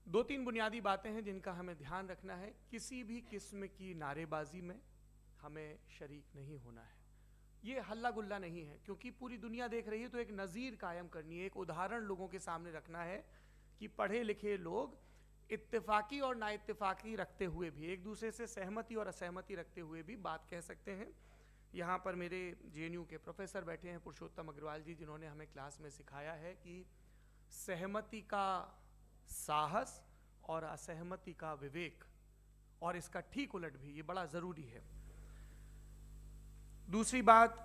दो तीन बुनियादी बातें हैं जिनका हमें ध्यान रखना है। किसी भी किस्म की नारेबाजी में हमें शरीक नहीं होना है। ये हल्ला गुल्ला नहीं है, क्योंकि पूरी दुनिया देख रही है, तो एक नज़ीर कायम करनी है, एक उदाहरण लोगों के सामने रखना है कि पढ़े लिखे लोग इत्तेफाकी और ना इत्तेफाकी रखते हुए भी, एक दूसरे से सहमति और असहमति रखते हुए भी बात कह सकते हैं। यहाँ पर मेरे JNU के प्रोफेसर बैठे हैं, पुरुषोत्तम अग्रवाल जी, जिन्होंने हमें क्लास में सिखाया है कि सहमति का साहस और असहमति का विवेक, और इसका ठीक उलट भी, ये बड़ा ज़रूरी है। दूसरी बात,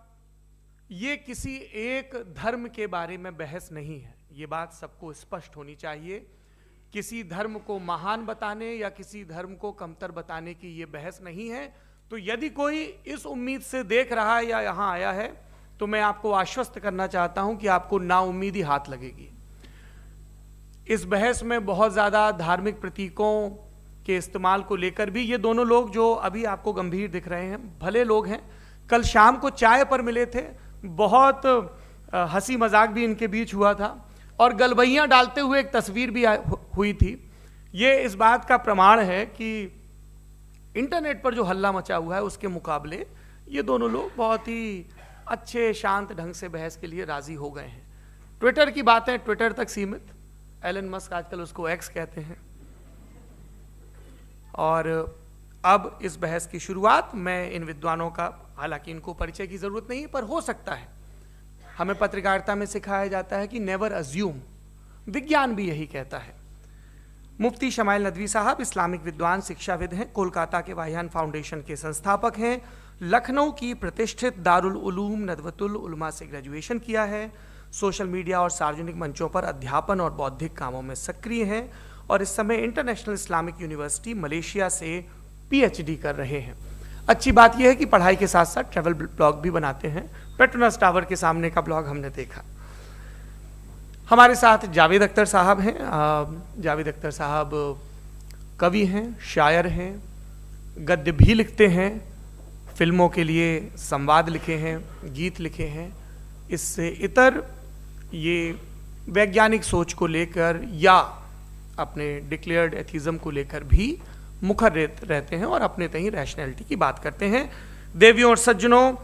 ये किसी एक धर्म के बारे में बहस नहीं है, ये बात सबको स्पष्ट होनी चाहिए। किसी धर्म को महान बताने या किसी धर्म को कमतर बताने की ये बहस नहीं है। तो यदि कोई इस उम्मीद से देख रहा है या यहाँ आया है, तो मैं आपको आश्वस्त करना चाहता हूं कि आपको नाउम्मीदी हाथ लगेगी। इस बहस में बहुत ज़्यादा धार्मिक प्रतीकों के इस्तेमाल को लेकर भी, ये दोनों लोग जो अभी आपको गंभीर दिख रहे हैं, भले लोग हैं, कल शाम को चाय पर मिले थे, बहुत हंसी मजाक भी इनके बीच हुआ था, और गलबैयाँ डालते हुए एक तस्वीर भी हुई थी। ये इस बात का प्रमाण है कि इंटरनेट पर जो हल्ला मचा हुआ है उसके मुकाबले ये दोनों लोग बहुत ही अच्छे शांत ढंग से बहस के लिए राजी हो गए हैं। ट्विटर की बातें ट्विटर तक सीमित, एलन मस्क आजकल उसको एक्स कहते हैं। और अब इस बहस की शुरुआत, मैं इन विद्वानों का, हालांकि इनको परिचय की जरूरत नहीं है, पर हो सकता है, हमें पत्रकारिता में सिखाया जाता है कि नेवर अज्यूम, विज्ञान भी यही कहता है। मुफ्ती शमाइल नदवी साहब इस्लामिक विद्वान, शिक्षाविद हैं, कोलकाता के वाहियान फाउंडेशन के संस्थापक हैं, लखनऊ की प्रतिष्ठित दारुल उलूम नदवतुल उलमा से ग्रेजुएशन किया है, सोशल मीडिया और सार्वजनिक मंचों पर अध्यापन और बौद्धिक कामों में सक्रिय हैं, और इस समय इंटरनेशनल इस्लामिक यूनिवर्सिटी मलेशिया से PhD कर रहे हैं। अच्छी बात यह है कि पढ़ाई के साथ साथ ट्रैवल ब्लॉग भी बनाते हैं। पेट्रोनस टावर के सामने का ब्लॉग हमने देखा। हमारे साथ जावेद अख्तर साहब हैं। जावेद अख्तर साहब कवि हैं, शायर हैं, गद्य भी लिखते हैं, फिल्मों के लिए संवाद लिखे हैं, गीत लिखे हैं। इससे इतर ये वैज्ञानिक सोच को लेकर या अपने डिक्लेयर्ड एथिज्म को लेकर भी मुखर रहते हैं और अपने तहीं रैशनैलिटी की बात करते हैं। देवियों और सज्जनों,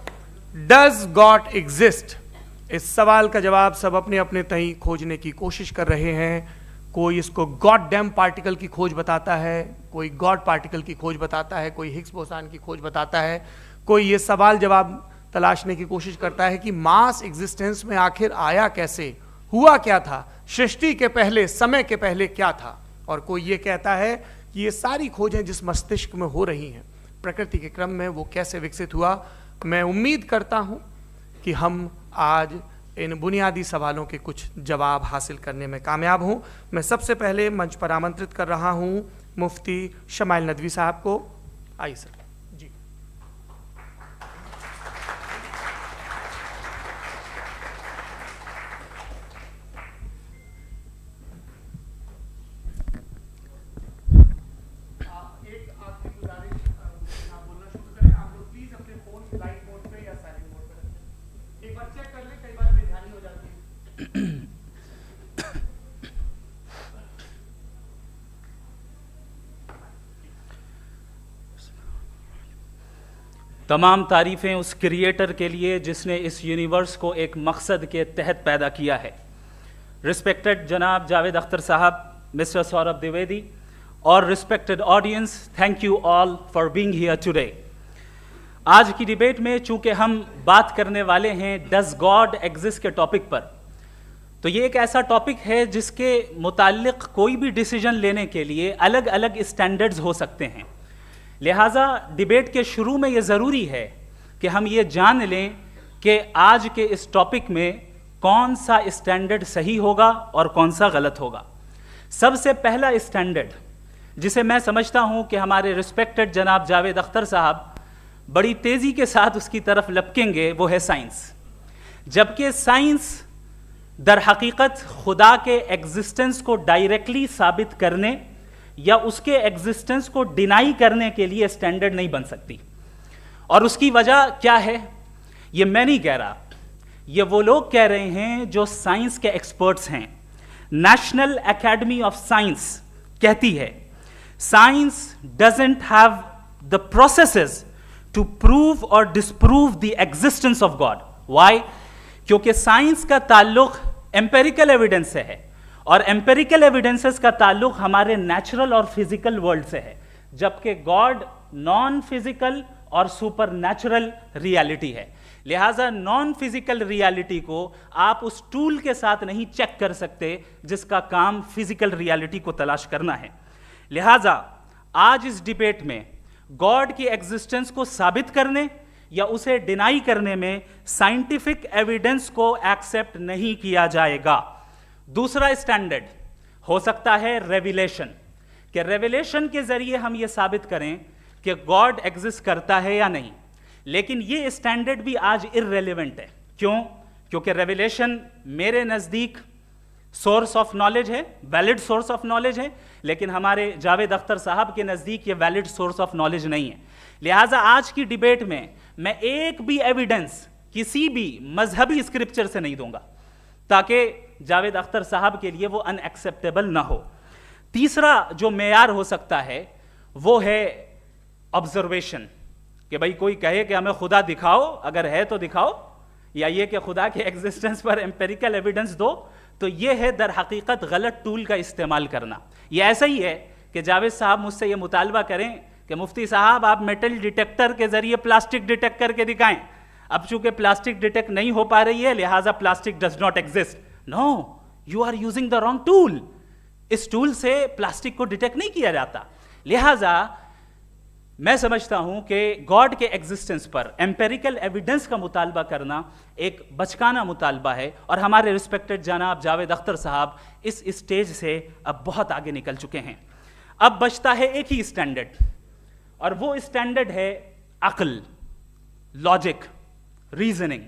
डज गॉड एग्जिस्ट, इस सवाल का जवाब सब अपने अपने तहीं खोजने की कोशिश कर रहे हैं। कोई इसको गॉड डैम पार्टिकल की खोज बताता है, कोई गॉड पार्टिकल की खोज बताता है, कोई हिग्स बोसान की खोज बताता है, कोई ये सवाल जवाब तलाशने की कोशिश करता है कि मास एग्जिस्टेंस में आखिर आया कैसे, हुआ क्या था, सृष्टि के पहले, समय के पहले क्या था। और कोई ये कहता है कि ये सारी खोजें जिस मस्तिष्क में हो रही हैं प्रकृति के क्रम में, वो कैसे विकसित हुआ। मैं उम्मीद करता हूं कि हम आज इन बुनियादी सवालों के कुछ जवाब हासिल करने में कामयाब हूं। मैं सबसे पहले मंच पर आमंत्रित कर रहा हूं मुफ्ती शमाइल नदवी साहब को। आइए सर जी। तमाम तारीफ़ें उस क्रिएटर के लिए जिसने इस यूनिवर्स को एक मकसद के तहत पैदा किया है। रिस्पेक्टेड जनाब जावेद अख्तर साहब, मिस्टर सौरभ द्विवेदी और respected audience, thank you all for being here today. आज की डिबेट में चूंकि हम बात करने वाले हैं डज गॉड एग्जिस्ट के टॉपिक पर, तो ये एक ऐसा टॉपिक है जिसके मुताल्लिक कोई भी डिसीजन लेने के लिए अलग अलग स्टैंडर्ड्स हो सकते हैं। लिहाजा डिबेट के शुरू में ये ज़रूरी है कि हम ये जान लें कि आज के इस टॉपिक में कौन सा स्टैंडर्ड सही होगा और कौन सा गलत होगा। सबसे पहला स्टैंडर्ड जिसे मैं समझता हूँ कि हमारे रिस्पेक्टेड जनाब जावेद अख्तर साहब बड़ी तेज़ी के साथ उसकी तरफ लपकेंगे, वो है साइंस। जबकि साइंस दर हकीकत खुदा के एग्जिस्टेंस को डायरेक्टली साबित करने या उसके एग्जिस्टेंस को डिनाई करने के लिए स्टैंडर्ड नहीं बन सकती। और उसकी वजह क्या है, ये मैं नहीं कह रहा, ये वो लोग कह रहे हैं जो साइंस के एक्सपर्ट्स हैं। नेशनल एकेडमी ऑफ साइंस कहती है science doesn't have the processes to prove और disprove the existence of God. Why? क्योंकि साइंस का ताल्लुक एम्पेरिकल एविडेंस से है और एम्पेरिकल एविडेंसेस का ताल्लुक हमारे नेचुरल और फिजिकल वर्ल्ड से है, जबकि गॉड नॉन फिजिकल और सुपर नेचुरल रियलिटी है। लिहाजा नॉन फिजिकल रियलिटी को आप उस टूल के साथ नहीं चेक कर सकते जिसका काम फिजिकल रियलिटी को तलाश करना है। लिहाजा आज इस डिबेट में गॉड की एग्जिस्टेंस को साबित करने या उसे डिनाई करने में साइंटिफिक एविडेंस को एक्सेप्ट नहीं किया जाएगा। दूसरा स्टैंडर्ड हो सकता है रेविलेशन, कि रेविलेशन के जरिए हम यह साबित करें कि गॉड एग्जिस्ट करता है या नहीं। लेकिन यह स्टैंडर्ड भी आज इररेलेवेंट है। क्यों? क्योंकि रेविलेशन मेरे नजदीक सोर्स ऑफ नॉलेज है, वैलिड सोर्स ऑफ नॉलेज है, लेकिन हमारे जावेद अख्तर साहब के नजदीक ये वैलिड सोर्स ऑफ नॉलेज नहीं है। लिहाजा आज की डिबेट में मैं एक भी एविडेंस किसी भी मजहबी स्क्रिप्चर से नहीं दूंगा ताकि जावेद अख्तर साहब के लिए वो अनएक्सेप्टेबल ना हो। तीसरा जो मेयार हो सकता है वो है ऑब्जर्वेशन, कि भाई कोई कहे कि हमें खुदा दिखाओ, अगर है तो दिखाओ, या ये कि खुदा के एग्जिस्टेंस पर एम्पेरिकल एविडेंस दो, तो ये है दर हकीकत गलत टूल का इस्तेमाल करना। ये ऐसा ही है कि जावेद साहब मुझसे ये मुतालबा करें कि मुफ्ती साहब आप मेटल डिटेक्टर के जरिए प्लास्टिक डिटेक्ट करके दिखाएं। अब चूंकि प्लास्टिक डिटेक्ट नहीं हो पा रही है लिहाजा plastic does not exist. No, you are using the wrong tool. इस टूल से प्लास्टिक को डिटेक्ट नहीं किया जाता। लिहाजा मैं समझता हूं कि गॉड के एग्जिस्टेंस पर एम्पेरिकल एविडेंस का मुतालबा करना एक बचकाना मुतालबा है और हमारे रिस्पेक्टेड जनाब जावेद अख्तर साहब इस स्टेज से अब बहुत आगे निकल चुके हैं। अब बचता है एक ही स्टैंडर्ड, और वो स्टैंडर्ड है अक्ल, लॉजिक, रीजनिंग।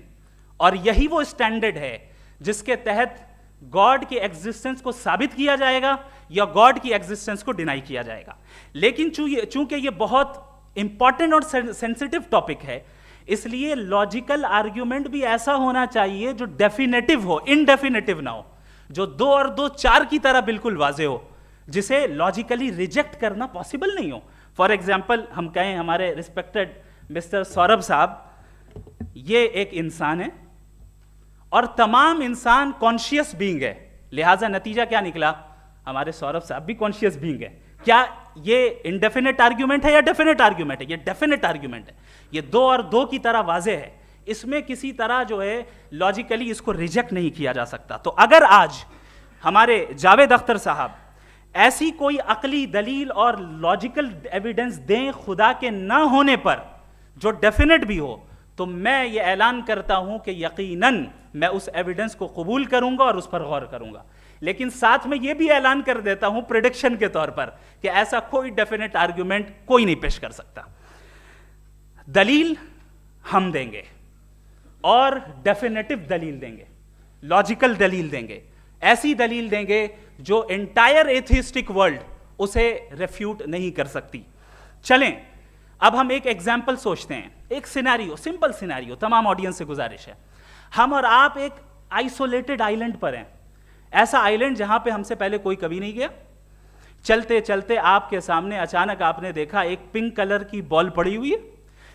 और यही वो स्टैंडर्ड है जिसके तहत गॉड की एग्जिस्टेंस को साबित किया जाएगा या गॉड की एग्जिस्टेंस को डिनाई किया जाएगा। लेकिन चूंकि ये बहुत इंपॉर्टेंट और सेंसिटिव टॉपिक है, इसलिए लॉजिकल आर्ग्यूमेंट भी ऐसा होना चाहिए जो डेफिनेटिव हो, इनडेफिनेटिव ना हो, जो 2 और 2 4 की तरह बिल्कुल वाजे हो, जिसे लॉजिकली रिजेक्ट करना पॉसिबल नहीं हो। फॉर एग्जाम्पल हम कहें हमारे रिस्पेक्टेड मिस्टर सौरभ साहब, ये एक इंसान है और तमाम इंसान कॉन्शियस बीइंग है, लिहाजा नतीजा क्या निकला? हमारे सौरभ साहब भी कॉन्शियस बीइंग है। क्या ये इनडेफिनेट आर्ग्यूमेंट है या डेफिनेट आर्ग्यूमेंट है? ये डेफिनेट आर्ग्यूमेंट है। ये 2 और 2 की तरह वाजे है, इसमें किसी तरह जो है लॉजिकली इसको रिजेक्ट नहीं किया जा सकता। तो अगर आज हमारे जावेद अख्तर साहब ऐसी कोई अकली दलील और लॉजिकल एविडेंस दें खुदा के ना होने पर जो डेफिनेट भी हो, तो मैं ये ऐलान करता हूं कि यकीनन मैं उस एविडेंस को कबूल करूंगा और उस पर गौर करूंगा। लेकिन साथ में यह भी ऐलान कर देता हूं प्रेडिक्शन के तौर पर कि ऐसा कोई डेफिनेट आर्ग्यूमेंट कोई नहीं पेश कर सकता। दलील हम देंगे और डेफिनेटिव दलील देंगे, लॉजिकल दलील देंगे, ऐसी दलील देंगे जो एंटायर एथिस्टिक वर्ल्ड उसे रेफ्यूट नहीं कर सकती। चलें अब हम एक एग्जाम्पल सोचते हैं, एक सिनेरियो, सिंपल सिनेरियो, तमाम ऑडियंस से गुजारिश है, हम और आप एक आइसोलेटेड आइलैंड पर हैं, ऐसा आइलैंड जहां पे हमसे पहले कोई कभी नहीं गया। चलते चलते आपके सामने अचानक आपने देखा एक पिंक कलर की बॉल पड़ी हुई है।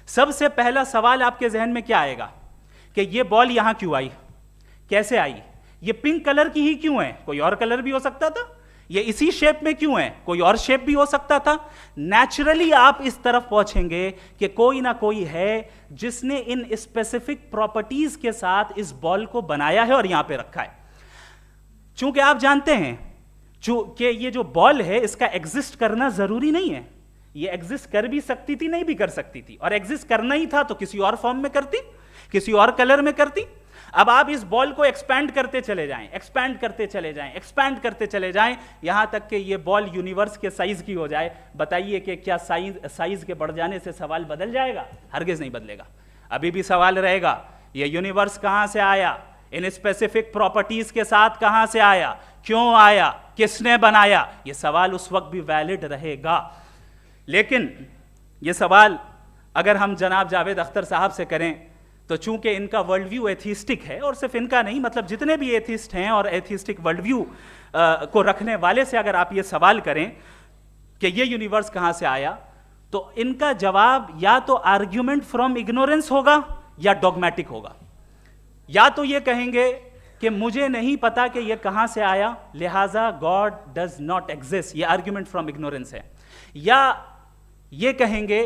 सबसे पहला सवाल आपके जहन में क्या आएगा कि ये बॉल यहां क्यों आई, कैसे आई, ये पिंक कलर की ही क्यों है, कोई और कलर भी हो सकता था, ये इसी शेप में क्यों है, कोई और शेप भी हो सकता था। नेचुरली आप इस तरफ पहुंचेंगे कि कोई ना कोई है जिसने इन स्पेसिफिक प्रॉपर्टीज के साथ इस बॉल को बनाया है और यहां पे रखा है। चूंकि आप जानते हैं कि ये जो बॉल है इसका एग्जिस्ट करना जरूरी नहीं है, ये एग्जिस्ट कर भी सकती थी, नहीं भी कर सकती थी, और एग्जिस्ट करना ही था तो किसी और फॉर्म में करती, किसी और कलर में करती। अब आप इस बॉल को एक्सपैंड करते चले जाएं, एक्सपैंड करते चले जाएं, एक्सपैंड करते चले जाएं, यहां तक कि ये बॉल यूनिवर्स के साइज की हो जाए। बताइए कि क्या साइज के बढ़ जाने से सवाल बदल जाएगा? हरगिज नहीं बदलेगा। अभी भी सवाल रहेगा ये यूनिवर्स कहां से आया, इन स्पेसिफिक प्रॉपर्टीज के साथ कहां से आया, क्यों आया, किसने बनाया, यह सवाल उस वक्त भी वैलिड रहेगा। लेकिन यह सवाल अगर हम जनाब जावेद अख्तर साहब से करें तो चूंकि इनका वर्ल्ड व्यू एथिस्टिक है, और सिर्फ इनका नहीं, मतलब जितने भी एथिस्ट हैं और एथिस्टिक वर्ल्ड व्यू को रखने वाले से अगर आप ये सवाल करें कि ये यूनिवर्स कहां से आया, तो इनका जवाब या तो आर्ग्यूमेंट फ्रॉम इग्नोरेंस होगा या डॉगमेटिक होगा। या तो ये कहेंगे कि मुझे नहीं पता कि ये कहां से आया, लिहाजा गॉड डज नॉट एग्जिस्ट, ये आर्ग्यूमेंट फ्रॉम इग्नोरेंस है। या ये कहेंगे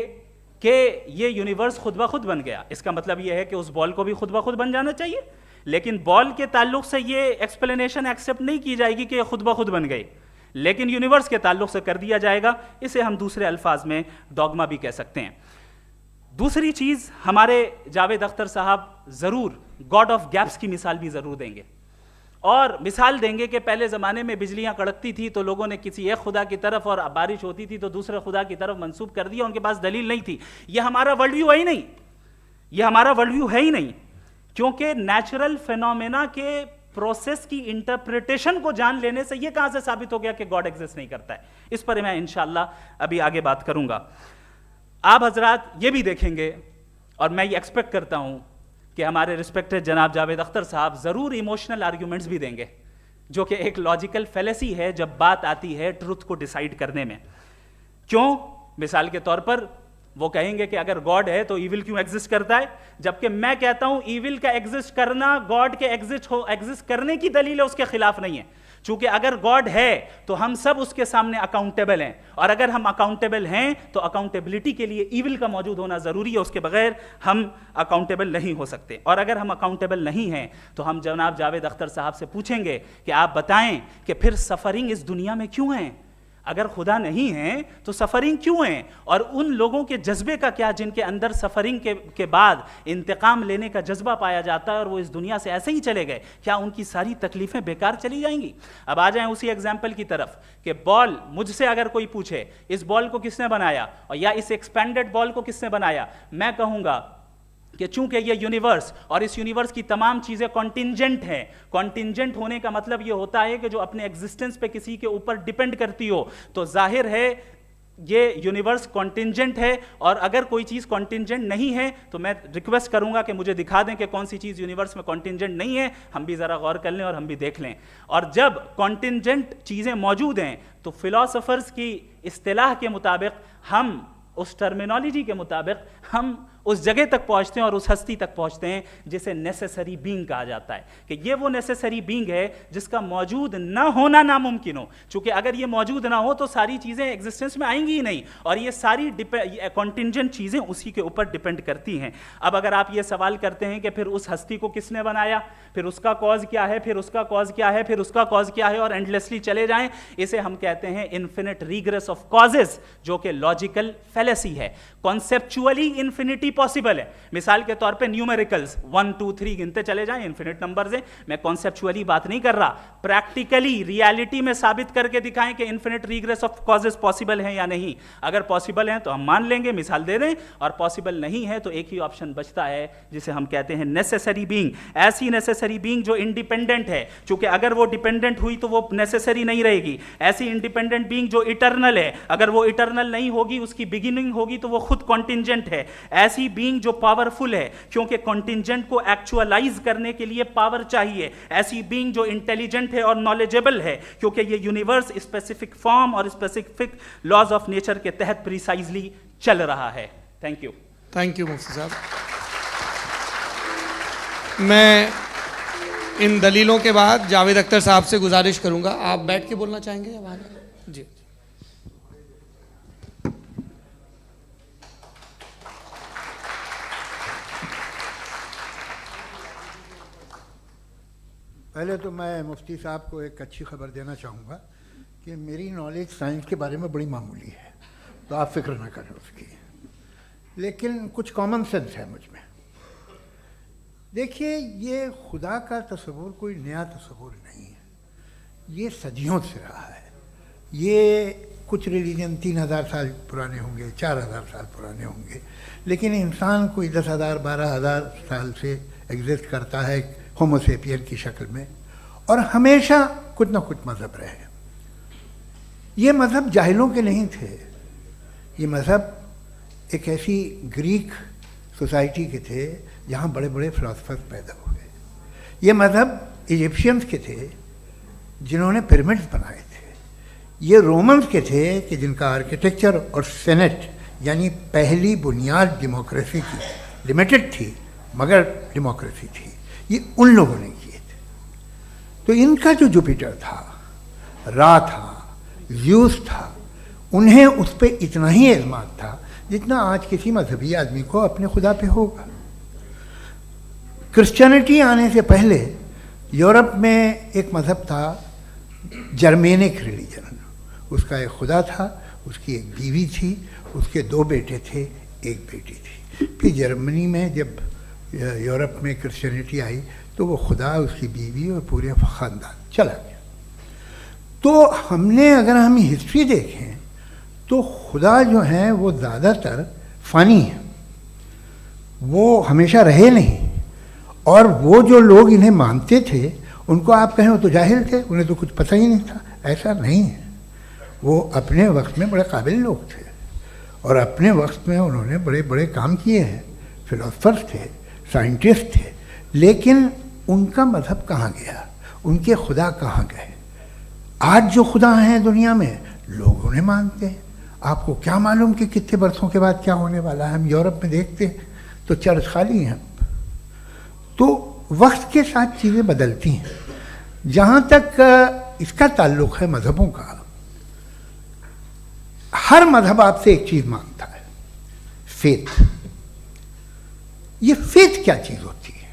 कि ये यूनिवर्स खुद ब खुद बन गया, इसका मतलब ये है कि उस बॉल को भी खुद ब खुद बन जाना चाहिए, लेकिन बॉल के ताल्लुक से ये एक्सप्लेनेशन एक्सेप्ट नहीं की जाएगी कि ये खुद ब खुद बन गई, लेकिन यूनिवर्स के ताल्लुक से कर दिया जाएगा। इसे हम दूसरे अल्फाज में डॉगमा भी कह सकते हैं। दूसरी चीज, हमारे जावेद अख्तर साहब जरूर गॉड ऑफ गैप्स की मिसाल भी जरूर देंगे, और मिसाल देंगे कि पहले ज़माने में बिजलियां कड़कती थी तो लोगों ने किसी एक खुदा की तरफ, और बारिश होती थी तो दूसरे खुदा की तरफ मंसूब कर दिया, उनके पास दलील नहीं थी। यह हमारा वर्ल्ड व्यू है ही नहीं, यह हमारा वर्ल्ड व्यू है ही नहीं, क्योंकि नेचुरल फिनोमेना के प्रोसेस की इंटरप्रिटेशन को जान लेने से यह कहां से साबित हो गया कि गॉड एग्जिस्ट नहीं करता है। इस पर मैं इंशाअल्लाह अभी आगे बात करूंगा। आप हजरात ये भी देखेंगे, और मैं ये एक्सपेक्ट करता हूं कि हमारे रिस्पेक्टेड जनाब जावेद अख्तर साहब जरूर इमोशनल आर्ग्यूमेंट्स भी देंगे, जो कि एक लॉजिकल फेलेसी है जब बात आती है ट्रुथ को डिसाइड करने में। क्यों? मिसाल के तौर पर वो कहेंगे कि अगर गॉड है तो ईविल क्यों एग्जिस्ट करता है, जबकि मैं कहता हूं ईविल का एग्जिस्ट करना गॉड के एग्जिस्ट करने की दलील है, उसके खिलाफ नहीं है। चूंकि अगर गॉड है तो हम सब उसके सामने अकाउंटेबल हैं, और अगर हम अकाउंटेबल हैं तो अकाउंटेबिलिटी के लिए ईविल का मौजूद होना जरूरी है, उसके बगैर हम अकाउंटेबल नहीं हो सकते। और अगर हम अकाउंटेबल नहीं हैं तो हम जनाब जावेद अख्तर साहब से पूछेंगे कि आप बताएं कि फिर सफरिंग इस दुनिया में क्यों है? अगर खुदा नहीं है तो सफरिंग क्यों है? और उन लोगों के जज्बे का क्या जिनके अंदर सफरिंग के बाद इंतकाम लेने का जज्बा पाया जाता है और वो इस दुनिया से ऐसे ही चले गए, क्या उनकी सारी तकलीफें बेकार चली जाएंगी? अब आ जाएं उसी एग्जाम्पल की तरफ कि बॉल, मुझसे अगर कोई पूछे इस बॉल को किसने बनाया और या इस एक्सपेंडेड बॉल को किसने बनाया, मैं कहूंगा कि चूंकि ये यूनिवर्स और इस यूनिवर्स की तमाम चीजें कॉन्टिंजेंट हैं। कॉन्टिंजेंट होने का मतलब ये होता है कि जो अपने एग्जिस्टेंस पे किसी के ऊपर डिपेंड करती हो, तो जाहिर है ये यूनिवर्स कॉन्टिंजेंट है। और अगर कोई चीज कॉन्टिंजेंट नहीं है तो मैं रिक्वेस्ट करूंगा कि मुझे दिखा दें कि कौन सी चीज यूनिवर्स में कॉन्टिंजेंट नहीं है, हम भी जरा गौर कर लें और हम भी देख लें। और जब कॉन्टिंजेंट चीजें मौजूद हैं तो फिलोसोफर्स की इस्तिलाह के मुताबिक, हम उस टर्मिनोलॉजी के मुताबिक हम उस जगह तक पहुंचते हैं और उस हस्ती तक पहुंचते हैं जिसे नेसेसरी बीइंग कहा जाता है, कि ये वो नेसेसरी बीइंग है जिसका मौजूद ना होना नामुमकिन हो। चूंकि अगर ये मौजूद ना हो तो सारी चीजें एग्जिस्टेंस में आएंगी ही नहीं, और ये सारी कॉन्टिंजेंट चीजें उसी के ऊपर डिपेंड करती हैं। अब अगर आप ये सवाल करते हैं कि फिर उस हस्ती को किसने बनाया, फिर उसका कॉज क्या है, फिर उसका कॉज क्या है, फिर उसका कॉज क्या है, और एंडलेसली चले जाएं, इसे हम कहते हैं इन्फिनिट रिग्रेस ऑफ कॉजेज, जो कि लॉजिकल फेलेसी है। कॉन्सेप्चुअली इन्फिनिटी पॉसिबल है। मिसाल के तौर पे न्यूमेरिकल्स 1 2 3 गिनते चले जाएं, इन्फिनिट नंबर्स हैं। मैं कॉन्सेप्चुअली बात नहीं कर रहा, प्रैक्टिकली रियलिटी में साबित करके दिखाएं कि infinite regress of causes possible हैं या नहीं। अगर पॉसिबल हैं तो हम मान लेंगे, मिसाल दे दें, और पॉसिबल नहीं है तो एक ही ऑप्शन बचता है जिसे हम कहते हैं नेसेसरी बीइंग। ऐसी नेसेसरी बीइंग जो इंडिपेंडेंट है, क्योंकि अगर वो डिपेंडेंट हुई तो वो नेसेसरी नहीं रहेगी। ऐसी इंडिपेंडेंट बीइंग जो इटर्नल है, अगर वो इटर्नल नहीं होगी, उसकी बिगिनिंग होगी तो वो खुद कॉन्टिंजेंट है। ऐसी बीइंग जो पावरफुल है, क्योंकि कॉन्टिंजेंट को एक्चुअलाइज करने के लिए पावर चाहिए। ऐसी बीइंग जो इंटेलिजेंट है और नॉलेजेबल है, क्योंकि ये यूनिवर्स स्पेसिफिक फॉर्म और स्पेसिफिक लॉज ऑफ नेचर के तहत प्रिसाइजली चल रहा है। Thank you. थैंक यू मुफ्ती साहब। मैं इन दलीलों के बाद जावेद अख्तर साहब से गुजारिश करूंगा, आप बैठ के बोलना चाहेंगे या बाहर? जी। पहले तो मैं मुफ्ती साहब को एक अच्छी खबर देना चाहूँगा कि मेरी नॉलेज साइंस के बारे में बड़ी मामूली है, तो आप फिक्र ना करें उसकी, लेकिन कुछ कॉमन सेंस है मुझ में। देखिए, ये खुदा का तस्वुर कोई नया तस्वुर नहीं है, ये सदियों से रहा है। ये कुछ रिलीजन 3000 साल पुराने होंगे, 4000 साल पुराने होंगे, लेकिन इंसान कोई 10,000 12,000 साल से एग्जिस्ट करता है होमो सेपियन की शक्ल में, और हमेशा कुछ ना कुछ मज़हब रहे। ये मज़हब जाहिलों के नहीं थे, ये मज़हब एक ऐसी ग्रीक सोसाइटी के थे जहाँ बड़े बड़े फिलोसफर्स पैदा हो गए। ये मज़हब इजिप्शियंस के थे जिन्होंने पिरामिड्स बनाए थे, ये रोमन्स के थे कि जिनका आर्किटेक्चर और सेनेट यानी पहली बुनियाद डेमोक्रेसी की, लिमिटेड थी मगर डेमोक्रेसी थी, ये उन लोगों ने किए थे। तो इनका जो जुपिटर था, रा था, ज़्यूस था, उन्हें उस पर इतना ही एतमाद था जितना आज किसी मजहबी आदमी को अपने खुदा पे होगा। क्रिश्चियनिटी आने से पहले यूरोप में एक मज़हब था जर्मेनिक रिलीजन, उसका एक खुदा था, उसकी एक बीवी थी, उसके 2 बेटे थे, एक बेटी थी। फिर जर्मनी में जब यूरोप में क्रिश्चियनिटी आई तो वो खुदा, उसकी बीवी और पूरे ख़ानदान चला गया। तो हमने, अगर हम हिस्ट्री देखें तो खुदा जो हैं वो ज़्यादातर फ़ानी है, वो हमेशा रहे नहीं। और वो जो लोग इन्हें मानते थे उनको आप कहें वो तो जाहिल थे, उन्हें तो कुछ पता ही नहीं था, ऐसा नहीं है। वो अपने वक्त में बड़े काबिल लोग थे और अपने वक्त में उन्होंने बड़े बड़े काम किए हैं, फिलोसफर्स थे, साइंटिस्ट थे, लेकिन उनका मज़हब कहाँ गया, उनके खुदा कहाँ गए? आज जो खुदा हैं दुनिया में लोग उन्हें मानते हैं। आपको क्या मालूम कि कितने बरसों के बाद क्या होने वाला है? हम यूरोप में देखते हैं तो चर्च खाली हैं। तो वक्त के साथ चीज़ें बदलती हैं। जहाँ तक इसका ताल्लुक़ है मज़हबों का, हर मज़हब आपसे एक चीज़ मांगता है, फेथ। ये फेथ क्या चीज़ होती है?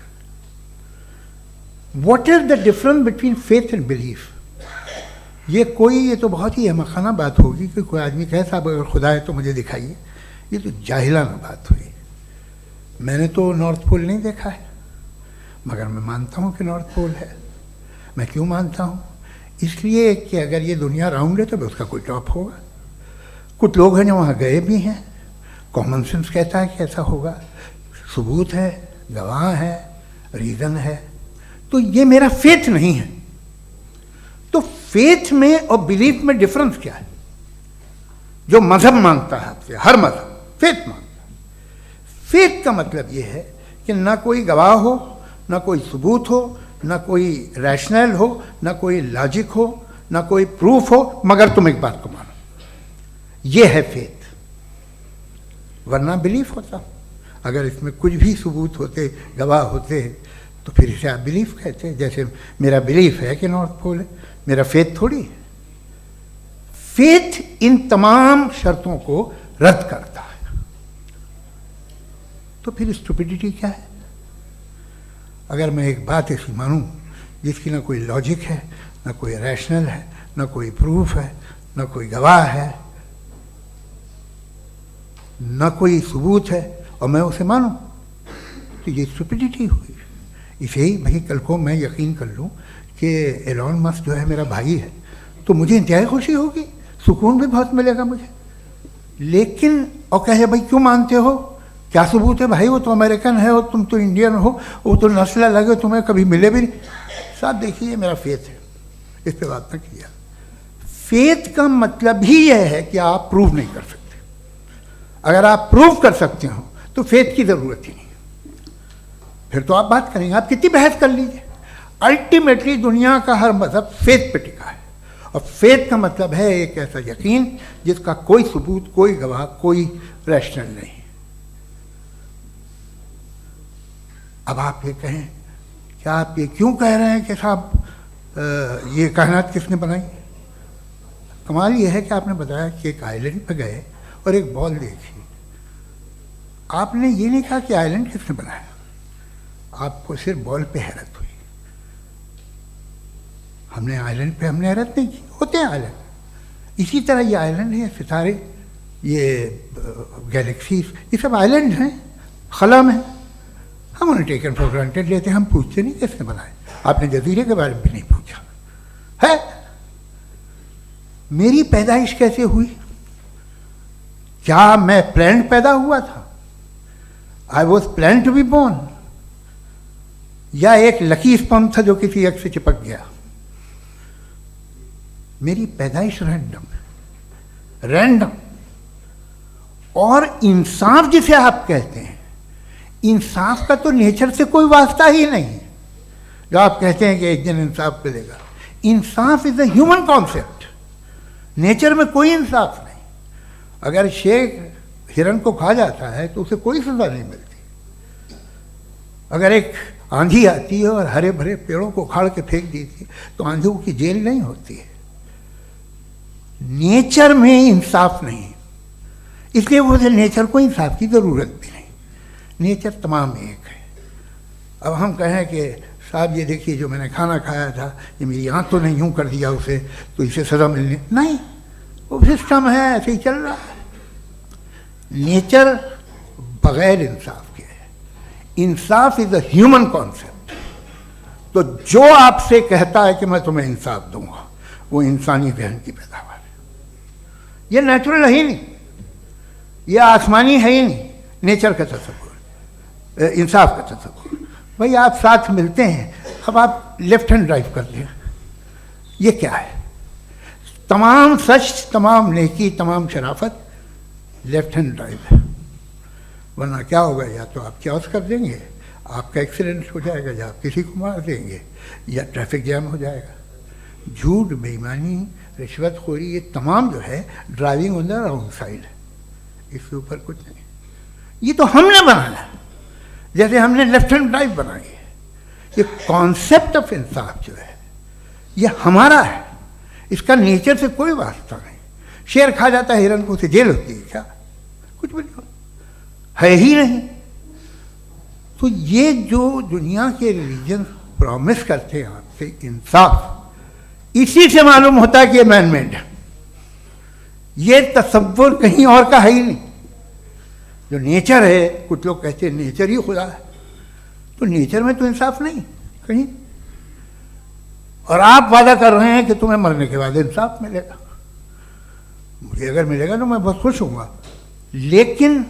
What is the difference between faith and belief? ये तो बहुत ही अहमकाना बात होगी कि कोई आदमी कहे साहब अगर खुदा है तो मुझे दिखाइए। ये तो जाहिलाना बात हुई। मैंने तो नॉर्थ पोल नहीं देखा है, मगर मैं मानता हूँ कि नॉर्थ पोल है। मैं क्यों मानता हूँ? इसलिए कि अगर ये दुनिया राउंड है तो उसका कोई टॉप होगा। कुछ लोग हैं जो वहाँ गए भी हैं, कॉमन सेंस कहता है कि ऐसा होगा, सबूत है, गवाह है, रीज़न है। तो ये मेरा फेथ नहीं है। तो फेथ में और बिलीफ में डिफरेंस क्या है? जो मज़हब मांगता है आपसे, हर मज़हब फेथ मांगता है। फेथ का मतलब ये है कि ना कोई गवाह हो, ना कोई सबूत हो, ना कोई रैशनल हो, ना कोई लॉजिक हो, ना कोई प्रूफ हो, मगर तुम एक बात को मानो। ये है फेथ। वरना बिलीफ होता। अगर इसमें कुछ भी सबूत होते, गवाह होते, तो फिर इसे आप बिलीफ कहते। जैसे मेरा बिलीफ है कि नॉर्थ पोल है, मेरा फेथ थोड़ी है। फेथ इन तमाम शर्तों को रद्द करता है। तो फिर स्टुपिडिटी क्या है? अगर मैं एक बात ऐसी मानूं जिसकी ना कोई लॉजिक है, ना कोई रैशनल है, ना कोई प्रूफ है, ना कोई गवाह है, ना कोई सबूत है, और मैं उसे मानूं, तो ये स्टुपिडिटी हुई। इसे ही भाई कल को मैं यकीन कर लूं कि एलॉन मस्क जो है मेरा भाई है, तो मुझे इंतहाई खुशी होगी, सुकून भी बहुत मिलेगा मुझे। लेकिन और कहे भाई क्यों मानते हो, क्या सबूत है? भाई वो तो अमेरिकन है और तुम तो इंडियन हो, वो तो नस्ल अलग है, तुम्हें कभी मिले भी नहीं। साहब देखिए मेरा फेथ है, इस पर बात न किया। फेथ का मतलब ही यह है कि आप प्रूव नहीं कर सकते। अगर आप प्रूव कर सकते हो तो फेथ की ज़रूरत ही नहीं, फिर तो आप बात करेंगे, आप कितनी बहस कर लीजिए। अल्टीमेटली दुनिया का हर मज़हब फेथ पे टिका है, और फेथ का मतलब है एक ऐसा यकीन जिसका कोई सबूत, कोई गवाह, कोई रैशनल नहीं। अब आप ये कहें, क्या आप ये क्यों कह रहे हैं कि साहब ये कायनात किसने बनाई? कमाल ये है कि आपने बताया कि एक आइलैंड पे गए और एक बॉल देखी। आपने ये नहीं कहा कि आइलैंड किसने बनाया, आपको सिर्फ बॉल पे हैरत हुई। हमने आइलैंड पे हमने हैरत नहीं की, होते हैं आइलैंड। इसी तरह ये आइलैंड है, सितारे, ये गैलेक्सीज, ये सब आइलैंड हैं खला में। हम उन्हें टेकन फॉर ग्रांटेड लेते हैं, हम पूछते नहीं किसने बनाए। आपने जजीरे के बारे में भी नहीं पूछा है। मेरी पैदाइश कैसे हुई? क्या मैं प्लान्ड पैदा हुआ था? I was plan to be born, या एक लकी स्पर्म था जो किसी एग से चिपक गया? मेरी पैदाइश रैंडम। और इंसाफ जिसे आप कहते हैं, इंसाफ का तो नेचर से कोई वास्ता ही नहीं है। जो आप कहते हैं कि एक दिन इंसाफ मिलेगा, इंसाफ is a human concept, nature में कोई इंसाफ नहीं। अगर शेर हिरन को खा जाता है तो उसे कोई सजा नहीं मिलती। अगर एक आंधी आती है और हरे भरे पेड़ों को उखाड़ के फेंक देती है तो आंधियों की जेल नहीं होती है। नेचर में इंसाफ नहीं, इसलिए मुझे नेचर को इंसाफ की जरूरत भी नहीं। नेचर तमाम एक है। अब हम कहें कि साहब ये देखिए जो मैंने खाना खाया था ये मेरी आँख तो नहीं यूँ कर दिया उसे तो इसे सज़ा मिलनी नहीं, वो सिस्टम है, ऐसे ही चल रहा है। नेचर बगैर इंसाफ के है। इंसाफ इज अ ह्यूमन कॉन्सेप्ट। तो जो आपसे कहता है कि मैं तुम्हें इंसाफ दूंगा वो इंसानी जहन की पैदावार है। ये नेचुरल है ही नहीं, ये आसमानी है ही नहीं। नेचर का तसव्वुर, इंसाफ का तसव्वुर। भाई आप साथ मिलते हैं, अब आप लेफ्ट हैंड ड्राइव कर लें, ये क्या है? तमाम सच, तमाम नेकी, तमाम शराफत लेफ्ट हैंड ड्राइव है। वरना क्या होगा, या तो आप क्रॉस कर देंगे, आपका एक्सीडेंट हो जाएगा, या आप किसी को मार देंगे, या ट्रैफिक जैम हो जाएगा। झूठ, बेईमानी, रिश्वतखोरी, ये तमाम जो है driving on the wrong side है। इसके ऊपर कुछ नहीं। ये तो हमने बनाया, जैसे हमने लेफ्ट हैंड ड्राइव बनाई है। ये कॉन्सेप्ट ऑफ इंसाफ जो है ये हमारा है, इसका नेचर से कोई वास्ता नहीं। शेर खा जाता है हिरन को, उसे जेल होती है क्या? कुछ भी नहीं, है ही नहीं। तो ये जो दुनिया के रिलीजन प्रॉमिस करते हैं आपसे इंसाफ, इसी से मालूम होता है कि ये मैन मेड है। ये तसव्वुर कहीं और का है ही नहीं। जो नेचर है, कुछ लोग कहते हैं नेचर ही खुदा है, तो नेचर में तो इंसाफ नहीं कहीं। और आप वादा कर रहे हैं कि तुम्हें मरने के बाद इंसाफ मिलेगा। मुझे अगर मिलेगा तो मैं बहुत खुश हूँगा, लेकिन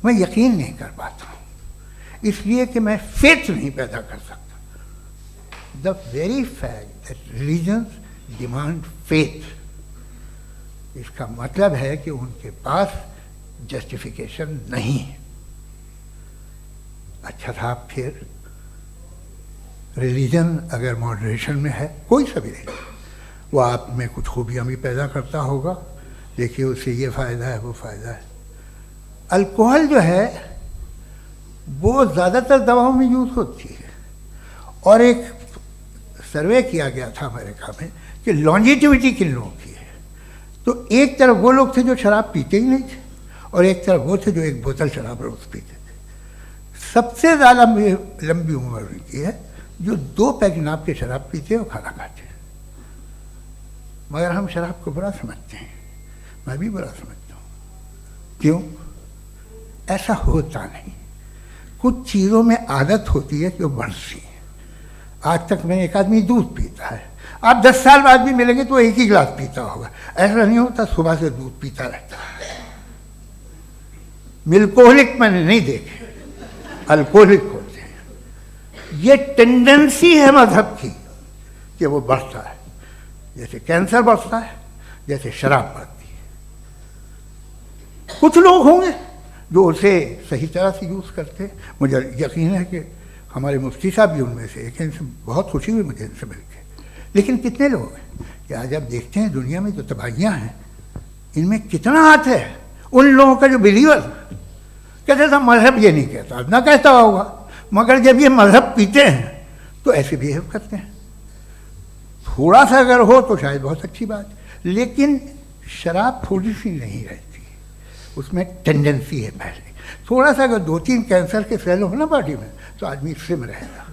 मैं यकीन नहीं कर पाता हूँ, इसलिए कि मैं फेथ नहीं पैदा कर सकता। The very fact that religions demand faith, इसका मतलब है कि उनके पास जस्टिफिकेशन नहीं है। अच्छा साहब, फिर रिलीजन अगर मॉडरेशन में है, कोई सा भी नहीं, वो आप में कुछ खूबियाँ भी पैदा करता होगा, देखिए उससे ये फ़ायदा है, वो फ़ायदा है। अल्कोहल जो है वो ज़्यादातर दवाओं में यूज़ होती है, और एक सर्वे किया गया था अमेरिका में कि लॉन्जिटिविटी किन लोगों की है। तो एक तरफ वो लोग थे जो शराब पीते ही नहीं थे, और एक तरफ वो थे जो एक बोतल शराब रोज़ पीते थे। सबसे ज़्यादा लंबी उम्र उनकी है जो 2 पैक नाप के शराब पीते हैं और खाना खाते हैं। मगर हम शराब को बुरा समझते हैं, मैं भी बुरा समझता हूँ। क्यों? ऐसा होता नहीं। कुछ चीज़ों में आदत होती है कि वो बढ़ती है। आज तक में एक आदमी दूध पीता है, आप 10 साल बाद भी मिलेंगे तो एक ही गिलास पीता होगा। ऐसा नहीं होता, सुबह से दूध पीता रहता है। मिल्कोहलिक मैंने नहीं देखे, अल्कोहलिक होते हैं। ये टेंडेंसी है मजहब की कि वो बढ़ता है, जैसे कैंसर बढ़ता है, जैसे शराब बढ़ती है। कुछ लोग होंगे जो उसे सही तरह से यूज़ करते हैं। मुझे यकीन है कि हमारे मुफ्ती साहब भी उनमें से एक हैं, इनसे बहुत खुशी हुई मुझे इनसे मिलकर। लेकिन कितने लोग हैं कि आज आप देखते हैं दुनिया में जो तबाहियाँ हैं, इनमें कितना हाथ है उन लोगों का जो बिलीवर कहते था मजहब ये नहीं कहता, ना कहता होगा, मगर जब ये मजहब पीते हैं तो ऐसे बिहेव करते हैं। थोड़ा सा अगर हो तो शायद बहुत अच्छी बात, लेकिन शराब थोड़ी सी नहीं रहती, उसमें टेंडेंसी है पहले। थोड़ा सा अगर 2-3 कैंसर के सेल हो ना बॉडी में तो आदमी स्लिम रहेगा,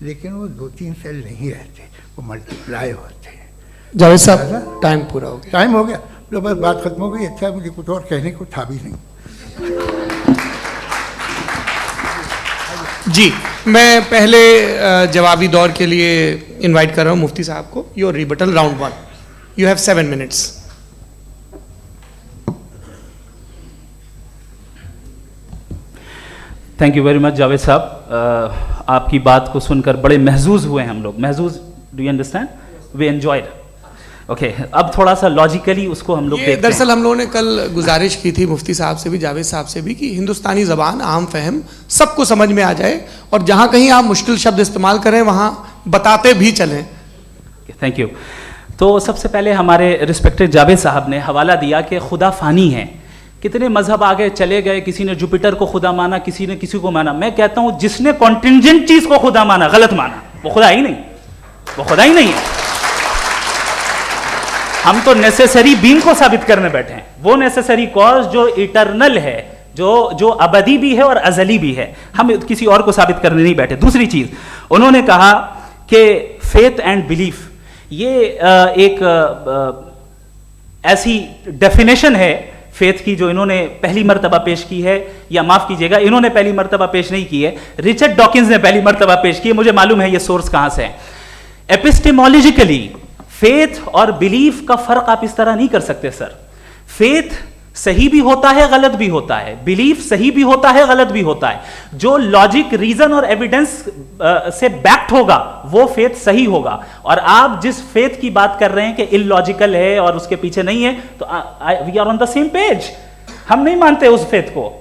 लेकिन वो 2-3 सेल नहीं रहते, वो मल्टीप्लाई होते हैं। जावेद साहब, टाइम पूरा हो गया। टाइम हो गया तो बस बात खत्म हो गई। अच्छा, मुझे कुछ और कहने को था भी नहीं। जी, मैं पहले जवाबी दौर के लिए इनवाइट कर रहा हूं मुफ्ती साहब को। Your rebuttal round 1, you have 7 minutes. Thank you very much Javed साहब। आपकी बात को सुनकर बड़े महजूज हुए हम लोग। महजूज, do you understand? We enjoyed. Okay, अब थोड़ा सा लॉजिकली उसको हम लोग देखते हैं। दरअसल हम लोगों ने कल गुजारिश की थी मुफ्ती साहब से भी, जावेद साहब से भी, कि हिंदुस्तानी ज़बान आम फहम सबको समझ में आ जाए, और जहाँ कहीं आप मुश्किल शब्द इस्तेमाल करें वहाँ बताते भी चलें। Thank you. तो सबसे पहले हमारे रिस्पेक्टेड जावेद साहब ने हवाला दिया कि खुदा फ़ानी है, कितने मजहब आगे चले गए, किसी ने जुपिटर को खुदा माना, किसी ने किसी को माना। मैं कहता हूं जिसने कॉन्टिंजेंट चीज को खुदा माना, गलत माना, वो खुदा ही नहीं, वो खुदा ही नहीं है। हम तो नेसेसरी बीइंग को साबित करने बैठे हैं, वो नेसेसरी कॉज जो इटरनल है, जो अबदी भी है और अजली भी है, हम किसी और को साबित करने नहीं बैठे। दूसरी चीज उन्होंने कहा कि फेथ एंड बिलीफ, ये एक ऐसी डेफिनेशन है फेथ की जो इन्होंने पहली मर्तबा पेश की है, या माफ कीजिएगा इन्होंने पहली मर्तबा पेश नहीं की है, रिचर्ड डॉकिंस ने पहली मर्तबा पेश की है। मुझे मालूम है ये सोर्स कहां से है। एपिस्टेमोलॉजिकली फेथ और बिलीफ का फर्क आप इस तरह नहीं कर सकते सर। फेथ सही भी होता है, गलत भी होता है, बिलीफ सही भी होता है, गलत भी होता है। जो लॉजिक, रीजन और एविडेंस से बैक्ड होगा वो फेथ सही होगा। और आप जिस फेथ की बात कर रहे हैं कि इलॉजिकल है और उसके पीछे नहीं है, तो we are on the same page. हम नहीं मानते उस फेथ को,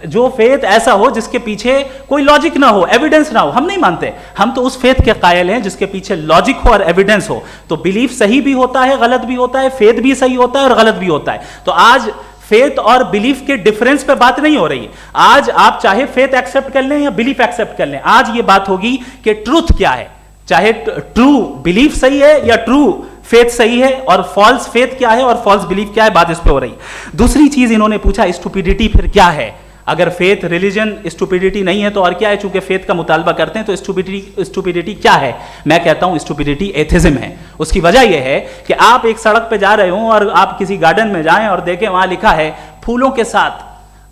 जो फेथ ऐसा हो जिसके पीछे कोई लॉजिक ना हो, एविडेंस ना हो, हम नहीं मानते। हम तो उस फेथ के कायल हैं जिसके पीछे लॉजिक हो और एविडेंस हो। तो बिलीफ सही भी होता है, गलत भी होता है, फेथ भी सही होता है और गलत भी होता है। तो आज फेथ और बिलीफ के डिफरेंस पे बात नहीं हो रही। आज आप चाहे फेथ एक्सेप्ट कर लें या बिलीफ एक्सेप्ट कर लें, आज ये बात होगी कि ट्रूथ क्या है, चाहे ट्रू बिलीफ सही है या ट्रू फेथ सही है, और फॉल्स फेथ क्या है और फॉल्स बिलीफ क्या है, बात इस पे हो रही। दूसरी चीज इन्होंने पूछा स्टुपिडिटी फिर क्या है। अगर फेथ रिलीजन स्टुपिडिटी नहीं है तो और क्या है? चूंकि फेथ का मुतालबा करते हैं तो स्टुपिडिटी क्या है? मैं कहता हूं स्टुपिडिटी एथिज्म है। उसकी वजह यह है कि आप एक सड़क पे जा रहे हो और आप किसी गार्डन में जाएं और देखें वहां लिखा है फूलों के साथ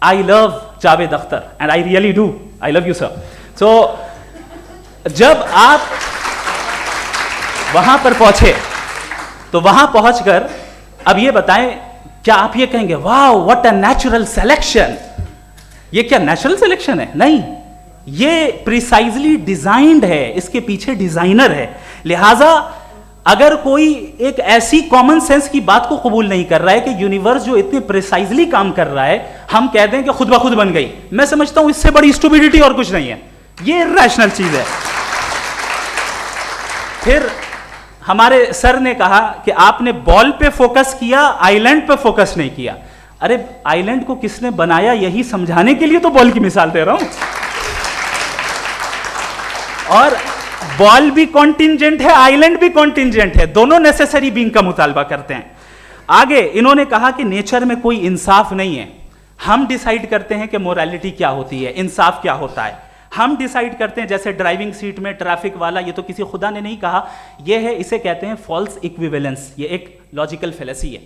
I love Javed Akhtar, and I really do, I love you sir. So जब आप वहां पर पहुंचे तो वहां पहुंचकर अब ये बताएं, क्या आप ये कहेंगे वाह व्हाट अ नेचुरल सिलेक्शन? ये क्या नेचुरल सिलेक्शन है? नहीं, ये प्रिसाइजली डिजाइंड है, इसके पीछे डिजाइनर है। लिहाजा अगर कोई एक ऐसी कॉमन सेंस की बात को कबूल नहीं कर रहा है कि यूनिवर्स जो इतने प्रिसाइजली काम कर रहा है, हम कह दें कि खुद ब खुद बन गई, मैं समझता हूं इससे बड़ी स्टुपिडिटी और कुछ नहीं है। ये इर्रेशनल चीज है। फिर हमारे सर ने कहा कि आपने बॉल पे फोकस किया, आइलैंड पे फोकस नहीं किया। अरे आइलैंड को किसने बनाया यही समझाने के लिए तो बॉल की मिसाल दे रहा हूं। और बॉल भी कॉन्टिंजेंट है, आइलैंड भी कॉन्टिंजेंट है, दोनों नेसेसरी बीइंग का मुतालबा करते हैं। आगे इन्होंने कहा कि नेचर में कोई इंसाफ नहीं है। हम डिसाइड करते हैं कि मोरालिटी क्या होती है, इंसाफ क्या होता है। हम डिसाइड करते हैं, जैसे ड्राइविंग सीट में ट्रैफिक वाला, ये तो किसी खुदा ने नहीं कहा, यह है, इसे कहते हैं फॉल्स इक्विवेलेंस। ये एक लॉजिकल फेलेसी है।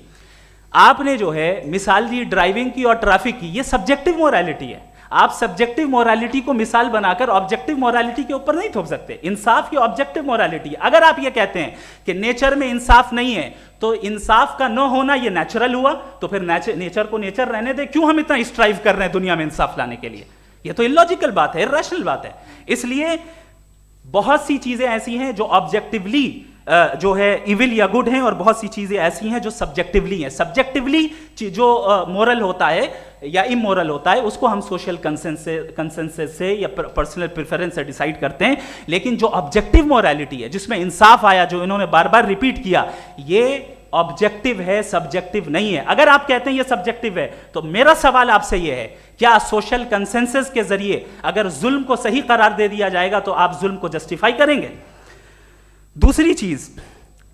आपने जो है मिसाल दी ड्राइविंग की और ट्रैफिक की, ये सब्जेक्टिव मोरालिटी है। आप सब्जेक्टिव मोरालिटी को मिसाल बनाकर ऑब्जेक्टिव मोरालिटी के ऊपर नहीं थोप सकते। इंसाफ की ऑब्जेक्टिव मोरालिटी है। अगर आप ये कहते हैं कि नेचर में इंसाफ नहीं है तो इंसाफ का न होना ये नेचुरल हुआ, तो फिर नेचर को नेचर रहने दे, क्यों हम इतना स्ट्राइव कर रहे हैं दुनिया में इंसाफ लाने के लिए? ये तो इलॉजिकल बात है, इर्रेशनल बात है। इसलिए बहुत सी चीजें ऐसी हैं जो ऑब्जेक्टिवली जो है इविल या गुड हैं, और बहुत सी चीजें ऐसी हैं जो सब्जेक्टिवली हैं। सब्जेक्टिवली जो मोरल होता है या इमोरल होता है उसको हम सोशल कंसेंसस से या पर्सनल प्रेफरेंस से डिसाइड करते हैं। लेकिन जो ऑब्जेक्टिव मोरालिटी है, जिसमें इंसाफ आया, जो इन्होंने बार बार रिपीट किया, ये ऑब्जेक्टिव है, सब्जेक्टिव नहीं है। अगर आप कहते हैं ये सब्जेक्टिव है तो मेरा सवाल आपसे ये है, क्या सोशल कंसेंसस के जरिए अगर जुल्म को सही करार दे दिया जाएगा तो आप जुल्म को जस्टिफाई करेंगे? दूसरी चीज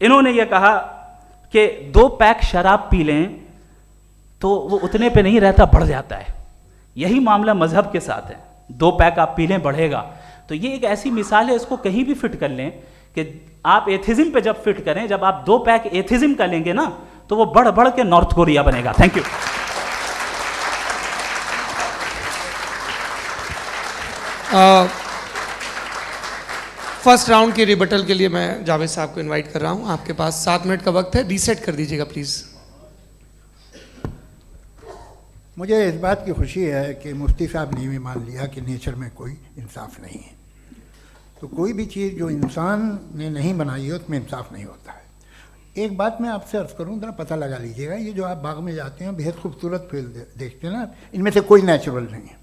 इन्होंने यह कहा कि 2 पैक शराब पी लें तो वो उतने पे नहीं रहता, बढ़ जाता है। यही मामला मजहब के साथ है। 2 पैक आप पी लें बढ़ेगा, तो ये एक ऐसी मिसाल है, इसको कहीं भी फिट कर लें कि आप एथिज्म पे जब फिट करें, जब आप 2 पैक एथिज्म का लेंगे ना तो वो बढ़ बढ़ के नॉर्थ कोरिया बनेगा। Thank you. फर्स्ट राउंड के रिबटल के लिए मैं जावेद साहब को इनवाइट कर रहा हूं। आपके पास 7 मिनट का वक्त है, रीसेट कर दीजिएगा प्लीज। मुझे इस बात की खुशी है कि मुफ्ती साहब ने भी मान लिया कि नेचर में कोई इंसाफ नहीं है। तो कोई भी चीज़ जो इंसान ने नहीं बनाई है उसमें इंसाफ नहीं होता है। एक बात मैं आपसे अर्ज़ करूँ, ज़रा पता लगा लीजिएगा, ये जो आप बाग में जाते हैं बेहद खूबसूरत फूल देखते हैं ना, इनमें से कोई नेचुरल नहीं है।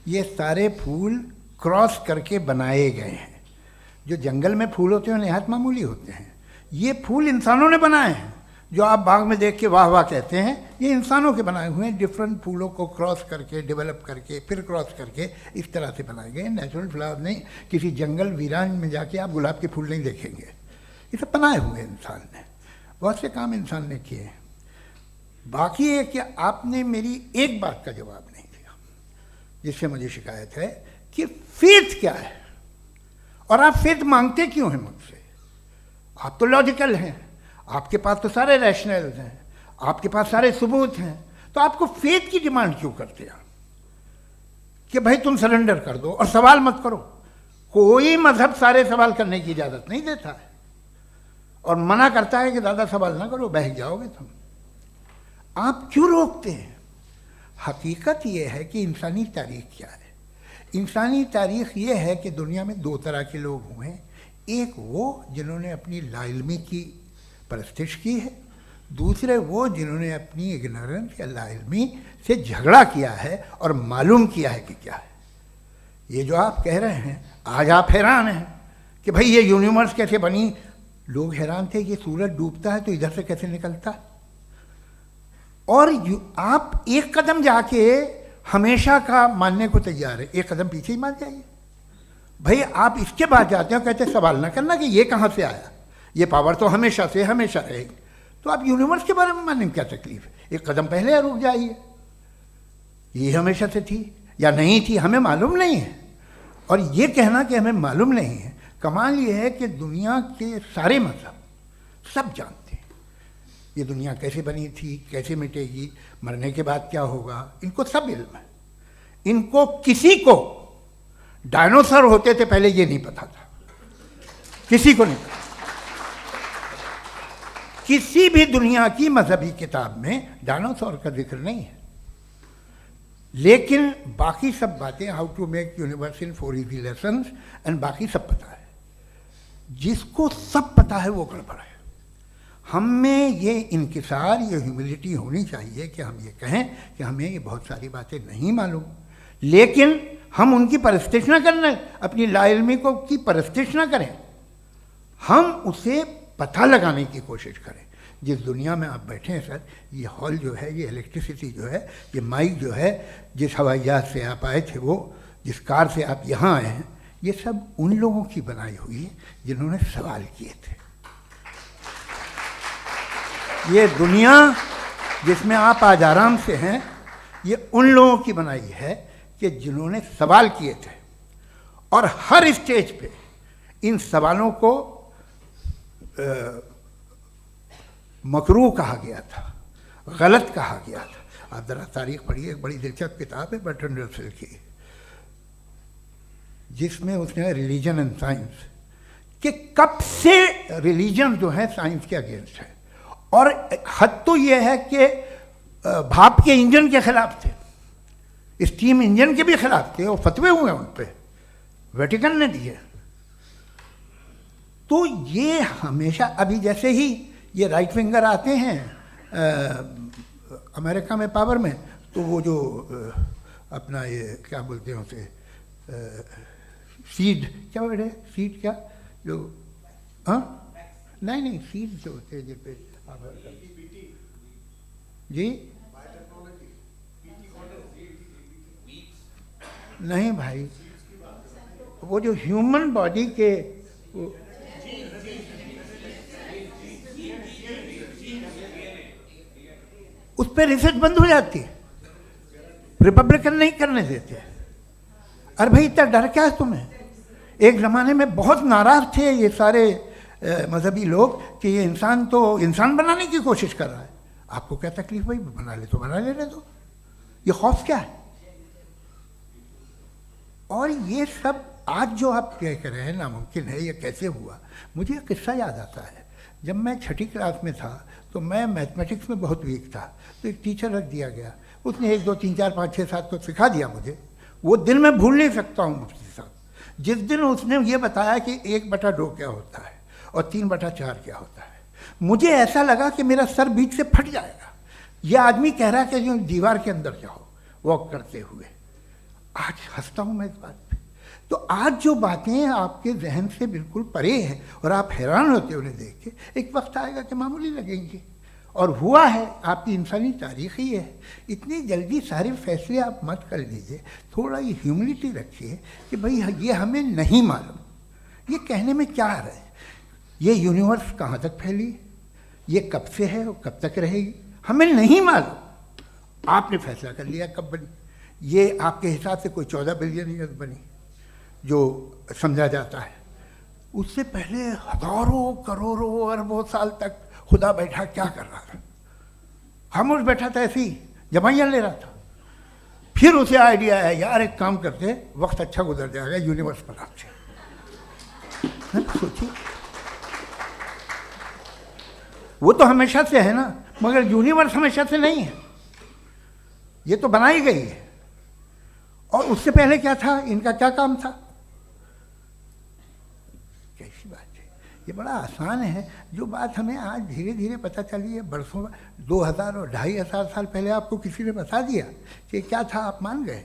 ये सारे फूल क्रॉस करके बनाए गए हैं। जो जंगल में फूल होते हैं नहायत मामूली होते हैं। ये फूल इंसानों ने बनाए हैं, जो आप बाग में देख के वाह वाह कहते हैं, ये इंसानों के बनाए हुए हैं। डिफरेंट फूलों को क्रॉस करके, डेवलप करके, फिर क्रॉस करके इस तरह से बनाए गए नेचुरल फ्लावर नहीं। किसी जंगल वीरान में जाके आप गुलाब के फूल नहीं देखेंगे, ये सब बनाए हुए इंसान ने। बहुत से काम इंसान ने किए हैं। बाकी है कि आपने मेरी एक बात का जवाब नहीं दिया, जिससे मुझे शिकायत है कि फेथ क्या है और आप फेथ मांगते क्यों हैं मुझसे? आप तो लॉजिकल हैं, आपके पास तो सारे रैशनल्स हैं, आपके पास सारे सबूत हैं, तो आपको फेथ की डिमांड क्यों करते हैं कि भाई तुम सरेंडर कर दो और सवाल मत करो? कोई मजहब सारे सवाल करने की इजाजत नहीं देता है और मना करता है कि ज़्यादा सवाल ना करो, बहक जाओगे तुम। आप क्यों रोकते हैं? हकीकत यह है कि इंसानी तारीख क्या है। इंसानी तारीख ये है कि दुनिया में दो तरह के लोग हुए हैं। एक वो जिन्होंने अपनी लाइल्मी की परस्तिश की है, दूसरे वो जिन्होंने अपनी इग्नोरेंस या लाइल्मी से झगड़ा किया है और मालूम किया है कि क्या है। ये जो आप कह रहे हैं, आज आप हैरान हैं कि भाई ये यूनिवर्स कैसे बनी। लोग हैरान थे कि सूरज डूबता है तो इधर से कैसे निकलता, और आप एक कदम जाके हमेशा का मानने को तैयार है, एक कदम पीछे ही मान जाइए। भाई आप इसके बाद जाते हो, कहते सवाल ना करना कि ये कहाँ से आया, ये पावर तो हमेशा से हमेशा रहेगी। तो आप यूनिवर्स के बारे में मानने में क्या तकलीफ है? एक कदम पहले रुक जाइए, ये हमेशा से थी या नहीं थी हमें मालूम नहीं है। और ये कहना कि हमें मालूम नहीं है, कमाल ये है कि दुनिया के सारे मजहब सब जानते हैं ये दुनिया कैसे बनी थी, कैसे मिटेगी, मरने के बाद क्या होगा, इनको सब इल्म है। इनको किसी को डायनासोर होते थे पहले ये नहीं पता था, किसी को नहीं पता। किसी भी दुनिया की मजहबी किताब में डायनासोर का जिक्र नहीं है, लेकिन बाकी सब बातें, how to make universe in 4 easy lessons and बाकी सब पता है। जिसको सब पता है वो गड़बड़ है। हम में ये इंकिसार, ये ह्यूमिलिटी होनी चाहिए कि हम ये कहें कि हमें ये बहुत सारी बातें नहीं मालूम, लेकिन हम उनकी परस्तिश न करें, अपनी लाइल्मी को की परस्तिश न करें, हम उसे पता लगाने की कोशिश करें। जिस दुनिया में आप बैठे हैं सर, ये हॉल जो है, ये इलेक्ट्रिसिटी जो है, ये माइक जो है, जिस हवाई जहाज से आप आए थे, वो जिस कार से आप यहाँ आए हैं, ये सब उन लोगों की बनाई हुई है जिन्होंने सवाल किए थे। ये दुनिया जिसमें आप आज आराम से हैं, ये उन लोगों की बनाई है कि जिन्होंने सवाल किए थे, और हर स्टेज पे इन सवालों को मकरूह कहा गया था, गलत कहा गया था। आप ज़रा तारीख पढ़िए, एक बड़ी दिलचस्प किताब है बर्ट्रैंड रसेल की, जिसमें उसने रिलीजन एंड साइंस कि कब से रिलीजन जो है साइंस के अगेंस्ट है, और हद तो ये है कि भाप के इंजन के खिलाफ थे, स्टीम इंजन के भी खिलाफ थे, और फतवे हुए उन पर, वेटिकन ने दिए। तो ये हमेशा, अभी जैसे ही ये राइट विंगर आते हैं अमेरिका में पावर में, तो वो जो अपना ये क्या बोलते हैं उसे, सीड क्या बोलते हैं, सीड क्या जो, हाँ नहीं सीड जो होते हैं जिन पे जी, नहीं भाई, वो जो ह्यूमन बॉडी के उस पर रिसर्च बंद हो जाती है, रिपब्लिकन नहीं करने देते। अरे भाई इतना डर क्या है तुम्हें? एक ज़माने में बहुत नाराज़ थे ये सारे मजहबी लोग कि ये इंसान तो इंसान बनाने की कोशिश कर रहा है। आपको क्या तकलीफ भाई, बना ले तो बना लेने दो, ये खौफ क्या है? और ये सब आज जो आप कह कर रहे हैं नामुमकिन है, ये कैसे हुआ? मुझे एक किस्सा याद आता है। जब मैं 6ठी क्लास में था तो मैं मैथमेटिक्स में बहुत वीक था, तो एक टीचर रख दिया गया, उसने 1 2 3 4 5 6 7 को सिखा दिया मुझे। वो दिन मैं भूल नहीं सकता हूँ मुफ्ती साहब, जिस दिन उसने ये बताया कि 1/2 क्या होता है और 3/4 क्या होता है। मुझे ऐसा लगा कि मेरा सर बीच से फट जाएगा। ये आदमी कह रहा है कि जो दीवार के अंदर जाओ वॉक करते हुए। आज हंसता हूँ मैं इस बात पे। तो आज जो बातें आपके जहन से बिल्कुल परे हैं और आप हैरान होते उन्हें देख के, एक वक्त आएगा कि मामूली लगेंगे। और हुआ है, आपकी इंसानी तारीख ही है। इतनी जल्दी सारे फैसले आप मत कर लीजिए, थोड़ा ये ह्यूमिलिटी रखिए कि भाई ये हमें नहीं मालूम। ये कहने में क्या आ रहा है, ये यूनिवर्स कहाँ तक फैली, ये कब से है और कब तक रहेगी, हमें नहीं मालूम। आपने फैसला कर लिया कब बनी, ये आपके हिसाब से कोई 14 बिलियन ईयर्स बनी जो समझा जाता है। उससे पहले हजारों करोड़ों अरबों साल तक खुदा बैठा क्या कर रहा था, खामोश बैठा था, ऐसे ही जमाइयाँ ले रहा था। फिर उसे आइडिया आया, यार एक काम करते, वक्त अच्छा गुजर जाएगा, यूनिवर्स बनाते। सोचिए, वो तो हमेशा से है ना, मगर यूनिवर्स हमेशा से नहीं है, ये तो बनाई गई है। और उससे पहले क्या था, इनका क्या काम था? कैसी बात है, ये बड़ा आसान है। जो बात हमें आज धीरे धीरे पता चली है, बरसों 2000 और 2500 साल पहले आपको किसी ने बता दिया कि क्या था, आप मान गए,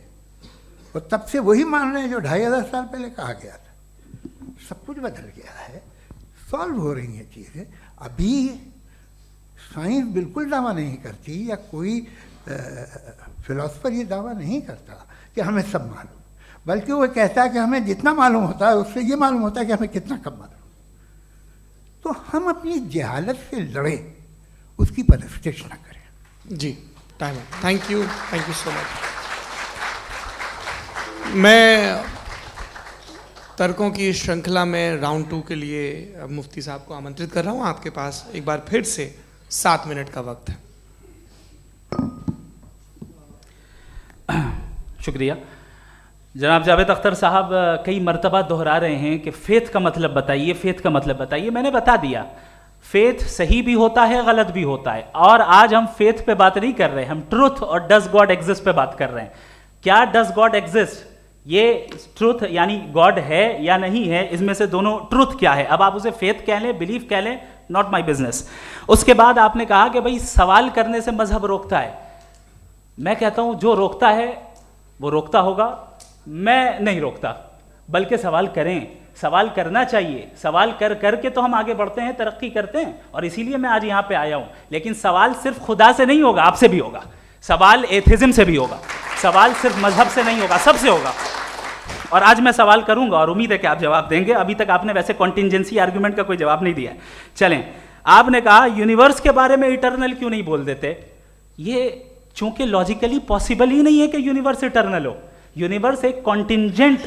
और तब से वही मान रहे हैं जो 2500 साल पहले कहा गया था। सब कुछ बदल गया है, सॉल्व हो रही हैं चीज़ें। अभी साइंस बिल्कुल दावा नहीं करती, या कोई फिलोसफर ये दावा नहीं करता कि हमें सब मालूम, बल्कि वो कहता है कि हमें जितना मालूम होता है उससे ये मालूम होता है कि हमें कितना कम मालूम। तो हम अपनी जहालत से लड़ें, उसकी परस्तिश न करें। जी, time, thank you so much. मैं तर्कों की श्रृंखला में राउंड 2 के लिए मुफ्ती साहब को आमंत्रित कर रहा हूँ। आपके पास एक बार फिर से 7 मिनट का वक्त है। शुक्रिया। जनाब जावेद अख्तर साहब कई मर्तबा दोहरा रहे हैं कि फेथ का मतलब बताइए, फेथ का मतलब बताइए। मैंने बता दिया, फेथ सही भी होता है, गलत भी होता है। और आज हम फेथ पे बात नहीं कर रहे, हम ट्रुथ और डज गॉड एग्जिस्ट पे बात कर रहे हैं। क्या डज गॉड एग्जिस्ट, ये ट्रुथ यानी गॉड है या नहीं है, इसमें से दोनों ट्रुथ क्या है। अब आप उसे फेथ कह लें, बिलीफ कह लें, नॉट माई बिजनेस। उसके बाद आपने कहा कि भाई सवाल करने से मजहब रोकता है। मैं कहता हूं जो रोकता है वो रोकता होगा, मैं नहीं रोकता, बल्कि सवाल करें, सवाल करना चाहिए। सवाल कर करके तो हम आगे बढ़ते हैं, तरक्की करते हैं, और इसीलिए मैं आज यहाँ पे आया हूँ। लेकिन सवाल सिर्फ खुदा से नहीं होगा, आपसे भी होगा। सवाल एथिज्म से भी होगा, सवाल सिर्फ मजहब से नहीं होगा, सबसे होगा। और आज मैं सवाल करूंगा और उम्मीद है कि आप जवाब देंगे। अभी तक आपने वैसे कॉन्टिंजेंसी आर्गुमेंट का कोई जवाब नहीं दिया। चलें, आपने कहा यूनिवर्स के बारे में इटर्नल क्यों नहीं बोल देते। ये चूंकि लॉजिकली पॉसिबल ही नहीं है कि यूनिवर्स इटर्नल हो। यूनिवर्स एक कॉन्टिंजेंट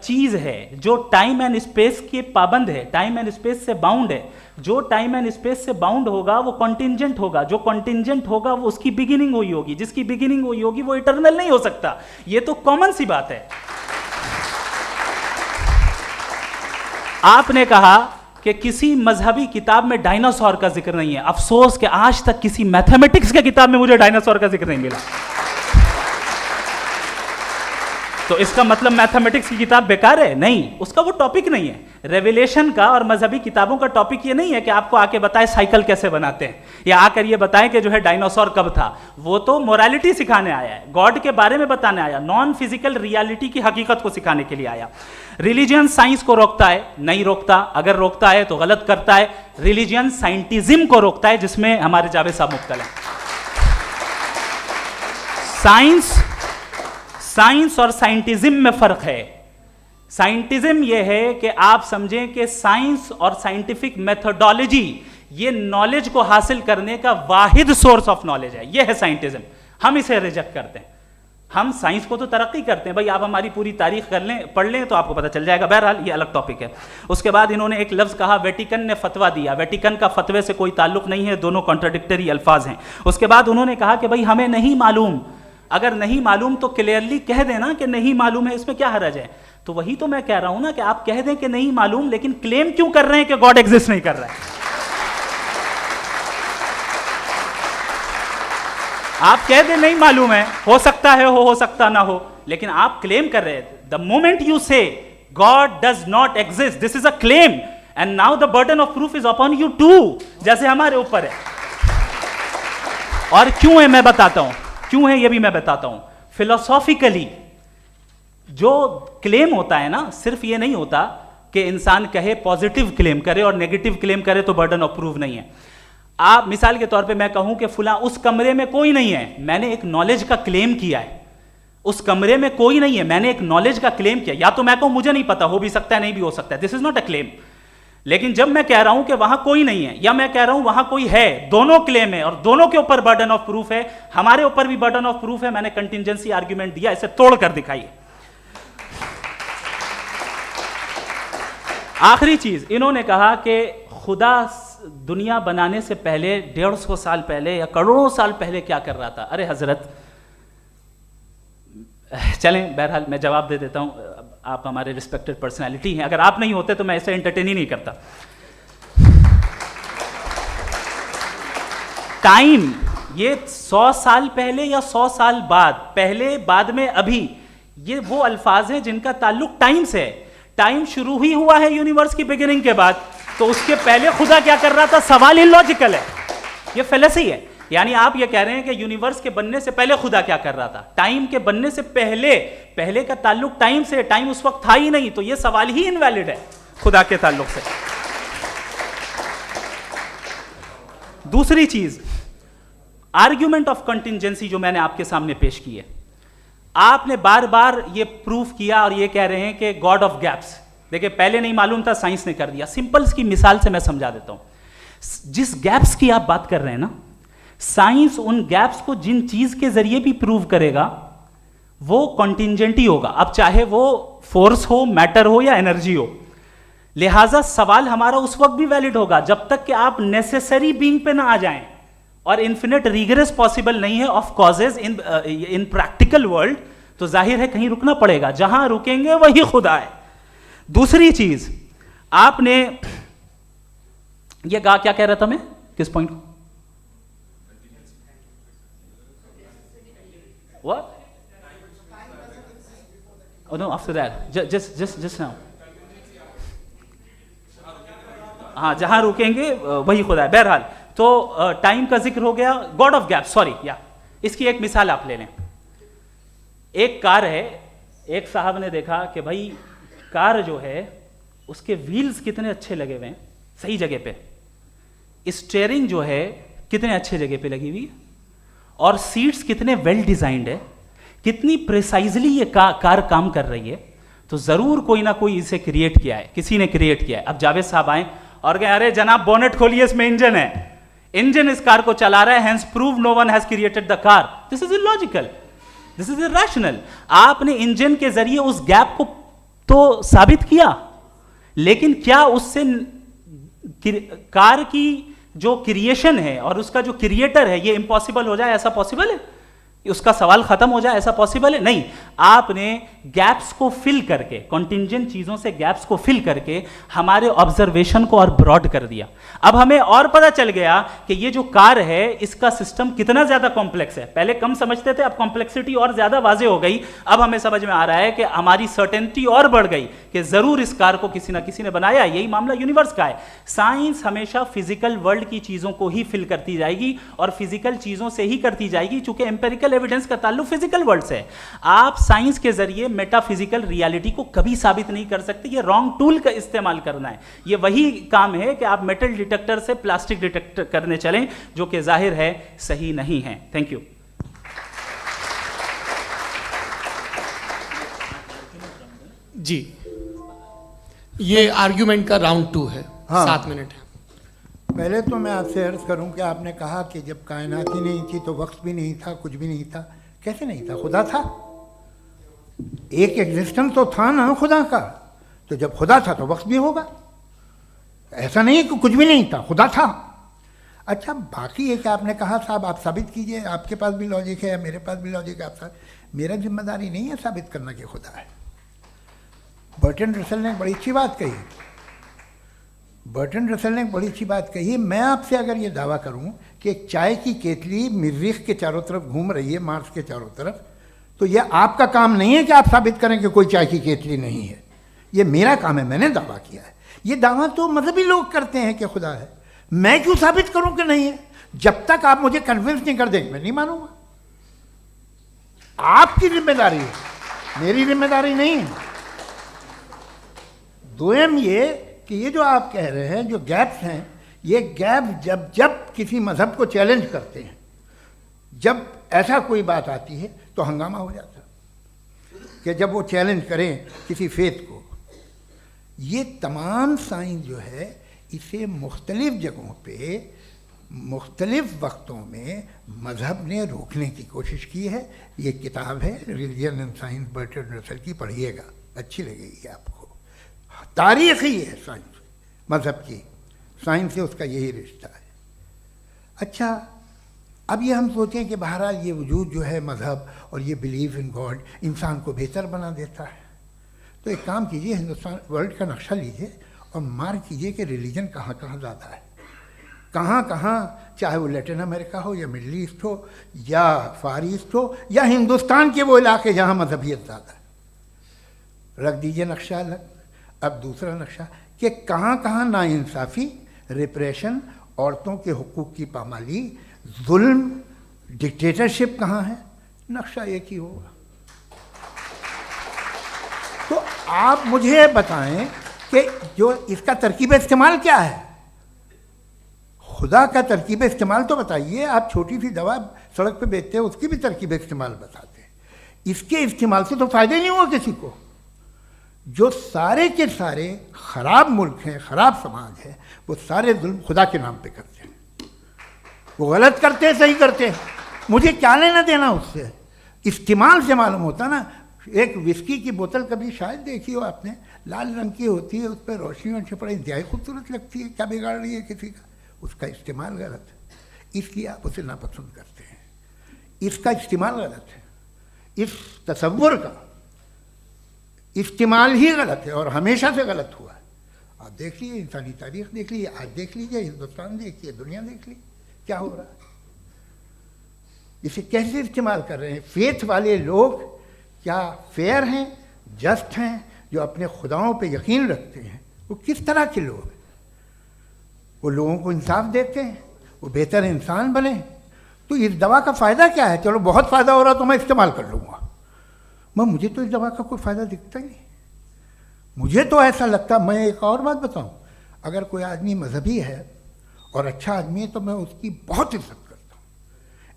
चीज है जो टाइम एंड स्पेस के पाबंद है, टाइम एंड स्पेस से बाउंड है। जो टाइम एंड स्पेस से बाउंड होगा वो कॉन्टिंजेंट होगा, जो कॉन्टिंजेंट होगा वो उसकी बिगिनिंग हुई होगी, जिसकी बिगिनिंग हुई होगी वो इटर्नल नहीं हो सकता। ये तो कॉमन सी बात है। आपने कहा कि किसी मजहबी किताब में डायनासोर का जिक्र नहीं है। अफसोस कि आज तक किसी मैथमेटिक्स के किताब में मुझे डायनासोर का जिक्र नहीं मिला। तो इसका मतलब मैथमेटिक्स की किताब बेकार है? नहीं, उसका वो टॉपिक नहीं है। रेवलेशन का और मजहबी किताबों का टॉपिक ये नहीं है कि आपको आके बताए साइकिल कैसे बनाते हैं, या आकर ये बताएं कि जो है डायनासोर कब था। वो तो मोरालिटी सिखाने आया है, गॉड के बारे में बताने आया, नॉन फिजिकल रियलिटी की हकीकत को सिखाने के लिए आया। रिलीजियन साइंस को रोकता है? नहीं रोकता। अगर रोकता है तो गलत करता है। रिलीजियन साइंटिज्म को रोकता है, जिसमें हमारे जावेद साहब मुब्तला हैं। साइंस और साइंटिज्म में फर्क है। साइंटिज्म यह है कि आप समझें कि साइंस और साइंटिफिक मेथोडोलॉजी ये नॉलेज को हासिल करने का वाहिद सोर्स ऑफ नॉलेज है। यह है साइंटिज्म। हम इसे रिजेक्ट करते हैं। हम साइंस को तो तरक्की करते हैं, भाई आप हमारी पूरी तारीख कर लें, पढ़ लें तो आपको पता चल जाएगा। बहरहाल ये अलग टॉपिक है। उसके बाद इन्होंने एक लफ्ज़ कहा, वेटिकन ने फतवा दिया। वेटिकन का फतवे से कोई ताल्लुक नहीं है, दोनों कॉन्ट्राडिक्टरी अल्फाज हैं। उसके बाद उन्होंने कहा कि भाई हमें नहीं मालूम। अगर नहीं मालूम तो क्लियरली कह देना कि नहीं मालूम है, इसमें क्या हर्ज है। तो वही तो मैं कह रहा हूं ना कि आप कह दें कि नहीं मालूम, लेकिन क्लेम क्यों कर रहे हैं कि गॉड एग्जिस्ट नहीं कर रहा है। आप कह दें नहीं मालूम है, हो सकता है हो सकता ना हो, लेकिन आप क्लेम कर रहे हैं। The moment you say God does not exist, this is a claim, and now the burden of proof is upon you too, जैसे हमारे ऊपर है। और क्यों है मैं बताता हूं, क्यों है ये भी मैं बताता हूं। फिलोसॉफिकली जो क्लेम होता है ना, सिर्फ ये नहीं होता कि इंसान कहे पॉजिटिव क्लेम करे और नेगेटिव क्लेम करे तो बर्डन ऑफ प्रूफ नहीं है। आप मिसाल के तौर पे मैं कहूं कि फुला उस कमरे में कोई नहीं है, मैंने एक नॉलेज का क्लेम किया है। उस कमरे में कोई नहीं है, मैंने एक नॉलेज का क्लेम किया। या तो मैं कहूं मुझे नहीं पता, हो भी सकता है नहीं भी हो सकता है, this is not a claim. लेकिन जब मैं कह रहा हूं कि वहां कोई नहीं है या मैं कह रहा हूं वहां कोई है, दोनों क्लेम है और दोनों के ऊपर बर्डन ऑफ प्रूफ है। हमारे ऊपर भी बर्डन ऑफ प्रूफ है, मैंने कंटिजेंसी आर्ग्यूमेंट दिया, इसे तोड़कर दिखाइए। आखिरी चीज, इन्होंने कहा कि खुदा दुनिया बनाने से पहले 150 साल पहले या करोड़ों साल पहले क्या कर रहा था। अरे हजरत, चलें बहरहाल मैं जवाब दे देता हूं, आप हमारे रिस्पेक्टेड पर्सनालिटी हैं, अगर आप नहीं होते तो मैं इसे एंटरटेन ही नहीं करता। टाइम, ये 100 साल पहले या 100 साल बाद, पहले बाद में अभी, ये वो अल्फाज हैं जिनका ताल्लुक टाइम से है। टाइम शुरू ही हुआ है यूनिवर्स की बिगिनिंग के बाद, तो उसके पहले खुदा क्या कर रहा था? सवाल इलॉजिकल है, ये फेलेसी है। यानी आप ये कह रहे हैं कि यूनिवर्स के बनने से पहले खुदा क्या कर रहा था? टाइम के बनने से पहले, पहले का ताल्लुक टाइम से, टाइम उस वक्त था ही नहीं, तो ये सवाल ही इनवैलिड है खुदा के ताल्लुक से। दूसरी चीज, आर्ग्यूमेंट ऑफ कंटिजेंसी जो मैंने आपके सामने पेश की है, आपने बार बार ये प्रूफ किया और ये कह रहे हैं कि गॉड ऑफ गैप्स। देखिए, पहले नहीं मालूम था, साइंस ने कर दिया। सिंपल की मिसाल से मैं समझा देता हूं। जिस गैप्स की आप बात कर रहे हैं ना, साइंस उन गैप्स को जिन चीज के जरिए भी प्रूव करेगा वो कॉन्टिंजेंट ही होगा, अब चाहे वो फोर्स हो, मैटर हो या एनर्जी हो। लिहाजा सवाल हमारा उस वक्त भी वैलिड होगा जब तक कि आप नेसेसरी बीइंग पे ना आ जाएं, और इन्फिनिट रिगरेस पॉसिबल नहीं है of causes in practical world, तो जाहिर है कहीं रुकना पड़ेगा, जहां रुकेंगे वही खुदा है। दूसरी चीज, आपने ये कहा, क्या कह रहा था मैं, किस पॉइंट को? What? Oh no, after that. Just now. हाँ, जहां रुकेंगे वही खुदा है। बहरहाल, तो टाइम का जिक्र हो गया, गॉड ऑफ गैप, सॉरी, या इसकी एक मिसाल आप ले लें। एक कार है, एक साहब ने देखा कि भाई कार जो है उसके व्हील्स कितने अच्छे लगे हुए हैं सही जगह पे, स्टीयरिंग जो है कितने अच्छे जगह पे लगी हुई है, और सीट्स कितने वेल डिजाइंड है, कितनी प्रिसाइजली ये कार काम कर रही है, तो जरूर कोई ना कोई इसे क्रिएट किया है, किसी ने क्रिएट किया है। अब जावेद साहब आए और कहे, अरे जनाब बोनेट खोलिए, इसमें इंजन है, इंजन इस कार को चला रहा है, hence prove no one has created the car. This is illogical, this is irrational. आपने इंजन के जरिए उस गैप को तो साबित किया, लेकिन क्या उससे कार की जो क्रिएशन है और उसका जो क्रिएटर है ये इम्पॉसिबल हो जाए? ऐसा पॉसिबल है? उसका सवाल खत्म हो जाए, ऐसा पॉसिबल है? नहीं। आपने गैप्स को फिल करके, कॉन्टिंजेंट चीजों से गैप्स को फिल करके हमारे ऑब्जर्वेशन को और ब्रॉड कर दिया। अब हमें और पता चल गया कि ये जो कार है इसका सिस्टम कितना ज्यादा कॉम्प्लेक्स है। पहले कम समझते थे, अब कॉम्प्लेक्सिटी और ज्यादा वाजे हो गई। अब हमें समझ में आ रहा है कि हमारी सर्टेनिटी और बढ़ गई कि जरूर इस कार को किसी ना किसी ने बनाया। यही मामला यूनिवर्स का है। साइंस हमेशा फिजिकल वर्ल्ड की चीजों को ही फिल करती जाएगी और फिजिकल चीजों से ही करती जाएगी, चूंकि एम्पेरिकल एविडेंस का ताल्लुक फिजिकल वर्ल्ड से है। आप साइंस के जरिए मेटाफिजिकल रियलिटी को कभी साबित नहीं कर सकते। ये रॉन्ग टूल का इस्तेमाल करना है। ये वही काम है कि आप मेटल डिटेक्टर से प्लास्टिक डिटेक्टर करने चलें, जो कि जाहिर है सही नहीं है। Thank you. जी, ये आर्ग्यूमेंट का राउंड 2 है। हाँ। 7 मिनट है। पहले तो मैं आपसे अर्ज करूं कि आपने कहा कि जब कायनात ही नहीं थी तो वक्त भी नहीं था, कुछ भी नहीं था। कैसे नहीं था? खुदा था, एक एग्जिस्टेंस तो था ना खुदा का। तो जब खुदा था तो वक्त भी होगा। ऐसा नहीं कि कुछ भी नहीं था, खुदा था। अच्छा, बाकी एक आपने कहा साहब आप साबित कीजिए, आपके पास भी लॉजिक है या मेरे पास भी लॉजिक है। आप मेरा जिम्मेदारी नहीं है साबित करना कि खुदा है। बर्टन रसल ने बड़ी अच्छी बात कही। बर्टन रसल ने बड़ी अच्छी बात कही। मैं आपसे अगर ये दावा करूं कि एक चाय की केतली मरीख के चारों तरफ घूम रही है, मार्स के चारों तरफ, तो ये आपका काम नहीं है कि आप साबित करें कि कोई चाय की केतली नहीं है। ये मेरा काम है, मैंने दावा किया है। ये दावा तो मजहबी लोग करते हैं कि खुदा है। मैं क्यों साबित करूं कि नहीं है? जब तक आप मुझे कन्विंस नहीं कर देंगे मैं नहीं मानूंगा। आपकी जिम्मेदारी है। मेरी जिम्मेदारी नहीं है। दोयम ये कि ये जो आप कह रहे हैं जो गैप्स हैं, ये गैप जब जब किसी मजहब को चैलेंज करते हैं, जब ऐसा कोई बात आती है तो हंगामा हो जाता है कि जब वो चैलेंज करें किसी फेथ को। ये तमाम साइंस जो है इसे मुख्तलिफ जगहों पे मुख्तलिफ वक्तों में मज़हब ने रोकने की कोशिश की है। ये किताब है रिलीजन एंड साइंस बर्टरांड रसल की, पढ़िएगा, अच्छी लगेगी आपको। तारीख़ ही है साइंस, मज़हब की साइंस से उसका यही रिश्ता है। अच्छा, अब ये हम सोचें कि बहरहाल ये वजूद जो है मज़हब और ये बिलीव इन गॉड इंसान को बेहतर बना देता है, तो एक काम कीजिए, हिंदुस्तान वर्ल्ड का नक्शा लीजिए और मार्क कीजिए कि रिलीजन कहाँ कहाँ ज़्यादा है, कहाँ कहाँ, चाहे वो लैटिन अमेरिका हो या मिडल ईस्ट हो या फार ईस्ट हो या हिंदुस्तान के वो इलाके जहाँ मजहबियत ज़्यादा है। रख दीजिए नक्शा अलग। अब दूसरा नक्शा कि कहाँ कहाँ नाइंसाफ़ी, रिप्रेशन, औरतों के हुकूक की पामाली, जुल्म, डिक्टेटरशिप कहाँ है, नक्शा एक ही होगा। तो आप मुझे बताएं कि जो इसका तरकीब इस्तेमाल क्या है, खुदा का तरकीब इस्तेमाल तो बताइए। आप छोटी सी दवा सड़क पे बेचते हैं, उसकी भी तरकीब इस्तेमाल बताते हैं। इसके इस्तेमाल से तो फ़ायदा ही नहीं हुआ किसी को। जो सारे के सारे ख़राब मुल्क हैं, ख़राब समाज है, वो सारे जुल्म खुदा के नाम पे करते हैं। वो गलत करते हैं, सही करते हैं, मुझे क्या लेना देना उससे। इस्तेमाल से मालूम होता ना। एक विस्की की बोतल कभी शायद देखी हो आपने, लाल रंग की होती है, उस पर रोशनी और छपड़ा इंतहाई खूबसूरत लगती है, क्या बिगाड़ रही है किसी का, उसका इस्तेमाल गलत है, इसलिए आप उसे नापसंद करते हैं। इसका इस्तेमाल गलत है, इस तसव्वुर का इस्तेमाल ही गलत है और हमेशा से गलत हुआ है। आप देख लीजिए, इंसानी तारीख देख लीजिए, आज देख लीजिए, हिंदुस्तान देखिए, दुनिया देख लीजिए क्या हो रहा है। इसे कैसे इस्तेमाल कर रहे हैं फेथ वाले लोग। क्या फेयर हैं, जस्ट हैं, जो अपने खुदाओं पे यकीन रखते हैं, वो किस तरह के लोग हैं? वो लोगों को इंसाफ देते हैं, वो बेहतर इंसान बने। तो इस दवा का फ़ायदा क्या है? चलो बहुत फ़ायदा हो रहा तो मैं इस्तेमाल कर लूँगा, मैं मुझे तो इस दवा का कोई फ़ायदा दिखता ही नहीं। मुझे तो ऐसा लगता, मैं एक और बात बताऊँ, अगर कोई आदमी मजहबी है और अच्छा आदमी है तो मैं उसकी बहुत इज्जत करता हूँ,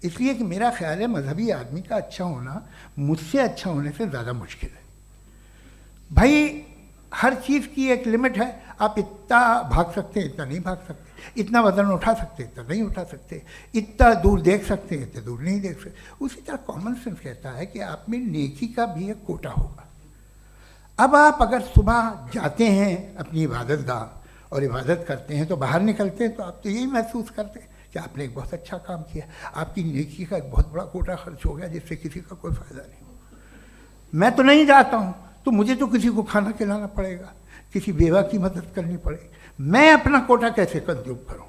इसलिए कि मेरा ख्याल है मजहबी आदमी का अच्छा होना मुझसे अच्छा होने से ज़्यादा मुश्किल है। भाई हर चीज़ की एक लिमिट है। आप इतना भाग सकते हैं, इतना नहीं भाग सकते, इतना वज़न उठा सकते, इतना नहीं उठा सकते, इतना दूर देख सकते हैं, इतना दूर नहीं देख सकते। उसी तरह कॉमन सेंस कहता है कि आप में नेकी का भी एक कोटा होगा। अब आप अगर सुबह जाते हैं अपनी इबादत गाह और इबादत करते हैं, तो बाहर निकलते हैं तो आप तो यही महसूस करते हैं कि आपने एक बहुत अच्छा काम किया, आपकी नेकी का एक बहुत बड़ा कोटा खर्च हो गया जिससे किसी का कोई फ़ायदा नहीं हो। मैं तो नहीं जाता हूँ तो मुझे तो किसी को खाना खिलाना पड़ेगा, किसी बेवा की मदद करनी पड़ेगी, मैं अपना कोटा कैसे कंज्यूम करूँ?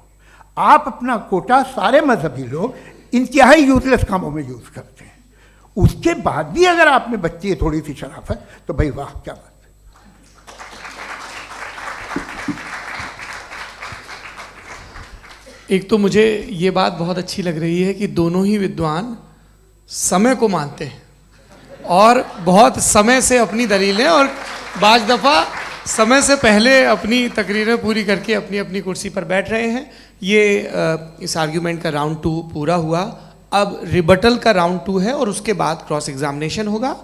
आप अपना कोटा, सारे मजहबी लोग इंतहाई यूजलेस कामों में यूज़ करते हैं। उसके बाद भी अगर आप में बच्ची है थोड़ी सी शराफत, तो भाई वाह क्या बात है। एक तो मुझे ये बात बहुत अच्छी लग रही है कि दोनों ही विद्वान समय को मानते हैं और बहुत समय से अपनी दलीलें और बाज़ दफ़ा समय से पहले अपनी तकरीरें पूरी करके अपनी अपनी कुर्सी पर बैठ रहे हैं। ये इस आर्ग्यूमेंट का राउंड 2 पूरा हुआ। अब रिबटल का राउंड 2 है और उसके बाद क्रॉस एग्जामिनेशन होगा।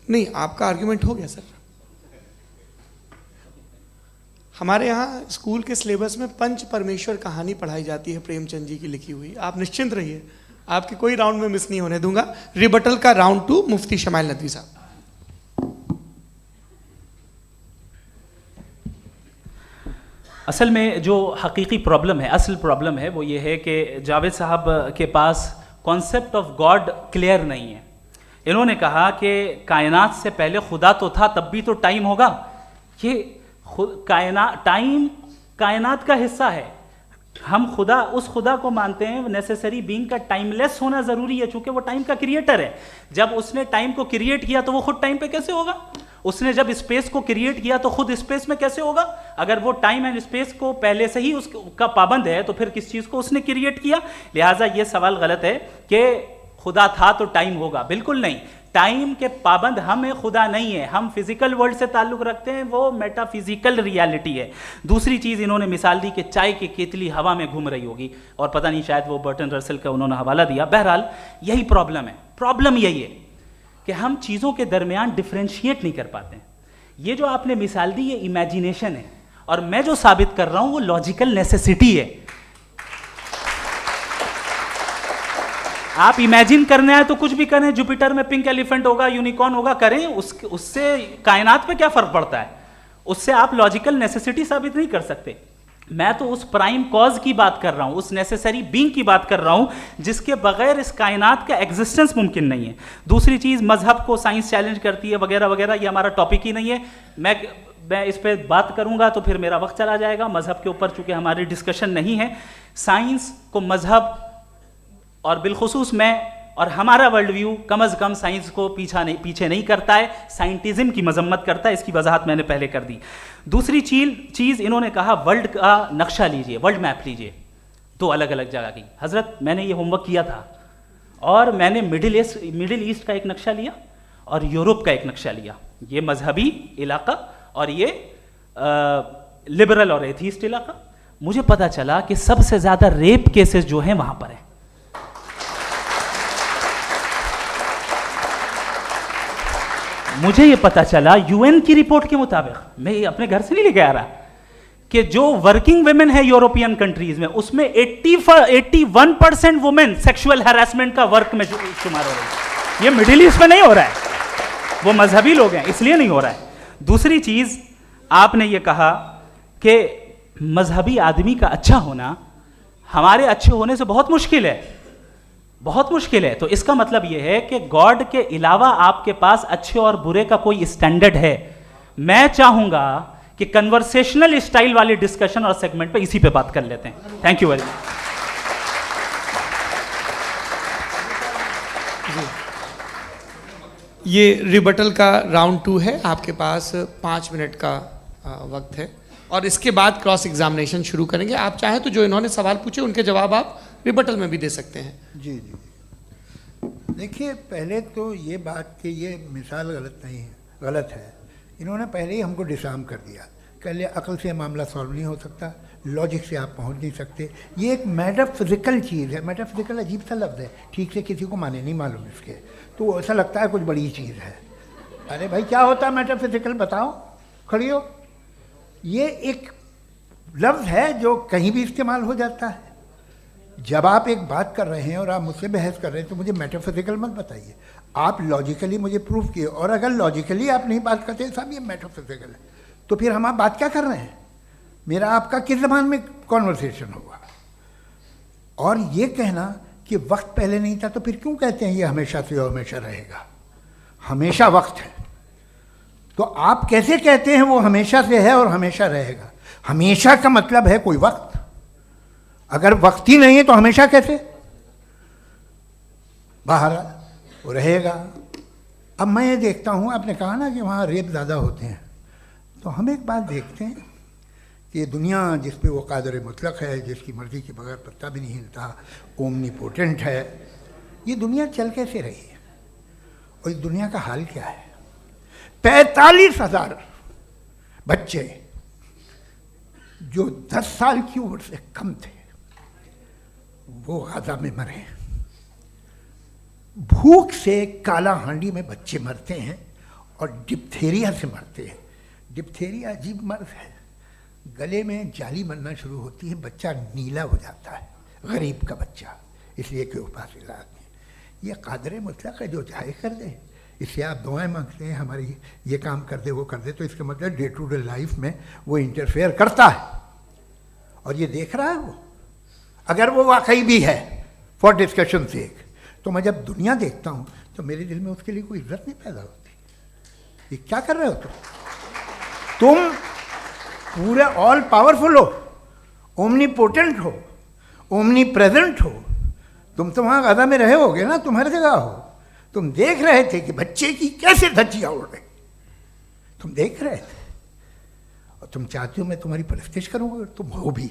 नहीं, आपका आर्ग्यूमेंट हो गया सर। हमारे यहाँ स्कूल के सिलेबस में पंच परमेश्वर कहानी पढ़ाई जाती है, प्रेमचंद जी की लिखी हुई। आप निश्चिंत रहिए, आपके कोई राउंड में मिस नहीं होने दूंगा। रिबटल का राउंड 2 मुफ्ती शमाइल नदवी साहब। असल में जो हकीकी प्रॉब्लम है, असल प्रॉब्लम है वो ये है कि जावेद साहब के पास कॉन्सेप्ट ऑफ गॉड क्लियर नहीं है। इन्होंने कहा कि कायनात से पहले खुदा तो था, तब भी तो टाइम होगा। ये टाइम कायनात का हिस्सा है। हम खुदा, उस खुदा को मानते हैं, नेसेसरी बीइंग का टाइमलेस होना ज़रूरी है, चूंकि वो टाइम का क्रिएटर है। जब उसने टाइम को क्रिएट किया तो वो खुद टाइम पे कैसे होगा? उसने जब स्पेस को क्रिएट किया तो खुद स्पेस में कैसे होगा? अगर वो टाइम एंड स्पेस को पहले से ही उसका पाबंद है तो फिर किस चीज़ को उसने क्रिएट किया? लिहाजा ये सवाल गलत है कि खुदा था तो टाइम होगा, बिल्कुल नहीं। टाइम के पाबंद हम हैं, खुदा नहीं है। हम फिजिकल वर्ल्ड से ताल्लुक रखते हैं, वो मेटाफिजिकल रियलिटी है। दूसरी चीज इन्होंने मिसाल दी कि चाय की केतली हवा में घूम रही होगी, और पता नहीं शायद वो बर्टन रसल का उन्होंने हवाला दिया। बहरहाल यही प्रॉब्लम है। प्रॉब्लम यही है कि हम चीजों के दरमियान डिफरेंशिएट नहीं कर पाते हैं। ये जो आपने मिसाल दी ये इमेजिनेशन है, और मैं जो साबित कर रहा हूं वो लॉजिकल नेसेसिटी है। आप इमेजिन करने आए तो कुछ भी करें, जुपिटर में पिंक एलिफेंट होगा, यूनिकॉर्न होगा, करें, उससे कायनात पे क्या फर्क पड़ता है? उससे आप लॉजिकल नेसेसिटी साबित नहीं कर सकते। मैं तो उस प्राइम कॉज की बात कर रहा हूं, उस नेसेसरी बीइंग की बात कर रहा हूं जिसके बगैर इस कायनात का एग्जिस्टेंस मुमकिन नहीं है। दूसरी चीज, मजहब को साइंस चैलेंज करती है वगैरह वगैरह, ये हमारा टॉपिक ही नहीं है। मैं इस पर बात करूंगा तो फिर मेरा वक्त चला जाएगा। मजहब के ऊपर चूंकि हमारी डिस्कशन नहीं है, साइंस को मजहब और बिलखुसूस मैं और हमारा वर्ल्ड व्यू कम अज कम साइंस को पीछे नहीं करता है, साइंटिज्म की मजम्मत करता है। इसकी वजाहत मैंने पहले कर दी। दूसरी चीज इन्होंने कहा वर्ल्ड का नक्शा लीजिए, वर्ल्ड मैप लीजिए, दो अलग अलग जगह की। हजरत मैंने ये होमवर्क किया था, और मैंने मिडिल ईस्ट का एक नक्शा लिया और यूरोप का एक नक्शा लिया, ये मजहबी इलाका और ये लिबरल और एथीस्ट इलाका। मुझे पता चला कि सबसे ज्यादा रेप केसेस जो हैं वहां पर है। मुझे ये पता चला यूएन की रिपोर्ट के मुताबिक, मैं ये अपने घर से नहीं लेके आ रहा, कि जो वर्किंग वुमेन है यूरोपियन कंट्रीज में, उसमें 81% वुमेन सेक्सुअल हैरेसमेंट का वर्क में शुमार हो रही है। ये मिडिल ईस्ट में नहीं हो रहा है, वो मजहबी लोग हैं इसलिए नहीं हो रहा है। दूसरी चीज आपने ये कहा कि मजहबी आदमी का अच्छा होना हमारे अच्छे होने से बहुत मुश्किल है, बहुत मुश्किल है। तो इसका मतलब यह है कि गॉड के अलावा आपके पास अच्छे और बुरे का कोई स्टैंडर्ड है। मैं चाहूंगा कि कन्वर्सेशनल स्टाइल वाली डिस्कशन और सेगमेंट पे इसी पे बात कर लेते हैं। Thank you very much. ये रिबटल का राउंड 2 है, आपके पास 5 मिनट का वक्त है, और इसके बाद क्रॉस एग्जामिनेशन शुरू करेंगे। आप चाहें तो जो इन्होंने सवाल पूछे उनके जवाब आप रिबटल में भी दे सकते हैं। जी जी, देखिए पहले तो ये बात कि ये मिसाल गलत नहीं है, गलत है। इन्होंने पहले ही हमको डिसार्म कर दिया, कह लिया अकल से मामला सॉल्व नहीं हो सकता, लॉजिक से आप पहुंच नहीं सकते। ये एक मेटाफिजिकल चीज़ है। मेटाफिजिकल अजीब सा लफ्ज़ है, ठीक से किसी को माने नहीं मालूम इसके, तो ऐसा लगता है कुछ बड़ी चीज़ है। अरे भाई क्या होता है मेटाफिजिकल, बताओ, खड़ी हो। ये एक लफ्ज़ है जो कहीं भी इस्तेमाल हो जाता है। जब आप एक बात कर रहे हैं और आप मुझसे बहस कर रहे हैं तो मुझे मेटाफिजिकल मत बताइए, आप लॉजिकली मुझे प्रूव किए। और अगर लॉजिकली आप नहीं बात करते साहब ये मेटाफिजिकल है, तो फिर हम आप बात क्या कर रहे हैं? मेरा आपका किस ज़बान में कॉन्वर्सेशन होगा? और ये कहना कि वक्त पहले नहीं था, तो फिर क्यों कहते हैं ये हमेशा से और हमेशा रहेगा? हमेशा वक्त है, तो आप कैसे कहते हैं वो हमेशा से है और हमेशा रहेगा? हमेशा का मतलब है कोई वक्त, अगर वक्त ही नहीं है तो हमेशा कैसे? बाहर वो रहेगा। अब मैं ये देखता हूँ, आपने कहा ना कि वहाँ रेप ज़्यादा होते हैं, तो हम एक बात देखते हैं कि दुनिया जिस पे वो कादर मुतलक है, जिसकी मर्ज़ी के बगैर पत्ता भी नहीं हिलता, ओमनीपोटेंट है, ये दुनिया चल कैसे रही है? और इस दुनिया का हाल क्या है? 45,000 बच्चे जो 10 साल की उम्र से कम थे वो गाजा में मरे। भूख से काला हांडी में बच्चे मरते हैं और डिप्थेरिया से मरते हैं। डिप्थेरिया अजीब मर्ज है, गले में जाली बनना शुरू होती है, बच्चा नीला हो जाता है, गरीब का बच्चा, इसलिए कि उपास इलाज नहीं। ये कादर मुतलक है, जो चाहे कर दे। इससे आप दुआएं मांगते हैं हमारी ये काम कर दे वो कर दे, तो इसका मतलब डे टू डे लाइफ में वो इंटरफेयर करता है और ये देख रहा है वो। अगर वो वाकई भी है फॉर डिस्कशन सेक, तो मैं जब दुनिया देखता हूँ तो मेरे दिल में उसके लिए कोई इज्जत नहीं पैदा होती। ये क्या कर रहे हो तुम पूरे ऑल पावरफुल हो, ओमनीपोटेंट हो, ओमनी प्रेजेंट हो। तुम तो वहाँ गाजा में रहे होगे ना, तुम हर जगह हो। तुम देख रहे थे कि बच्चे की कैसे धज्जियाँ उड़ रही, तुम देख रहे थे, और तुम चाहते हो मैं तुम्हारी परस्तिश करूँगा, तुम हो भी।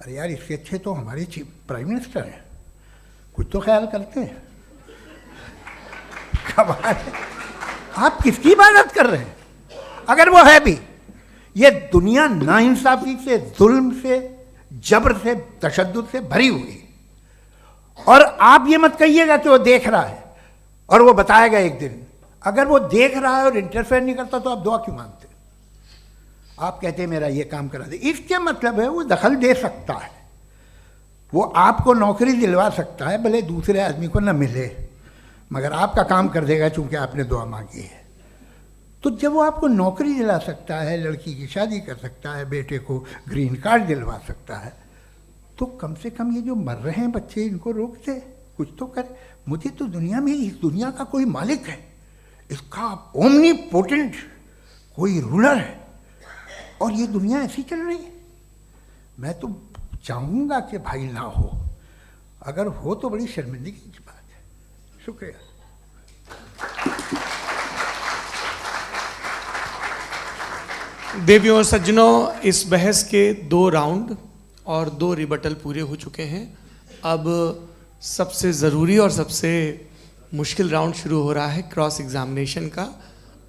अरे यार, इसके अच्छे तो हमारे चीफ प्राइम मिनिस्टर हैं, कुछ तो ख्याल करते हैं। कमाल है। आप किसकी इबादत कर रहे हैं? अगर वो है भी, ये दुनिया नाइंसाफी से, जुल्म से, जबर से, तशद्दुद से भरी हुई। और आप ये मत कहिएगा कि वो देख रहा है और वो बताएगा एक दिन। अगर वो देख रहा है और इंटरफेयर नहीं करता तो आप दुआ क्यों मांगते? आप कहते हैं मेरा ये काम करा दे, इसके मतलब है वो दखल दे सकता है, वो आपको नौकरी दिलवा सकता है, भले दूसरे आदमी को न मिले, मगर आपका काम कर देगा चूंकि आपने दुआ मांगी है। तो जब वो आपको नौकरी दिला सकता है, लड़की की शादी कर सकता है, बेटे को ग्रीन कार्ड दिलवा सकता है, तो कम से कम ये जो मर रहे हैं बच्चे, इनको रोक दे, कुछ तो करे। मुझे तो दुनिया में, इस दुनिया का कोई मालिक है, इसका ओमनीपोटेंट कोई रूलर है, और ये दुनिया ऐसी चल रही है। मैं तो चाहूँगा कि भाई ना हो, अगर हो तो बड़ी शर्मिंदगी की बात है। शुक्रिया। देवियों और सज्जनों, इस बहस के 2 राउंड और 2 रिबटल पूरे हो चुके हैं। अब सबसे ज़रूरी और सबसे मुश्किल राउंड शुरू हो रहा है, क्रॉस एग्जामिनेशन का।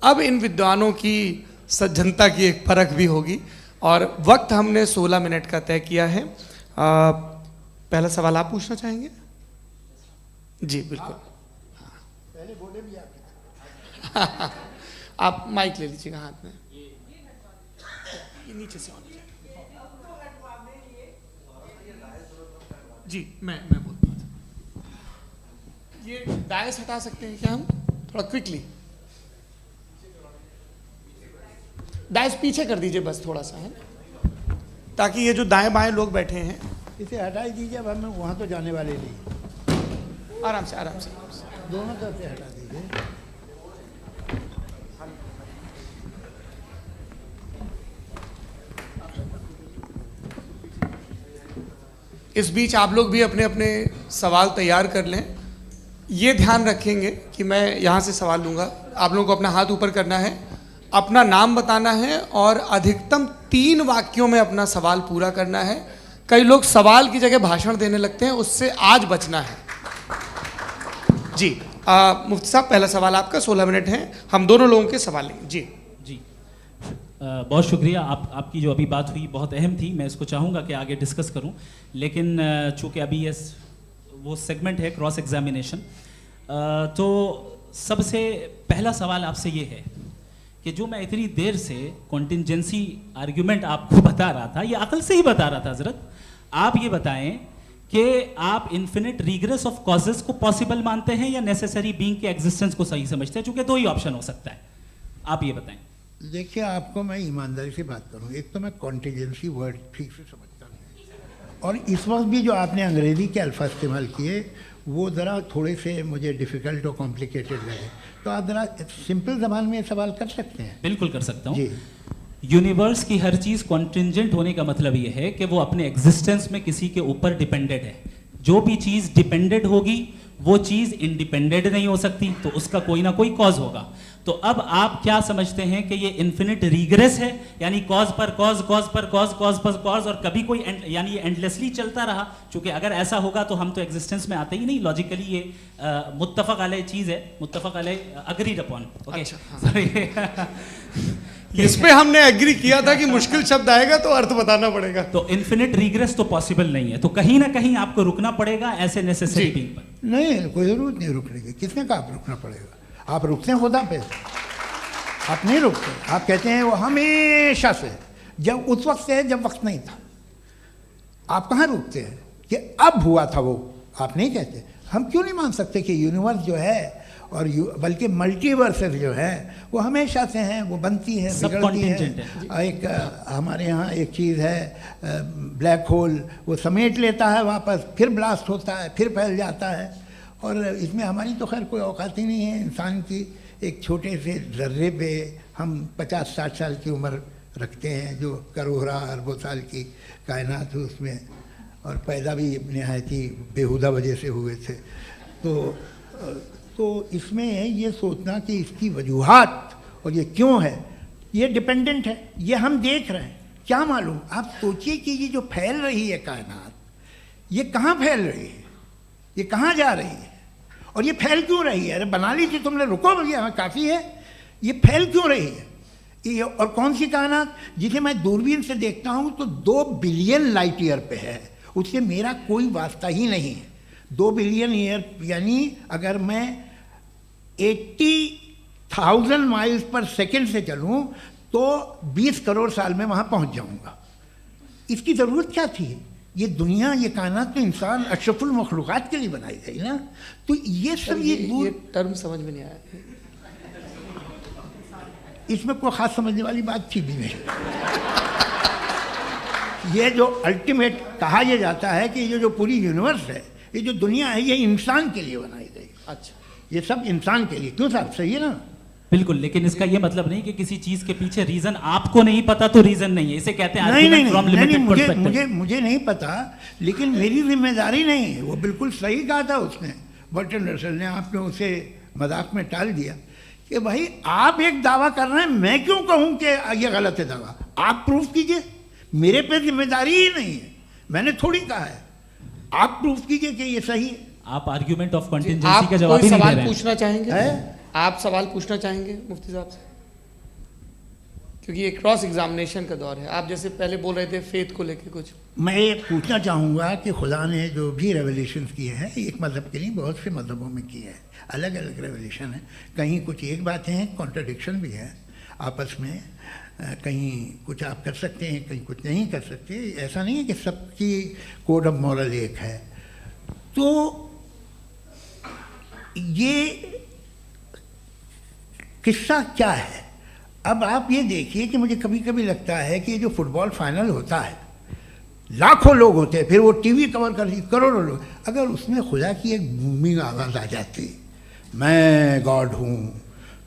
अब इन विद्वानों की सज्जनता की एक परख भी होगी, और वक्त हमने 16 मिनट का तय किया है। पहला सवाल आप पूछना चाहेंगे? जी बिल्कुल। पहले बोले भी आप माइक ले लीजिएगा हाथ में, ये नीचे से ऑन कीजिए। जी मैं बोलता हूँ, ये डायस हटा सकते हैं क्या हम थोड़ा क्विकली? डायस पीछे कर दीजिए बस थोड़ा सा, है, ताकि ये जो दाएं बाएं लोग बैठे हैं, इसे हटा ही दीजिए। अब हम वहाँ तो जाने वाले नहीं। आराम से आराम से दोनों तरफ से हटा दीजिए। इस बीच आप लोग भी अपने अपने सवाल तैयार कर लें। ये ध्यान रखेंगे कि मैं यहाँ से सवाल लूँगा, आप लोगों को अपना हाथ ऊपर करना है, अपना नाम बताना है और अधिकतम 3 वाक्यों में अपना सवाल पूरा करना है। कई लोग सवाल की जगह भाषण देने लगते हैं, उससे आज बचना है। जी मुफ्ती साहब, पहला सवाल आपका, 16 मिनट हैं, हम दोनों लोगों के सवाल लेंगे। जी जी बहुत शुक्रिया। आपकी जो अभी बात हुई बहुत अहम थी, मैं इसको चाहूँगा कि आगे डिस्कस करूँ, लेकिन चूँकि अभी ये वो सेगमेंट है क्रॉस एग्जामिनेशन, तो सबसे पहला सवाल आपसे ये है कि जो मैं इतनी देर से कॉन्टिंजेंसी आर्ग्यूमेंट आपको बता रहा था, ये अकल से ही बता रहा था हजरत, आप ये बताएं कि आप इन्फिनिट रिग्रेस ऑफ कॉजेस को पॉसिबल मानते हैं या नेसेसरी बीइंग के एग्जिस्टेंस को सही समझते हैं? चूंकि 2 ही ऑप्शन हो सकता है, आप ये बताएं। देखिए, आपको मैं ईमानदारी से बात करूं, एक तो मैं कॉन्टिजेंसी वर्ड ठीक से समझता नहीं, और इस वक्त भी जो आपने अंग्रेजी के अल्फाज इस्तेमाल किए वो ज़रा थोड़े से मुझे डिफ़िकल्ट और कॉम्प्लिकेटेड लगे, तो आप ज़रा सिंपल ज़बान में सवाल कर सकते हैं? बिल्कुल कर सकता हूँ जी। यूनिवर्स की हर चीज़ कॉन्टिंजेंट होने का मतलब ये है कि वो अपने एग्जिस्टेंस में किसी के ऊपर डिपेंडेड है। जो भी चीज़ डिपेंडेड होगी वो चीज़ इंडिपेंडेंट नहीं हो सकती, तो उसका कोई ना कोई कॉज होगा। तो अब आप क्या समझते हैं कि ये इन्फिनिट रिग्रेस है, यानी कॉज पर कॉज, कॉज पर कॉज, कॉज पर कॉज, और कभी कोई यानी ये एंडलेसली चलता रहा? क्योंकि अगर ऐसा होगा तो हम तो एग्जिस्टेंस में आते ही नहीं। लॉजिकली ये मुत्तफक अलैह चीज़ है, मुत्तफक अलैह, अग्रीड अपॉन। ओके, इस पे हमने एग्री किया था कि मुश्किल शब्द आएगा तो अर्थ बताना पड़ेगा। तो इन्फिनिट रिग्रेस तो पॉसिबल नहीं है, तो कहीं ना कहीं आपको रुकना पड़ेगा ऐसे नेसेसरी बीइंग पर। नहीं, कोई ज़रूरत नहीं रुकने की। किसने कहा आप रुकना पड़ेगा? आप रुकते हैं खुदा पे, आप नहीं रुकते। आप कहते हैं वो हमेशा से, जब उस वक्त से जब वक्त नहीं था। आप कहाँ रुकते हैं कि अब हुआ था वो? आप नहीं कहते। हम क्यों नहीं मान सकते कि यूनिवर्स जो है और बल्कि मल्टीवर्सेस जो है वो हमेशा से हैं, वो बनती है, बिगड़ती है। एक हमारे यहाँ एक चीज़ है ब्लैक होल, वो समेट लेता है वापस, फिर ब्लास्ट होता है, फिर फैल जाता है, और इसमें हमारी तो खैर कोई औकात ही नहीं है। इंसान की एक छोटे से ज़र्रे पे हम 50-60 साल की उम्र रखते हैं, जो करोड़ों अरबों साल की कायनात है उसमें, और पैदा भी नहायत ही बेहुदा वजह से हुए थे। तो इसमें ये सोचना कि इसकी वजूहात और ये क्यों है, ये डिपेंडेंट है, ये हम देख रहे हैं, क्या मालूम। आप सोचिए कि ये जो फैल रही है कायनात, ये कहाँ फैल रही है? ये कहाँ जा रही है और ये फैल क्यों रही है? अरे बना ली थी तुमने, रुको भैया काफ़ी है। ये फैल क्यों रही है? ये और कौन सी कायनात जिसे मैं दूरबीन से देखता हूँ तो 2 बिलियन लाइट ईयर पे है, उससे मेरा कोई वास्ता ही नहीं है। 2 बिलियन ईयर यानी अगर मैं 80,000 माइल्स पर सेकेंड से चलूँ तो 20 करोड़ साल में वहाँ पहुँच जाऊँगा। इसकी ज़रूरत क्या थी? ये दुनिया, ये कायनात तो इंसान अशरफुल मखलूक़ात के लिए बनाई गई ना। तो ये सब ये टर्म समझ में नहीं आया। इसमें कोई ख़ास समझने वाली बात थी भी नहीं। ये जो अल्टीमेट कहा यह जाता है कि ये जो पूरी यूनिवर्स है, ये जो दुनिया है, ये इंसान के लिए बनाई गई। अच्छा, ये सब इंसान के लिए। क्यों साहब, सही है ना? बिल्कुल, लेकिन इसका ये मतलब नहीं कि किसी चीज के पीछे रीजन आपको नहीं पता तो रीजन नहीं है, इसे कहते हैं नहीं, मुझे नहीं पता, लेकिन मेरी जिम्मेदारी नहीं है। वो बिल्कुल सही कहा था उसने, बर्टन रसल ने। आपने उसे मजाक में टाल दिया कि भाई आप एक दावा कर रहे हैं, मैं क्यों कहूँ कि ये गलत है दावा? आप प्रूफ कीजिए, मेरे पे जिम्मेदारी ही नहीं है, मैंने थोड़ी कहा है। आप प्रूफ कीजिए कि ये सही है। आप आर्ग्यूमेंट ऑफ कंटिजेंसी का जवाब ही नहीं दे रहे हैं। पूछना चाहेंगे? आप सवाल पूछना चाहेंगे मुफ्ती साहब से? क्योंकि ये क्रॉस एग्जामिनेशन का दौर है। आप जैसे पहले बोल रहे थे फेथ को लेके कुछ। मैं ये पूछना चाहूँगा कि खुदा ने जो भी रेवलेशन किए हैं, एक मज़हब के नहीं बहुत से मज़हबों में किए हैं, अलग अलग रेवलेशन है। कहीं कुछ एक बातें हैं, कॉन्ट्रडिक्शन भी है आपस में, कहीं कुछ आप कर सकते हैं, कहीं कुछ नहीं कर सकते। ऐसा नहीं है कि सबकी कोड ऑफ मॉरल एक है। तो ये किस्सा क्या है? अब आप ये देखिए कि मुझे कभी कभी लगता है कि ये जो फुटबॉल फाइनल होता है, लाखों लोग होते हैं, फिर वो टीवी कवर करती, करोड़ों लोग, अगर उसमें खुदा की एक बूमिंग आवाज़ आ जाती, मैं गॉड हूँ,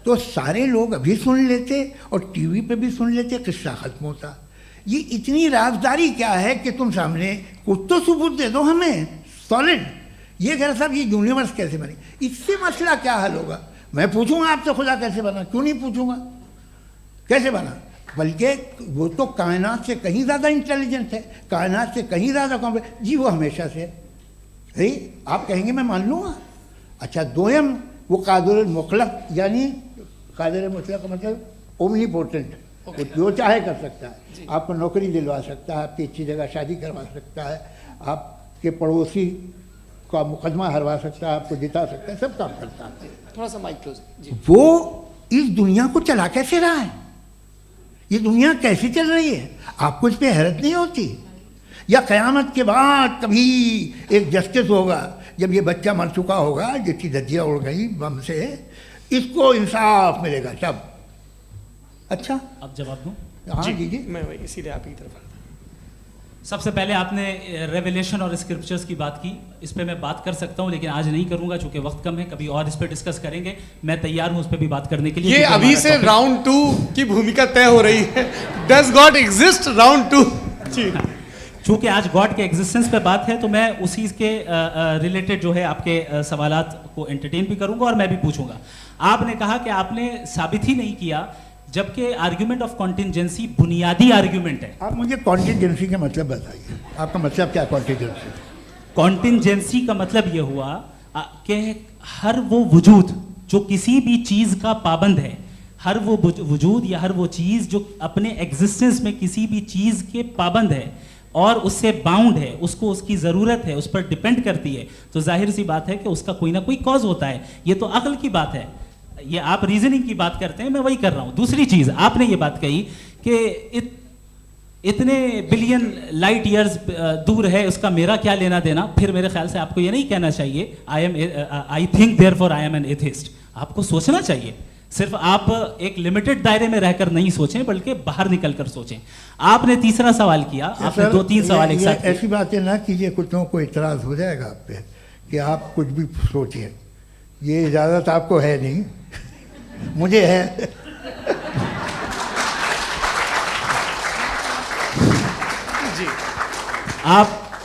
तो सारे लोग अभी सुन लेते और टीवी पे भी सुन लेते, किस्सा ख़त्म होता। ये इतनी राजदारी क्या है कि तुम सामने कुछ तो सबूत दे दो हमें सॉलिड। ये कह साहब ये यूनिवर्स कैसे बनी, इससे मसला क्या हल होगा? मैं पूछूंगा आपसे खुदा कैसे बना? क्यों नहीं पूछूंगा कैसे बना? बल्कि वो तो कायनात से कहीं ज़्यादा इंटेलिजेंट है, कायनात से कहीं ज़्यादा कॉम्प्लेक्स। जी वो हमेशा से है। आप कहेंगे मैं मान लूँगा। अच्छा, दोयम वो कादिर मुतलक, यानी कादिर मुतलक का मतलब ओमनीपोटेंट, वो जो चाहे कर सकता है। आपको नौकरी दिलवा सकता है, आपकी अच्छी जगह शादी करवा सकता है, आपके पड़ोसी का मुकदमा हरवा सकता है, आपको जिता सकता है, सब काम करता है। थोड़ा सा माइक क्लोज जी। वो इस दुनिया को चला कैसे रहा है? ये दुनिया कैसे चल रही है? आपको इस पर हैरत नहीं होती? या क़यामत के बाद कभी एक जस्टिस होगा, जब ये बच्चा मर चुका होगा, जिसकी धज्जियाँ उड़ गई बम से, इसको इंसाफ मिलेगा तब? अच्छा, अब जवाब दूं? हाँ जी। मैं इसीलिए आप ही की तरफ। सबसे पहले आपने रेवलेशन और स्क्रिप्चर्स की बात की, इस पे मैं बात कर सकता हूं, लेकिन आज नहीं करूंगा चूंकि वक्त कम है, कभी और इस पे डिस्कस करेंगे। मैं तैयार हूं उस पे भी बात करने के लिए। ये अभी से राउंड 2 की भूमिका तय हो रही है। Does God exist round 2? चूंकि आज गॉड के एग्जिस्टेंस पे बात है तो मैं उसी के रिलेटेड जो है आपके सवालात को एंटरटेन भी करूंगा और मैं भी पूछूंगा। आपने कहा कि आपने साबित ही नहीं किया, जबकि आर्ग्यूमेंट ऑफ कॉन्टिजेंसी बुनियादी आर्ग्यूमेंट है। आप मुझे कॉन्टिजेंसी का मतलब बताइए, आपका मतलब क्या? कॉन्टिजेंसी कॉन्टिजेंसी का मतलब यह हुआ कि हर वो वजूद जो किसी भी चीज का पाबंद है, हर वो वजूद या हर वो चीज जो अपने एग्जिस्टेंस में किसी भी चीज के पाबंद है और उससे बाउंड है, उसको उसकी ज़रूरत है, उस पर डिपेंड करती है, तो जाहिर सी बात है कि उसका कोई ना कोई कॉज होता है। ये तो अक्ल की बात है। ये आप रीजनिंग की बात करते हैं, मैं वही कर रहा हूं। दूसरी चीज आपने ये बात कही कि इतने बिलियन लाइट ईयर्स दूर है, उसका मेरा क्या लेना देना। फिर मेरे ख्याल से आपको ये नहीं कहना चाहिए I think therefore I am an atheist. आपको सोचना चाहिए, सिर्फ आप एक लिमिटेड दायरे में रहकर नहीं सोचें, बल्कि बाहर निकल कर सोचें। आपने तीसरा सवाल किया, आपने 2-3 सवाल एक साथ। ऐसी बातें ना कीजिए, कुछ लोगों को इतराज हो जाएगा आप पे कि आप कुछ भी सोचिए। ये इजाज़त आपको है नहीं, मुझे है। जी,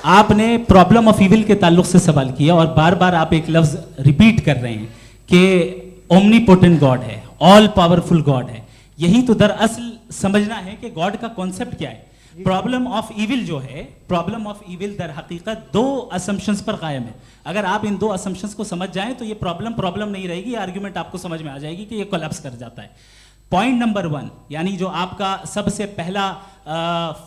आपने प्रॉब्लम ऑफ इविल के ताल्लुक से सवाल किया और बार बार आप एक लफ्ज रिपीट कर रहे हैं कि ओमनीपोटेंट गॉड है, ऑल पावरफुल गॉड है। यही तो दरअसल समझना है कि गॉड का कॉन्सेप्ट क्या है। प्रॉब्लम ऑफ इविल जो है, प्रॉब्लम ऑफ इविल दर हकीकत दो असम्पशंस पर कायम है। अगर आप इन दो असम्पशंस को समझ जाएं तो ये प्रॉब्लम नहीं रहेगी, आर्ग्यूमेंट आपको समझ में आ जाएगी कि ये कोलैप्स कर जाता है। पॉइंट नंबर 1 यानी जो आपका सबसे पहला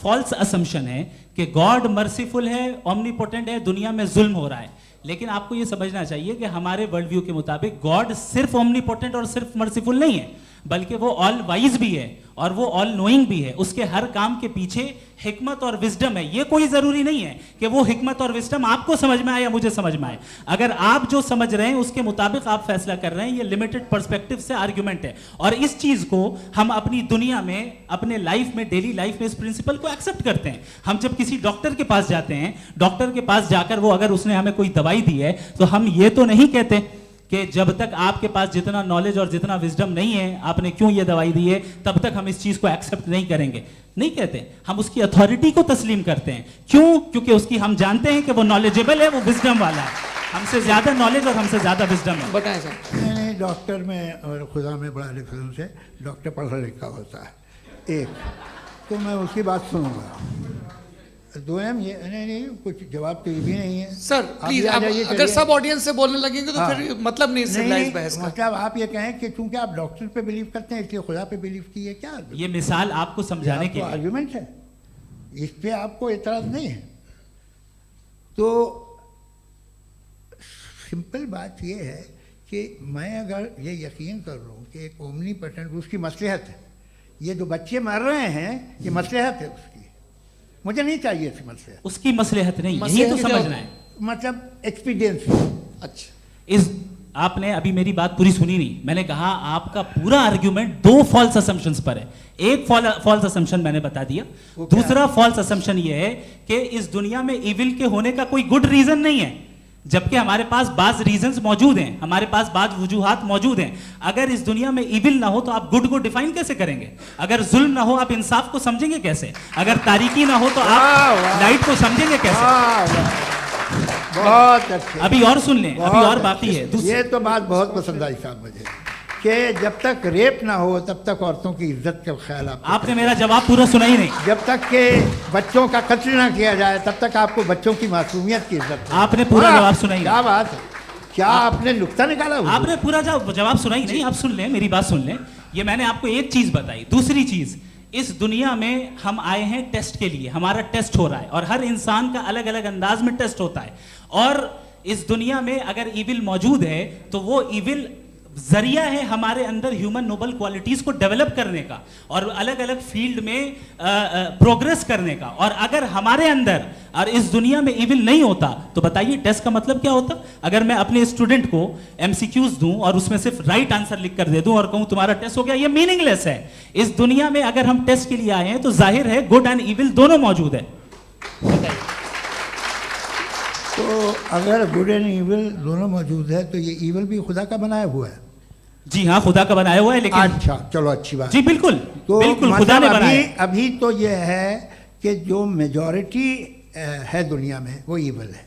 फॉल्स असम्पशन है कि गॉड मर्सीफुल है, ओमनीपोटेंट है, दुनिया में जुल्म हो रहा है। लेकिन आपको ये समझना चाहिए कि हमारे वर्ल्ड व्यू के मुताबिक गॉड सिर्फ ओमनीपोटेंट और सिर्फ मर्सीफुल नहीं है, बल्कि वो ऑल वाइज भी है और वो ऑल नोइंग भी है। उसके हर काम के पीछे हिकमत और विजडम है। ये कोई जरूरी नहीं है कि वो हिकमत और विजडम आपको समझ में आए या मुझे समझ में आए। अगर आप जो समझ रहे हैं उसके मुताबिक आप फैसला कर रहे हैं, ये लिमिटेड पर्सपेक्टिव से आर्ग्यूमेंट है। और इस चीज को हम अपनी दुनिया में, अपने लाइफ में, डेली लाइफ में इस प्रिंसिपल को एक्सेप्ट करते हैं। हम जब किसी डॉक्टर के पास जाते हैं, डॉक्टर के पास जाकर वो अगर उसने हमें कोई दवाई दी है तो हम ये तो नहीं कहते कि जब तक आपके पास जितना नॉलेज और जितना विजडम नहीं है, आपने क्यों ये दवाई दी है, तब तक हम इस चीज को एक्सेप्ट नहीं करेंगे। नहीं कहते, हम उसकी अथॉरिटी को तस्लीम करते हैं। क्यों? क्योंकि उसकी हम जानते हैं कि वो नॉलेजेबल है, वो विजडम वाला है, हमसे ज्यादा नॉलेज और हमसे ज्यादा विजडम है। बताएं सर। नहीं, डॉक्टर में और खुदा में बड़ा डिफरेंस है। डॉक्टर पढ़ा लिखा होता है एक, तो मैं उसकी बात सुनूंगा। दो ये नहीं कुछ जवाब तो ये भी नहीं है सर। प्लीज आप अगर सब ऑडियंस से बोलने लगेंगे तो फिर मतलब नहीं सिविलाइज्ड बहस का। मतलब आप ये कहें कि चूंकि आप डॉक्टर पे बिलीव करते हैं इसलिए खुदा पे बिलीव किए, क्या ये मिसाल आपको समझाने के लिए आर्गुमेंट है, इस पे आपको एतराज नहीं है। तो सिंपल बात ये है कि मैं अगर ये यकीन कर लूँ कि एक ओमनीपोटेंट उसकी मसलहत है, ये जो बच्चे मर रहे हैं ये मसलहत है उसकी, मुझे नहीं चाहिए थी मसलहत। उसकी मसलहत नहीं, यही तो समझना है, मतलब एक्सपीरियंस। अच्छा, इस आपने अभी मेरी बात पूरी सुनी नहीं। मैंने कहा आपका पूरा आर्ग्यूमेंट दो फॉल्स असम्पशंस पर है। एक फॉल्स असम्पशन मैंने बता दिया, दूसरा फॉल्स असम्पशन ये है कि इस दुनिया में इविल के होने का कोई गुड रीजन नहीं है, जबकि हमारे पास बाज रीजंस मौजूद हैं, हमारे पास बाज वजूहात मौजूद हैं। अगर इस दुनिया में इविल ना हो तो आप गुड को डिफाइन कैसे करेंगे? अगर जुल्म ना हो आप इंसाफ को समझेंगे कैसे? अगर तारीकी ना हो तो आप लाइट को समझेंगे कैसे? बहुत अच्छे। अभी और सुन लें, अभी और बाकी है। ये तो बात बहुत पसंद आई साहब मुझे कि जब तक रेप ना हो तब तक औरतों की इज्जत का ख्याल आपने मेरा जवाब पूरा सुना ही नहीं। जब तक के बच्चों का कत्ल ना किया जाए तब तक आपको बच्चों की मासूमियत की इज्जत। आपने पूरा जवाब सुना ही नहीं। क्या बात है, क्या आपने नुक्ता निकाला? आपने पूरा जवाब सुना ही नहीं। आप सुन लें, मेरी बात सुन लें। ये मैंने आपको एक चीज बताई। दूसरी चीज, इस दुनिया में हम आए हैं टेस्ट के लिए, हमारा टेस्ट हो रहा है और हर इंसान का अलग अलग अंदाज में टेस्ट होता है। और इस दुनिया में अगर इविल मौजूद है तो वो इविल जरिया है हमारे अंदर ह्यूमन नोबल क्वालिटीज को डेवलप करने का और अलग अलग फील्ड में प्रोग्रेस करने का। और अगर हमारे अंदर और इस दुनिया में इविल नहीं होता तो बताइए टेस्ट का मतलब क्या होता? अगर मैं अपने स्टूडेंट को एमसीक्यूज दूं और उसमें सिर्फ राइट आंसर लिख कर दे दूं और कहूं तुम्हारा टेस्ट हो गया, ये मीनिंगलेस है। इस दुनिया में अगर हम टेस्ट के लिए आए हैं तो जाहिर है गुड एंड इविल दोनों मौजूद है। तो अगर गुड एंड इविल दोनों मौजूद है तो ये इविल भी खुदा का बनाया हुआ है। जी हाँ, खुदा का बनाया हुआ है। लेकिन अच्छा, चलो अच्छी बात। जी बिल्कुल, तो बिल्कुल खुदा ने बनाया। अभी तो ये है कि जो मेजॉरिटी है दुनिया में वो इविल है,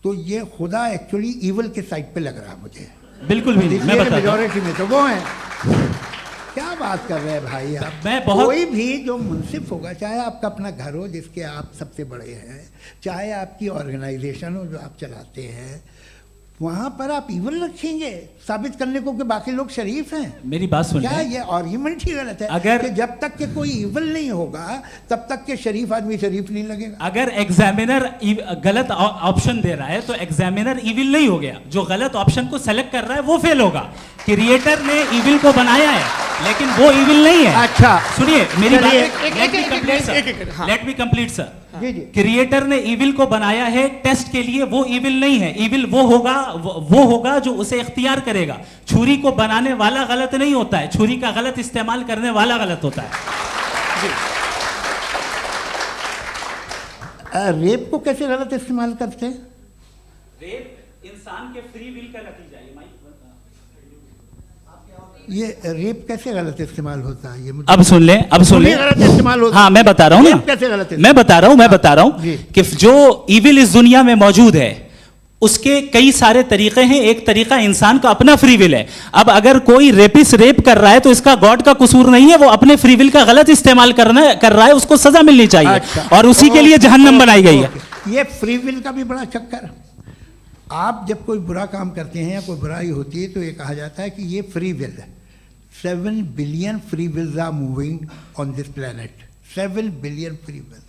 तो ये खुदा एक्चुअली इविल के साइड पे लग रहा है मुझे। बिल्कुल भी नहीं, मैं बताता हूं। मेजॉरिटी में तो वो है। क्या बात कर रहे हैं भाई आप? कोई भी जो मुंसिफ होगा, चाहे आपका अपना घर हो जिसके आप सबसे बड़े हैं, चाहे आपकी ऑर्गेनाइजेशन हो जो आप चलाते हैं, वहां पर आप इविल रखेंगे साबित करने को कि बाकी लोग शरीफ हैं। मेरी बात सुन, क्या ये आर्ग्यूमेंट ही गलत है? अगर कि जब तक के कोई इविल नहीं होगा तब तक के शरीफ आदमी शरीफ नहीं लगेगा। अगर एग्जामिनर गलत ऑप्शन दे रहा है तो एग्जामिनर इविल नहीं हो गया, जो गलत ऑप्शन को सेलेक्ट कर रहा है वो फेल होगा। क्रिएटर ने इविल को बनाया है लेकिन वो इविल नहीं है। अच्छा सुनिए मेरी बात, let me complete sir. Creator ने इविल को बनाया है टेस्ट के लिए, वो इविल नहीं है। इविल वो होगा जो उसे इख्तियार करेगा। छुरी को बनाने वाला गलत नहीं होता है, छुरी का गलत इस्तेमाल करने वाला गलत होता है। रेप को कैसे गलत इस्तेमाल करते हैं? रेप इंसान के फ्री विल का नतीजा है। ये रेप कैसे गलत इस्तेमाल होता है? ये अब सुन ले, गलत इस्तेमाल होता है। हाँ मैं बता रहा हूँ ना, कैसे गलत? मैं बता रहा हूँ कि जो इविल इस दुनिया में मौजूद है उसके कई सारे तरीके हैं। एक तरीका इंसान का अपना फ्री विल है। अब अगर कोई रेपिस्ट रेप कर रहा है तो इसका गॉड का कसूर नहीं है, वो अपने फ्री विल का गलत इस्तेमाल कर रहा है, उसको सजा मिलनी चाहिए। अच्छा, और उसी के लिए जहन्नम बनाई गई है। ये फ्री विल का भी बड़ा चक्कर। आप जब कोई बुरा काम करते हैं या कोई बुराई होती है तो ये कहा जाता है कि ये फ्री विल है। 7 billion free wills are moving on this planet. 7 billion free will.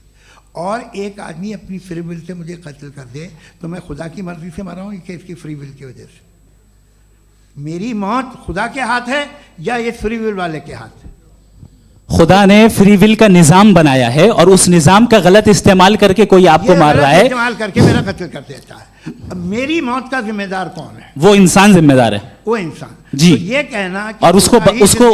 और एक आदमी अपनी फ्री विल से मुझे कत्ल कर दे तो मैं खुदा की मर्जी से मरा हूँ कि इसकी फ्री विल की वजह से? मेरी मौत खुदा के हाथ है या ये फ्री विल वाले के हाथ है? खुदा ने फ्री विल का निजाम बनाया है और उस निजाम का गलत इस्तेमाल करके कोई आपको मार रहा है, इस्तेमाल करके मेरा कत्ल कर देता है। अब मेरी मौत का जिम्मेदार कौन है? वो इंसान जिम्मेदार है। वो इंसान जी। तो ये कहना कि और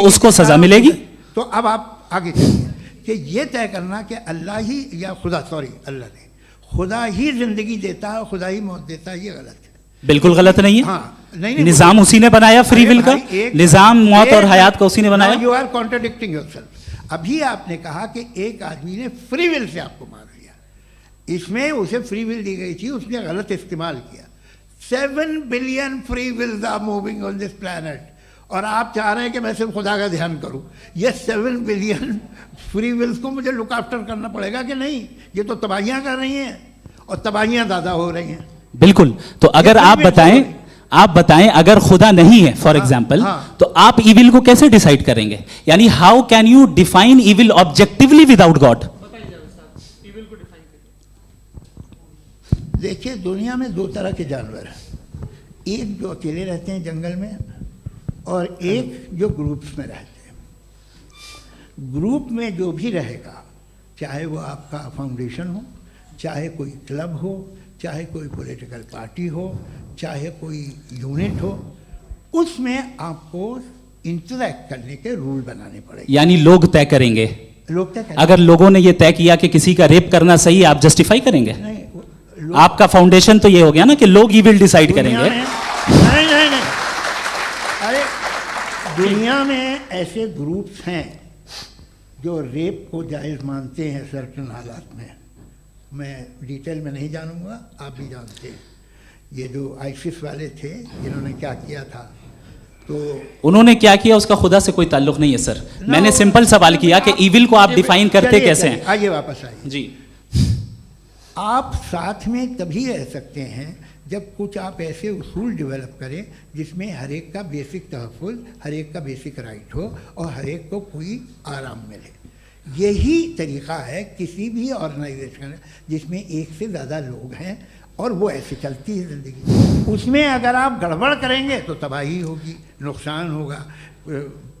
उसको सजा मिलेगी। तो अब आप आगे चलिए कि ये तय करना कि अल्लाह ही या खुदा, अल्लाह ने, खुदा ही जिंदगी देता है, खुदा ही मौत देता है, ये गलत है। बिल्कुल गलत नहीं है। हाँ, नहीं, निजाम उसी ने बनाया फ्री विल का। निजाम मौत और हयात का उसी ने बनाया। You are contradicting yourself. अभी आपने कहा कि एक आदमी ने फ्री विल से आपको मार दिया, इसमें उसे फ्री विल दी गई थी, उसने गलत इस्तेमाल किया। 7 billion free wills are moving on this planet और आप चाह रहे हैं कि मैं सिर्फ खुदा का ध्यान करूं। ये 7 बिलियन फ्री विल्स को मुझे लुक आफ्टर करना पड़ेगा कि नहीं? ये तो तबाहियां कर रही हैं और तबाहियां ज़्यादा हो रही हैं। बिल्कुल। तो अगर आप बताएं अगर खुदा नहीं है फॉर एग्जाम्पल, तो आप इविल को कैसे डिसाइड करेंगे? यानी how can you define evil objectively without God? देखिए, दुनिया में 2 तरह के जानवर हैं। एक जो अकेले रहते हैं जंगल में और एक जो ग्रुप्स में रहते हैं। ग्रुप में जो भी रहेगा, चाहे वो आपका फाउंडेशन हो, चाहे कोई क्लब हो, चाहे कोई पॉलिटिकल पार्टी हो, चाहे कोई यूनिट हो, उसमें आपको इंटरैक्ट करने के रूल बनाने पड़ेंगे। यानी लोग तय करेंगे। लोग तय करेंगे। अगर लोगों ने ये तय किया कि किसी का रेप करना सही है, आप जस्टिफाई करेंगे? नहीं, आपका फाउंडेशन तो ये हो गया ना कि लोग ही विल डिसाइड करेंगे। नहीं, अरे दुनिया में ऐसे ग्रुप्स हैं जो रेप को जायज़ मानते हैं सर्टेन हालात में। मैं डिटेल में नहीं जानूंगा, आप भी जानते हैं। ये जो आईसिस वाले थे, इन्होंने क्या किया था, तो उन्होंने क्या किया उसका खुदा से कोई ताल्लुक नहीं है सर। मैंने सिंपल सवाल किया कि इविल को आप डिफाइन करते कैसे हैं? आइए वापस आइए जी। आप साथ में तभी रह सकते हैं जब कुछ आप ऐसे उसूल डेवलप करें जिसमें हर एक का बेसिक तहफ़्फ़ुज़, हर एक का बेसिक राइट हो और हर एक को कोई आराम मिले। यही तरीक़ा है किसी भी ऑर्गेनाइजेशन जिसमें एक से ज़्यादा लोग हैं और वो ऐसे चलती है ज़िंदगी। उसमें अगर आप गड़बड़ करेंगे तो तबाही होगी, नुकसान होगा,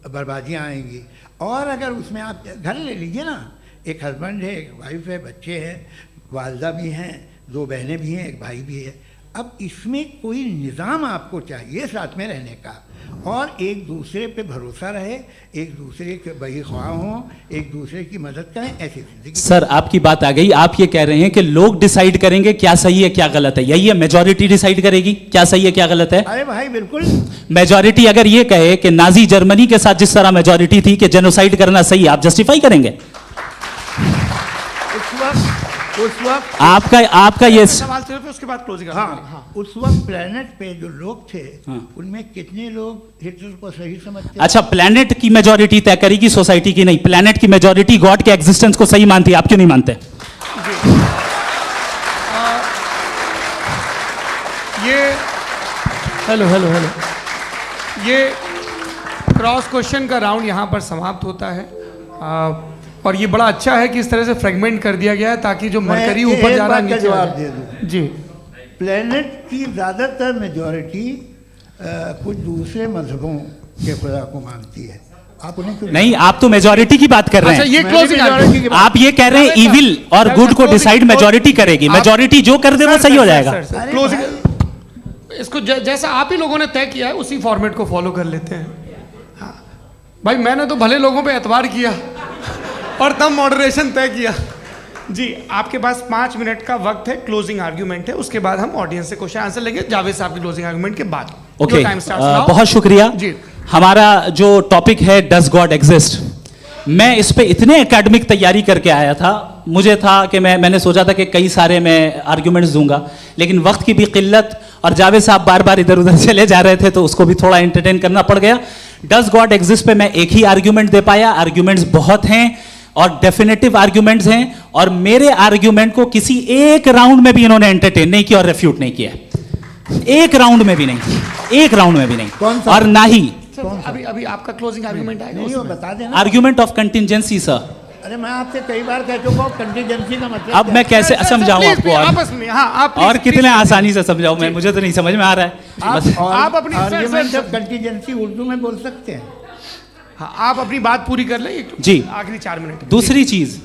बर्बादियाँ आएंगी। और अगर उसमें आप घर ले लीजिए ना, एक हस्बैंड है, एक वाइफ है, बच्चे हैं, वालदा भी हैं, 2 बहनें भी हैं, एक भाई भी है। अब इसमें कोई निज़ाम आपको चाहिए साथ में रहने का और एक दूसरे पे भरोसा रहे, एक दूसरे के बहीख्वाह हों, एक दूसरे की मदद करें, ऐसी जिंदगी। सर आपकी बात आ गई। आप ये कह रहे हैं कि लोग डिसाइड करेंगे क्या सही है क्या गलत है, यही है? मेजॉरिटी डिसाइड करेगी क्या सही है क्या गलत है? अरे भाई बिल्कुल। मेजॉरिटी अगर ये कहे कि नाजी जर्मनी के साथ जिस तरह मेजॉरिटी थी कि जेनोसाइड करना सही, आप जस्टिफाई करेंगे? उस वक्त आपका ये सवाल सिर्फ उसके बाद क्लोजिंग। हाँ, उस वक्त प्लेनेट पे जो लोग थे उनमें कितने लोग हिटलर को सही समझते? अच्छा, प्लेनेट की मेजॉरिटी तय करेगी, सोसाइटी की नहीं। प्लेनेट की मेजॉरिटी गॉड के एग्जिस्टेंस को सही मानती है, आप क्यों नहीं मानते? हेलो ये क्रॉस क्वेश्चन का राउंड यहाँ पर समाप्त होता है। और ये बड़ा अच्छा है कि इस तरह से फ्रेगमेंट कर दिया गया है ताकि जो मरकरी ऊपर जा रहा है नीचे जवाब दे दूं जी। प्लेनेट की ज़्यादातर मेजॉरिटी कुछ दूसरे मजहबों के खुदा को मानती है। आप उन्हें क्यों नहीं? आप तो मेजॉरिटी की बात कर रहे हैं। ये क्लोजिंग आप ये कह रहे हैं इविल और गुड को डिसाइड मेजॉरिटी करेगी। मेजॉरिटी जो कर दे वो सही हो जाएगा। क्लोजिंग इसको जैसा आप ही लोगों ने तय किया है उसी फॉर्मेट को फॉलो कर लेते हैं। हाँ भाई, मैंने तो भले लोगों पे एतबार किया और तब मॉडरेशन तय किया। जी, आपके पास 5 मिनट का वक्त है, क्लोजिंग आर्ग्यूमेंट है, उसके बाद हम ऑडियंस से क्वेश्चन आंसर लेंगे जावेद साहब की क्लोजिंग आर्ग्यूमेंट के बाद। ओके, बहुत शुक्रिया जी। हमारा जो टॉपिक है डज गॉड एग्जिस्ट, मैं इस पे इतने एकेडमिक तैयारी करके आया था, मुझे था कि मैंने सोचा था कि कई सारे मैं आर्ग्यूमेंट्स दूंगा, लेकिन वक्त की भी किल्लत और जावेद साहब बार बार इधर उधर चले जा रहे थे तो उसको भी थोड़ा एंटरटेन करना पड़ गया। डज गॉड एग्जिस्ट पे मैं एक ही आर्ग्यूमेंट दे पाया, आर्ग्यूमेंट्स बहुत हैं और डेफिनेटिव आर्ग्यूमेंट्स हैं, और मेरे आर्ग्यूमेंट को किसी एक राउंड में भी इन्होंने एंटरटेन नहीं किया और रेफ्यूट नहीं किया, एक राउंड में भी नहीं, एक राउंड में भी नहीं। और ना ही अभी अभी आपका क्लोजिंग आर्गुमेंट आएगा, नहीं, वो बता देना। Argument of contingency sir. अरे मैं आपसे कई बार कह चुका हूं कंटीजेंसी का मतलब अब मैं कैसे समझाऊं आपको, आपस में, हाँ, आप और कितने आसानी से समझाऊं मैं, मुझे तो नहीं समझ में आ रहा है। बस आप अपनी आर्ग्यूमेंट ऑफ कंटीजेंसी उर्दू में बोल सकते हैं। हाँ, आप अपनी बात पूरी कर लें जी, आखिरी 4 मिनट। दूसरी चीज,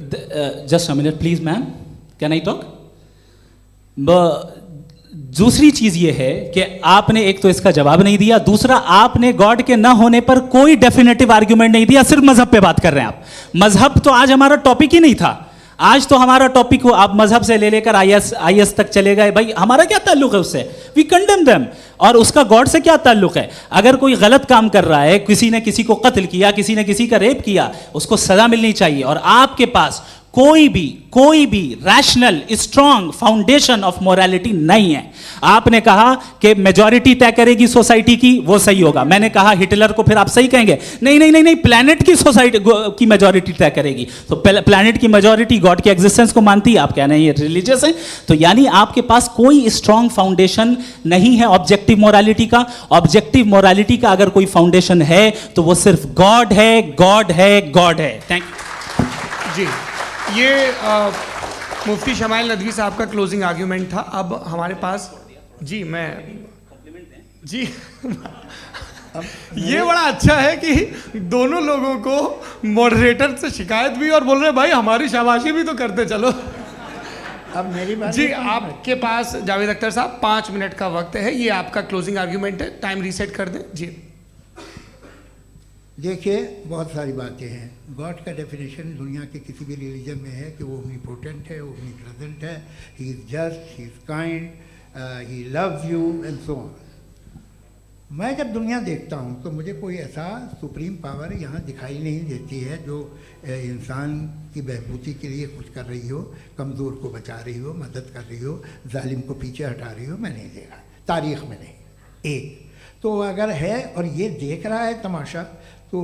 just a minute please ma'am, can I talk? दूसरी चीज ये है कि आपने एक तो इसका जवाब नहीं दिया, दूसरा आपने गॉड के ना होने पर कोई डेफिनेटिव आर्ग्यूमेंट नहीं दिया, सिर्फ मजहब पे बात कर रहे हैं आप। मजहब तो आज हमारा टॉपिक ही नहीं था, आज तो हमारा टॉपिक हो, आप मजहब से ले लेकर आईएस तक चले गए। भाई हमारा क्या ताल्लुक है उससे? We condemn them. और उसका गॉड से क्या ताल्लुक है? अगर कोई गलत काम कर रहा है, किसी ने किसी को कत्ल किया, किसी ने किसी का रेप किया, उसको सजा मिलनी चाहिए। और आपके पास कोई भी rational strong foundation of morality नहीं है। आपने कहा कि मेजॉरिटी तय करेगी सोसाइटी की, वो सही होगा। मैंने कहा हिटलर को, फिर आप सही कहेंगे नहीं नहीं नहीं नहीं, प्लैनेट की सोसाइटी की मेजॉरिटी तय करेगी। तो प्लैनेट की मेजॉरिटी गॉड के एग्जिस्टेंस को मानती है, आप कह रहे हैं ये रिलीजियस है। तो यानी आपके पास कोई स्ट्रॉन्ग फाउंडेशन नहीं है ऑब्जेक्टिव मोरालिटी का। ऑब्जेक्टिव मोरालिटी का अगर कोई फाउंडेशन है तो वो सिर्फ गॉड है, गॉड है, गॉड है। थैंक यू जी। ये मुफ्ती शमाइल नदवी साहब का क्लोजिंग आर्ग्यूमेंट था। अब हमारे पास जी, मैं जी ये बड़ा अच्छा है कि दोनों लोगों को मॉडरेटर से शिकायत भी और बोल रहे भाई हमारी शाबाशी भी तो करते चलो। अब मेरी बात जी, आपके पास जावेद अख्तर साहब 5 मिनट का वक्त है, ये आपका क्लोजिंग आर्ग्यूमेंट है, टाइम रीसेट कर दें जी। देखिए, बहुत सारी बातें हैं। गॉड का डेफिनेशन दुनिया के किसी भी रिलीजन में है कि वो ओमनीपोटेंट है, ओमनीप्रेजेंट है, he is just, he is kind, he loves you and so on. मैं जब दुनिया देखता हूँ तो मुझे कोई ऐसा सुप्रीम पावर यहाँ दिखाई नहीं देती है जो इंसान की बहबूदी के लिए कुछ कर रही हो, कमज़ोर को बचा रही हो, मदद कर रही हो, जालिम को पीछे हटा रही हो। मैं नहीं देखा, तारीख़ में नहीं। एक तो अगर है और ये देख रहा है तमाशा, तो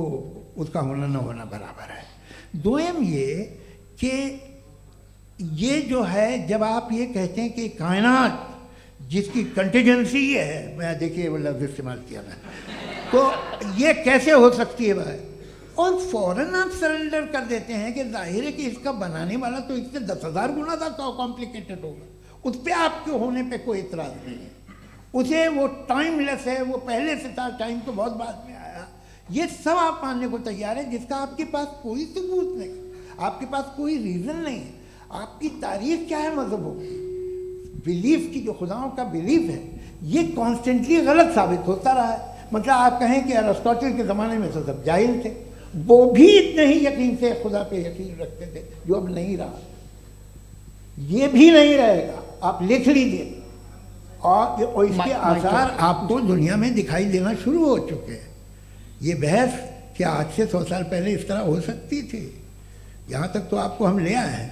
उसका होना न होना बराबर है। दोयम ये कि ये जो है, जब आप ये कहते हैं कि कायनात जिसकी कंटीजेंसी है, मैं देखिए वो लफ्ज़ इस्तेमाल किया मैं, तो ये कैसे हो सकती है भाई? और फ़ौरन आप सरेंडर कर देते हैं कि जाहिर है कि इसका बनाने वाला तो इससे 10,000 गुना था कॉम्प्लिकेटेड होगा। उस पर आपके होने पे कोई इतराज़ नहीं है। उसे वो टाइमलेस है, वो पहले से था, टाइम तो बहुत बाद में आया। ये सब आप मानने को तैयार है जिसका आपके पास कोई सबूत नहीं, आपके पास कोई रीज़न नहीं है। आपकी तारीख क्या है मज़हबों की? बिलीफ की, जो खुदाओं का बिलीफ है, ये कॉन्स्टेंटली गलत साबित होता रहा है। मतलब आप कहें कि अरिस्टोटल के ज़माने में तो सब जाहिल थे, वो भी इतने ही यकीन से खुदा पे यकीन रखते थे, जो अब नहीं रहा, ये भी नहीं रहेगा। आप लिख लीजिए, और इसके आसार आपको दुनिया में दिखाई देना शुरू हो चुके हैं। ये बहस क्या आज से 100 साल पहले इस तरह हो सकती थी? यहाँ तक तो आपको हम ले आए हैं।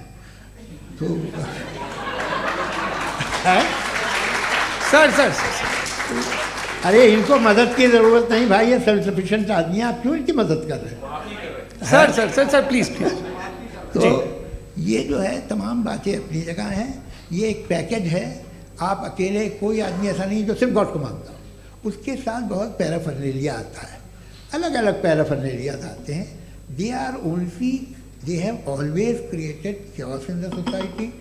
तो सर अरे इनको मदद की ज़रूरत नहीं भाई, ये सेल्फ सफिशिएंट आदमी है, आप क्यों इनकी मदद कर रहे हैं? Sir please. तो ये जो है तमाम बातें अपनी जगह हैं। ये एक पैकेज है। आप अकेले, कोई आदमी ऐसा नहीं जो सिर्फ गॉड को मानता हो, उसके साथ बहुत पैराफर्नेलिया आता है, अलग अलग पैराफर्नेलिया आते हैं। They have always created chaos in the society.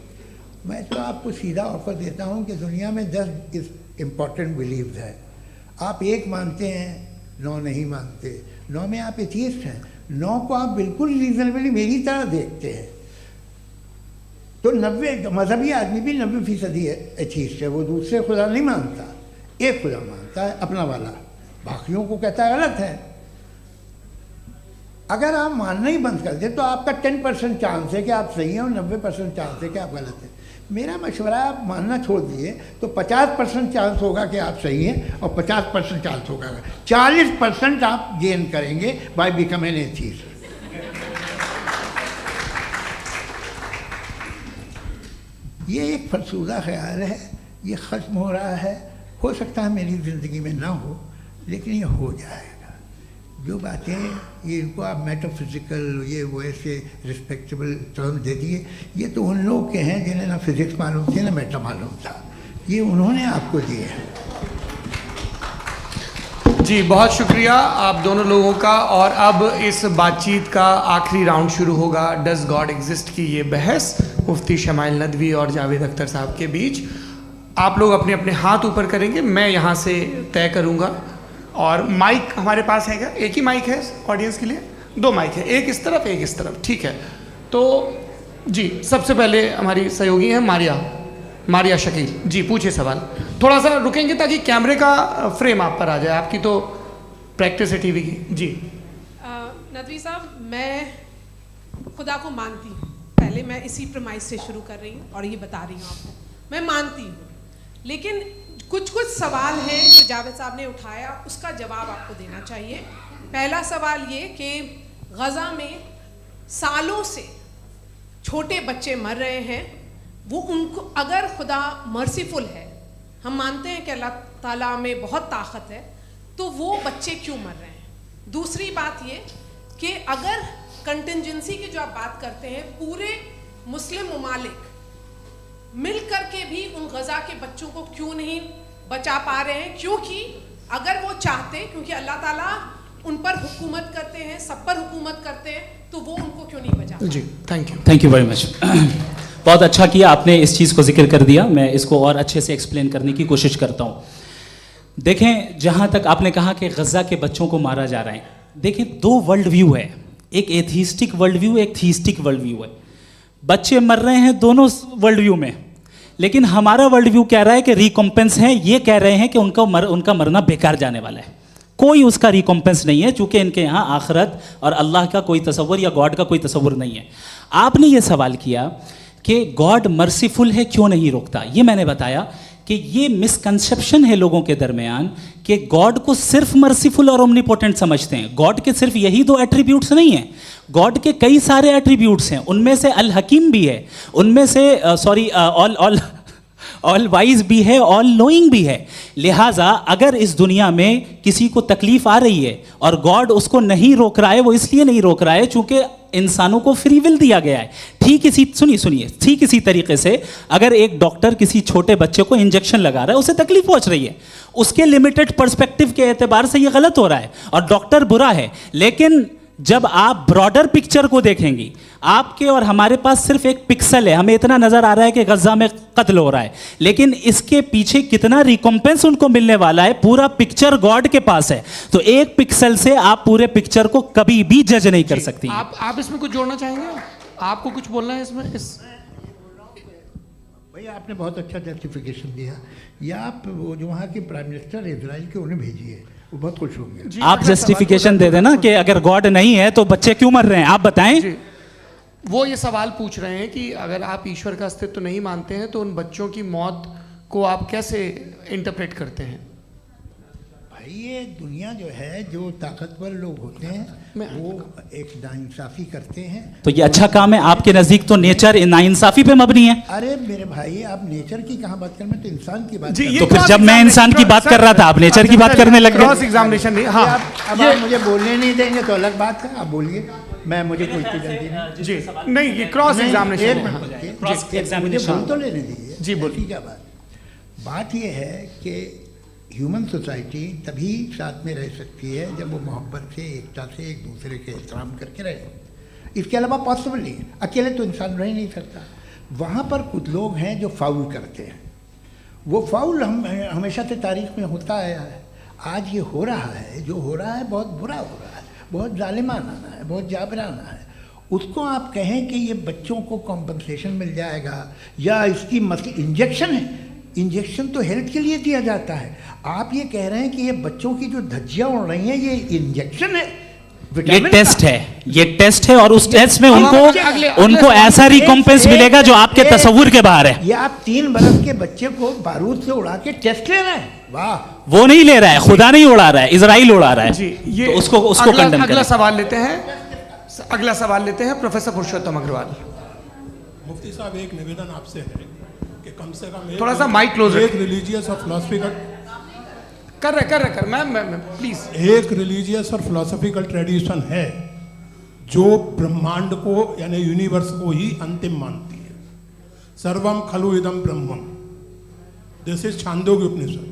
मैं तो आपको सीधा ऑफर देता हूँ कि दुनिया में 10 इम्पॉर्टेंट बिलीव्स है। आप एक मानते हैं, 9 नहीं मानते, 9 में आप एथियस्ट हैं, 9 को आप बिल्कुल रीजनेबली मेरी तरह देखते हैं। तो 90 मजहबी आदमी भी 90% एथियस्ट है, वो दूसरे खुदा नहीं मानता, एक खुदा मानता है अपना वाला, बाकियों को कहता है गलत है। अगर आप मानना ही बंद कर दें तो आपका 10% चांस है कि आप सही हैं और 90% चांस है कि आप गलत हैं। मेरा मशवरा है, आप मानना छोड़ दिए तो 50% चांस होगा कि आप सही हैं और 50% चांस होगा, 40% आप गेन करेंगे बाय बिकमिंग एन एथियस्ट। ये एक फरसूदा ख्याल है ये ख़त्म हो रहा है। हो सकता है मेरी ज़िंदगी में ना हो, लेकिन ये हो जाएगा। जो बातें ये इनको आप मेटाफिज़िकल ये वो ऐसे रिस्पेक्टेबल टर्म दे दिए, ये तो उन लोग के हैं जिन्हें ना फिज़िक्स मालूम थी ना मेटा मालूम था, ये उन्होंने आपको दिए हैं। जी बहुत शुक्रिया आप दोनों लोगों का। और अब इस बातचीत का आखिरी राउंड शुरू होगा, डज गॉड एग्जिस्ट की ये बहस मुफ्ती शमाइल नदवी और जावेद अख्तर साहब के बीच। आप लोग अपने अपने हाथ ऊपर करेंगे, मैं यहाँ से तय करूँगा। और माइक हमारे पास है क्या? एक ही माइक है ऑडियंस के लिए? 2 माइक है, एक इस तरफ एक इस तरफ, ठीक है। तो जी सबसे पहले हमारी सहयोगी हैं मारिया शकील जी, पूछे सवाल। थोड़ा सा रुकेंगे ताकि कैमरे का फ्रेम आप पर आ जाए, आपकी तो प्रैक्टिस है टीवी की। जी नदवी साहब, मैं खुदा को मानती हूँ, पहले मैं इसी प्रमाइस से शुरू कर रही हूँ और ये बता रही हूँ आपको, मैं मानती हूँ। लेकिन कुछ सवाल हैं जो जावेद साहब ने उठाया, उसका जवाब आपको देना चाहिए। पहला सवाल ये कि गज़ा में सालों से छोटे बच्चे मर रहे हैं, वो उनको अगर खुदा मर्सीफुल है, हम मानते हैं कि अल्लाह ताला में बहुत ताकत है, तो वो बच्चे क्यों मर रहे हैं? दूसरी बात ये कि अगर कंटिजेंसी की जो आप बात करते हैं, पूरे मुस्लिम ममालिक मिल करके भी उन गज़ा के बच्चों को क्यों नहीं बचा पा रहे हैं? क्योंकि अगर वो चाहते, क्योंकि अल्लाह ताला उन पर हुकूमत करते हैं, सब पर हुकूमत करते हैं, तो वो उनको क्यों नहीं बचा? जी थैंक यू वेरी मच। बहुत अच्छा किया आपने इस चीज़ को जिक्र कर दिया, मैं इसको और अच्छे से एक्सप्लेन करने की कोशिश करता हूँ। देखें, जहाँ तक आपने कहा कि गज़ा के बच्चों को मारा जा रहा है, देखिए 2 वर्ल्ड व्यू है, एक एथीस्टिक वर्ल्ड व्यू, एक थीस्टिक वर्ल्ड व्यू है। बच्चे मर रहे हैं दोनों वर्ल्ड व्यू में, लेकिन हमारा वर्ल्ड व्यू कह रहा है कि रिकॉम्पेंस है, ये कह रहे हैं कि उनका मरना बेकार जाने वाला है, कोई उसका रिकॉम्पेंस नहीं है, चूंकि इनके यहाँ आखिरत और अल्लाह का कोई तसव्वुर या गॉड का कोई तसव्वुर नहीं है। आपने ये सवाल किया कि गॉड मर्सीफुल है, क्यों नहीं रोकता? ये मैंने बताया कि ये मिसकंसेप्शन है लोगों के दरमियान कि गॉड को सिर्फ मर्सीफुल और ओमनीपोटेंट समझते हैं। गॉड के सिर्फ यही 2 एट्रीब्यूट्स नहीं हैं, गॉड के कई सारे एट्रीब्यूट्स हैं, उनमें से अल हकीम भी है, उनमें से ऑल वाइज भी है, ऑल नोइंग भी है। लिहाजा अगर इस दुनिया में किसी को तकलीफ आ रही है और गॉड उसको नहीं रोक रहा है, वो इसलिए नहीं रोक रहा है चूंकि इंसानों को फ्री विल दिया गया है। ठीक इसी तरीके से अगर एक डॉक्टर किसी छोटे बच्चे को इंजेक्शन लगा रहा है, उसे तकलीफ पहुंच रही है, उसके लिमिटेड पर्सपेक्टिव के एतबार से ये गलत हो रहा है और डॉक्टर बुरा है। लेकिन जब आप ब्रॉडर पिक्चर को देखेंगी, आपके और हमारे पास सिर्फ एक पिक्सल है, हमें इतना नजर आ रहा है कि गज़ा में कत्ल हो रहा है, लेकिन इसके पीछे कितना रिकॉम्पेंस उनको मिलने वाला है, पूरा पिक्चर गॉड के पास है। तो एक पिक्सल से आप पूरे पिक्चर को कभी भी जज नहीं कर सकती। आप इसमें कुछ जोड़ना चाहेंगे? आपको कुछ बोलना है इसमें? भैया आपने बहुत अच्छा जस्टिफिकेशन दिया। या आप वो जो वहाँ के प्राइम मिनिस्टर इजराइल के, उन्हें भेजिए, वो बहुत खुश होंगे। आप जस्टिफिकेशन दे देना कि अगर गॉड नहीं है तो बच्चे क्यों मर रहे हैं, आप बताएं। वो ये सवाल पूछ रहे हैं कि अगर आप ईश्वर का अस्तित्व नहीं मानते हैं तो उन बच्चों की मौत को आप कैसे इंटरप्रेट करते हैं? भाई ये दुनिया जो है, जो ताकतवर लोग होते हैं वो एक नाइंसाफ़ी करते हैं। तो ये अच्छा काम है आपके नज़दीक, तो नेचर नाइंसाफ़ी पे मबनी है। अरे मेरे भाई, आप नेचर की कहाँ बात कर रहे हैं, तो इंसान की बात। तो फिर जब मैं इंसान की बात कर रहा था, आप नेचर की बात करने लग गए। क्रॉस एग्जामिनेशन नहीं। हाँ, अब आप मुझे बोलने नहीं देंगे तो अलग बात है, आप बोलिए, मुझे कोई जल्दी नहीं। जी नहीं, ये क्रॉस एग्जामिनेशन मुझे बोल तो लेने दीजिए। जी बोलिए। क्या बात ये है कि ह्यूमन सोसाइटी तभी साथ में रह सकती है जब वो मोहब्बत से, एकता से, एक दूसरे के एहतराम करके रहे। इसके अलावा पॉसिबल नहीं है, अकेले तो इंसान रह ही नहीं सकता। वहाँ पर कुछ लोग हैं जो फाउल करते हैं, वो फाउल हमेशा से तारीख में होता आया है। आज ये हो रहा है, जो हो रहा है बहुत बुरा हो रहा है, बहुत जालिमाना है, बहुत जाबराना है। उसको आप कहें कि ये बच्चों को कॉम्पनसेशन मिल जाएगा या इसकी इंजेक्शन है, इंजेक्शन तो हेल्थ के लिए दिया जाता है। आप ये कह रहे हैं कि ये बच्चों की जो धज्जियां उड़ रही हैं ये इंजेक्शन है, ये टेस्ट है और उस टेस्ट में उनको ऐसा रिकॉम्पेंस मिलेगा जो आपके तसव्वुर के बाहर है। ये आप 3 बरस के बच्चे को बारूद से उड़ा के टेस्ट ले रहे हैं। वाह, वो नहीं ले रहा है, खुदा नहीं उड़ा रहा है, इजराइल उड़ा रहा है। जी, ये तो उसको कंडेम करें। अगला सवाल लेते हैं प्रोफेसर पुरुषोत्तम अग्रवाल। मुफ्ती साहब, एक निवेदन आपसे है कि कम से कम थोड़ा सा माइक क्लोज एक रिलीजियस और फिलोसफिकल कर मैम प्लीज। एक रिलीजियस और फिलोसफिकल ट्रेडिशन है जो ब्रह्मांड को यानी यूनिवर्स को ही अंतिम मानती है। सर्वम खलु इदम ब्रह्मम, this is Chandogya Upanishad,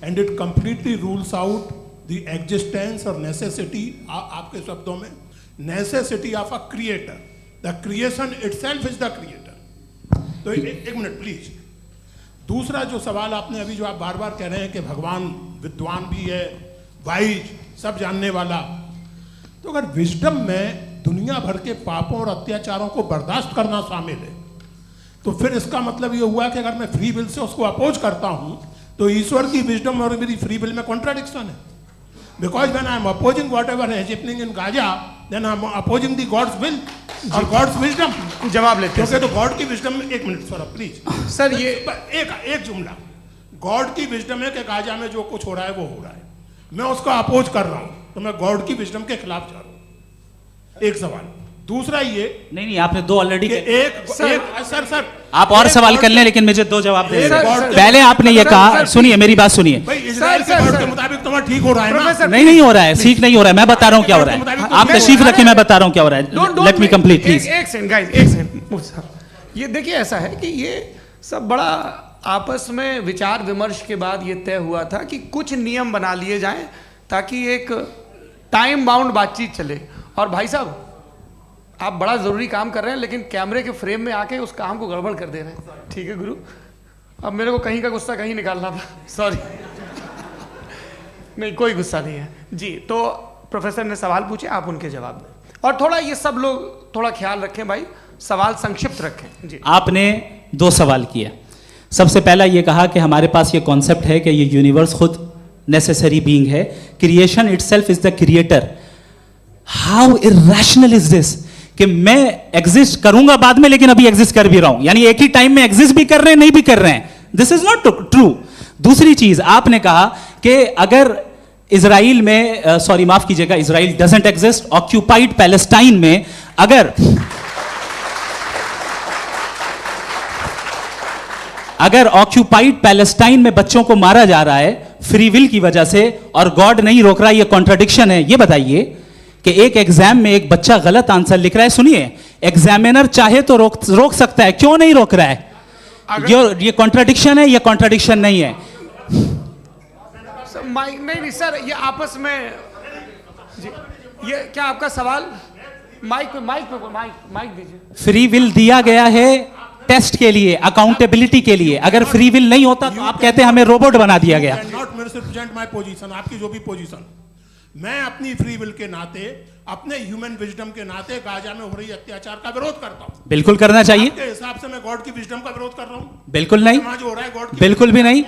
and it completely rules out the existence और नेसेसिटी, आपके शब्दों में necessity of a creator. The creation itself is the creator. तो एक मिनट प्लीज। दूसरा जो सवाल आपने अभी, जो आप बार बार कह रहे हैं कि भगवान विद्वान भी है, वाइज, सब जानने वाला, तो अगर विजडम में दुनिया भर के पापों और अत्याचारों को बर्दाश्त करना शामिल है, तो फिर इसका मतलब ये हुआ कि अगर मैं फ्री विल से उसको अपोज करता हूं तो ईश्वर की विजडम और मेरी फ्री विल में कॉन्ट्राडिक्शन है। Because when I am opposing whatever is happening in Gaza, then I am opposing the God's will और गॉड्स विजडम। जवाब लेते हैं क्योंकि तो गॉड की विजडम में, एक मिनट सर प्लीज सर, ये एक जुमला, गॉड की विजडम है कि गाजा में जो कुछ हो रहा है वो हो रहा है, मैं उसका अपोज कर रहा हूं, तो मैं गॉड की विजडम के खिलाफ जा रहा हूं। एक सवाल। दूसरा ये नहीं, आपने दो ऑलरेडी। सर आप और सवाल कर लें, लेकिन मुझे दो जवाब दे सर, दीजिए। पहले आपने ये कहा, सुनिए मेरी बात सुनिए। भाई इजराइल के गॉड के मुताबिक तुम्हारा ठीक हो रहा है ना? नहीं हो रहा है, ठीक नहीं हो रहा है। मैं बता रहा हूँ क्या हो रहा है, आप तशरीफ रखें, मैं बता रहा हूँ क्या हो रहा है। Let me complete please. एक सेकंड गाइस, एक सेकंड। ये देखिए, ऐसा है कि ये सब बड़ा आपस में विचार विमर्श के बाद ये तय हुआ था कि कुछ नियम बना लिए जाएं ताकि एक टाइम बाउंड बातचीत चले। और भाई साहब, आप बड़ा ज़रूरी काम कर रहे हैं, लेकिन कैमरे के फ्रेम में आके उस काम को गड़बड़ कर दे रहे हैं। ठीक है गुरु, अब मेरे को कहीं का गुस्सा कहीं निकालना था, सॉरी। नहीं, कोई गुस्सा नहीं है जी। तो प्रोफेसर ने सवाल पूछे, आप उनके जवाब दें, और थोड़ा ये सब लोग थोड़ा ख्याल रखें भाई, सवाल संक्षिप्त रखें जी। आपने दो सवाल किया। सबसे पहला ये कहा कि हमारे पास ये कॉन्सेप्ट है कि ये यूनिवर्स खुद नेसेसरी बीइंग है, creation itself is the creator. How irrational is this कि मैं एग्जिस्ट करूंगा बाद में, लेकिन अभी एग्जिस्ट कर भी रहा हूं, यानी एक ही टाइम में एग्जिस्ट भी कर रहे हैं, नहीं भी कर रहे हैं। This is not true. दूसरी चीज, आपने कहा कि अगर इजराइल में, सॉरी माफ कीजिएगा, Israel doesn't exist, occupied Palestine में अगर ऑक्यूपाइड पैलेस्टाइन में बच्चों को मारा जा रहा है फ्री विल की वजह से और गॉड नहीं रोक रहा, ये कॉन्ट्रडिक्शन है। ये बताइए कि एक एग्जाम में एक बच्चा गलत आंसर लिख रहा है, सुनिए, एग्जामिनर चाहे तो रोक सकता है, क्यों नहीं रोक रहा है? ये कॉन्ट्रडिक्शन है, ये कॉन्ट्रडिक्शन नहीं है। माइक नहीं सर, ये आपस में जी, ये क्या आपका सवाल? माइक दीजिए। फ्री विल दिया गया है टेस्ट के लिए, अकाउंटेबिलिटी के लिए। अगर फ्री विल नहीं होता तो आप कहते हैं हमें रोबोट बना दिया गया। नॉट मिसरिप्रेजेंट माय पोजीशन, आपकी जो भी पोजीशन, मैं अपनी फ्री विल के नाते, अपने ह्यूमन विजडम के नाते गाजा में हो रही अत्याचार का विरोध करता हूं। बिल्कुल करना चाहिए। आपके हिसाब से मैं गॉड की विजडम का विरोध कर रहा हूं? बिल्कुल नहीं, जो हो रहा है गॉड, बिल्कुल भी नहीं,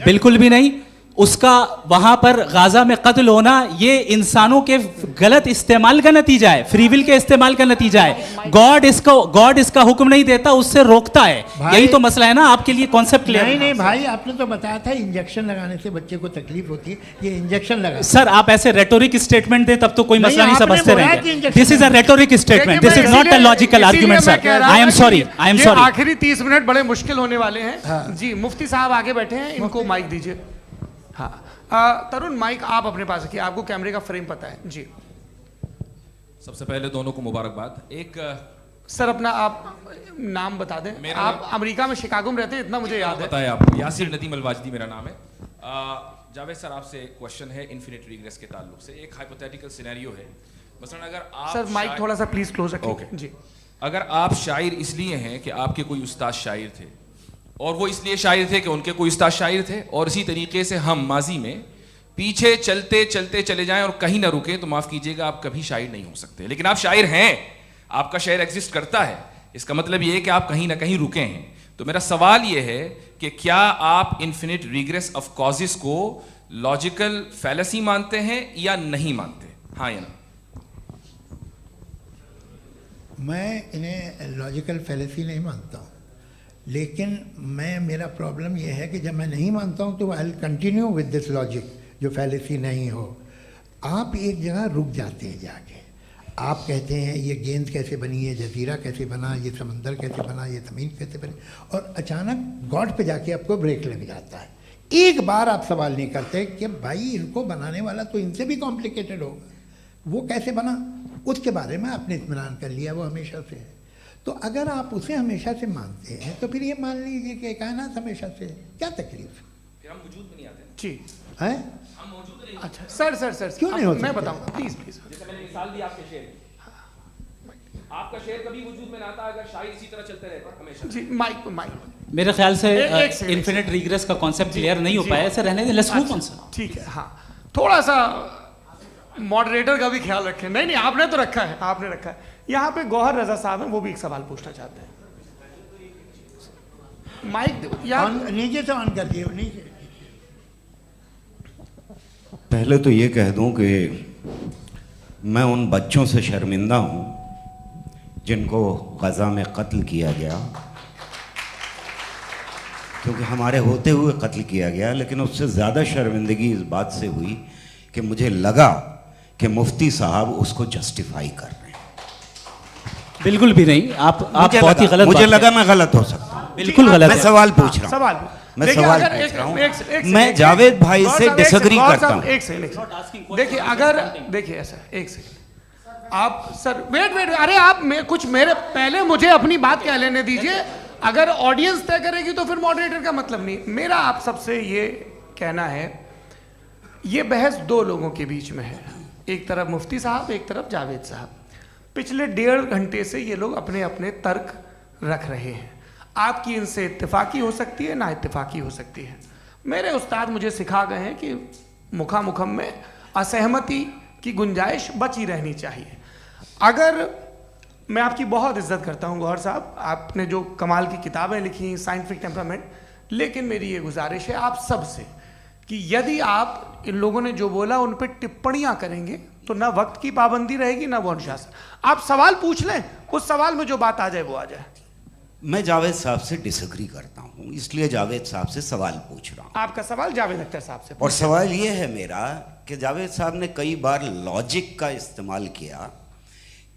बिल्कुल भी नहीं। उसका वहां पर गाजा में कत्ल होना ये इंसानों के गलत इस्तेमाल का नतीजा है, फ्री विल के इस्तेमाल का नतीजा है। गॉड इसका हुक्म नहीं देता, उससे रोकता है। यही तो मसला है ना, आपके लिए कॉन्सेप्ट क्लियर? नहीं भाई, आपने तो बताया था इंजेक्शन लगाने से बच्चे को तकलीफ होती है, ये इंजेक्शन लगा। सर आप ऐसे रेटोरिक स्टेटमेंट दें तब तो कोई मसला नहीं समझते रहेंगे। This is a rhetoric statement, this is not a logical argument sir. I am sorry, I am sorry. आखिरी 30 मिनट बड़े मुश्किल होने वाले हैं जी। मुफ्ती साहब आगे बैठे हैं, इनको माइक दीजिए। हाँ तरुण, माइक आप अपने पास रखिए, आपको कैमरे का फ्रेम पता है जी। सबसे पहले दोनों को मुबारकबाद। एक सर अपना आप नाम बता दें। आप अमेरिका में शिकागो में रहते हैं, इतना मुझे याद है। बताया आपको, यासिर नदीम अलवाजदी मेरा नाम है। जावेद सर, आपसे एक क्वेश्चन है इन्फिनिट रिग्रेस के ताल्लुक से। एक हाइपोथेटिकल सिनेरियो है, मसलन अगर आप सर माइक थोड़ा सा प्लीज क्लोज रखिए जी। अगर आप शायर इसलिए हैं कि आपके कोई उस्ताद शायर थे, और वो इसलिए शायर थे कि उनके कोई उस्ताद शायर थे, और इसी तरीके से हम माजी में पीछे चलते चलते चले जाएं और कहीं ना रुके, तो माफ कीजिएगा आप कभी शायर नहीं हो सकते। लेकिन आप शायर हैं, आपका शायर एग्जिस्ट करता है, इसका मतलब ये है कि आप कहीं ना कहीं रुके हैं। तो मेरा सवाल ये है कि क्या आप इन्फिनिट रिग्रेस ऑफ कॉजेस को लॉजिकल फैलेसी मानते हैं या नहीं मानते? हाँ या ना? मैं इन्हें लॉजिकल फैलेसी नहीं मानता हूँ, लेकिन मेरा प्रॉब्लम यह है कि जब मैं नहीं मानता हूँ तो I will continue with this logic जो फैलेसी नहीं हो। आप एक जगह रुक जाते हैं जाके, आप कहते हैं ये गेंद कैसे बनी, ये जजीरा कैसे बना, ये समंदर कैसे बना, ये ज़मीन कैसे बनी, और अचानक गॉड पे जाके आपको ब्रेक लग जाता है। एक बार आप सवाल नहीं करते कि भाई इनको बनाने वाला तो इनसे भी कॉम्प्लिकेटेड होगा, वो कैसे बना, उसके बारे में आपने इत्मीनान कर लिया, वो हमेशा से है। तो अगर आप उसे हमेशा से मानते हैं तो फिर ये मान लीजिए कि कायनात हमेशा से है, क्या तकलीफ? फिर हम वजूद में नहीं आते जी है? हम मौजूद नहीं। अच्छा सर क्यों नहीं हो मैं सकते? बताऊंगा, प्लीज प्लीज। जैसे मैंने मिसाल दी आपके शेर की, आपका शेर कभी वजूद में ना आता अगर शायर इसी तरह चलते रहते हमेशा। जी माइक मेरे ख्याल से एक सेकंड, इन्फिनिट रिग्रेस का कॉन्सेप्ट क्लियर नहीं हो जी। पाया, ऐसे रहने दें, लेट्स मूव ऑन सर। ठीक है। हाँ, थोड़ा सा मॉडरेटर का भी ख्याल रखें। नहीं आपने तो रखा है, आपने रखा है। यहाँ पे गौहर रजा साहब हैं, वो भी एक सवाल पूछना चाहते हैं। माइक नीचे से ऑन कर दिए, नीचे। पहले तो ये कह दूं कि मैं उन बच्चों से शर्मिंदा हूं जिनको गज़ा में कत्ल किया गया, क्योंकि हमारे होते हुए कत्ल किया गया। लेकिन उससे ज़्यादा शर्मिंदगी इस बात से हुई कि मुझे लगा कि मुफ्ती साहब उसको जस्टिफाई कर रहे हैं। बिल्कुल भी नहीं, आप बहुत ही गलत, मुझे लगा मैं गलत हो सकता हूं। बिल्कुल गलत मैं है। सवाल पूछ रहा हूं, सवाल मैं सवाल पूछ रहा हूं। मैं जावेद भाई से डिसएग्री करता हूं। एक सेकंड देखिए, अगर देखिए ऐसा, एक सेकंड आप सर वेट, अरे आप कुछ मेरे पहले मुझे अपनी बात कह लेने दीजिए। अगर ऑडियंस तय करेगी तो फिर मॉडरेटर का मतलब नहीं। मेरा आप सबसे ये कहना है, ये बहस दो लोगों के बीच में है, एक तरफ मुफ्ती साहब, एक तरफ जावेद साहब। पिछले 1.5 घंटे से ये लोग अपने अपने तर्क रख रहे हैं। आपकी इनसे इत्तेफाकी हो सकती है, ना इत्तेफाकी हो सकती है। मेरे उस्ताद मुझे सिखा गए हैं कि मुखामुखम में असहमति की गुंजाइश बची रहनी चाहिए। अगर मैं आपकी बहुत इज्जत करता हूं गौहर साहब, आपने जो कमाल की किताबें लिखी, साइंटिफिक टेम्परामेंट, लेकिन मेरी ये गुजारिश है आप सबसे कि यदि आप इन लोगों ने जो बोला उन पर टिप्पणियां करेंगे तो ना वक्त की पाबंदी रहेगी, ना वो अनुशासन। आप सवाल पूछ लें, उस सवाल में जो बात आ जाए वो आ जाए। मैं जावेद साहब से डिसएग्री करता हूं, इसलिए जावेद साहब से सवाल पूछ रहा हूं। आपका सवाल जावेद अख्तर साहब से। और सवाल ये है मेरा कि जावेद साहब ने कई बार लॉजिक का इस्तेमाल किया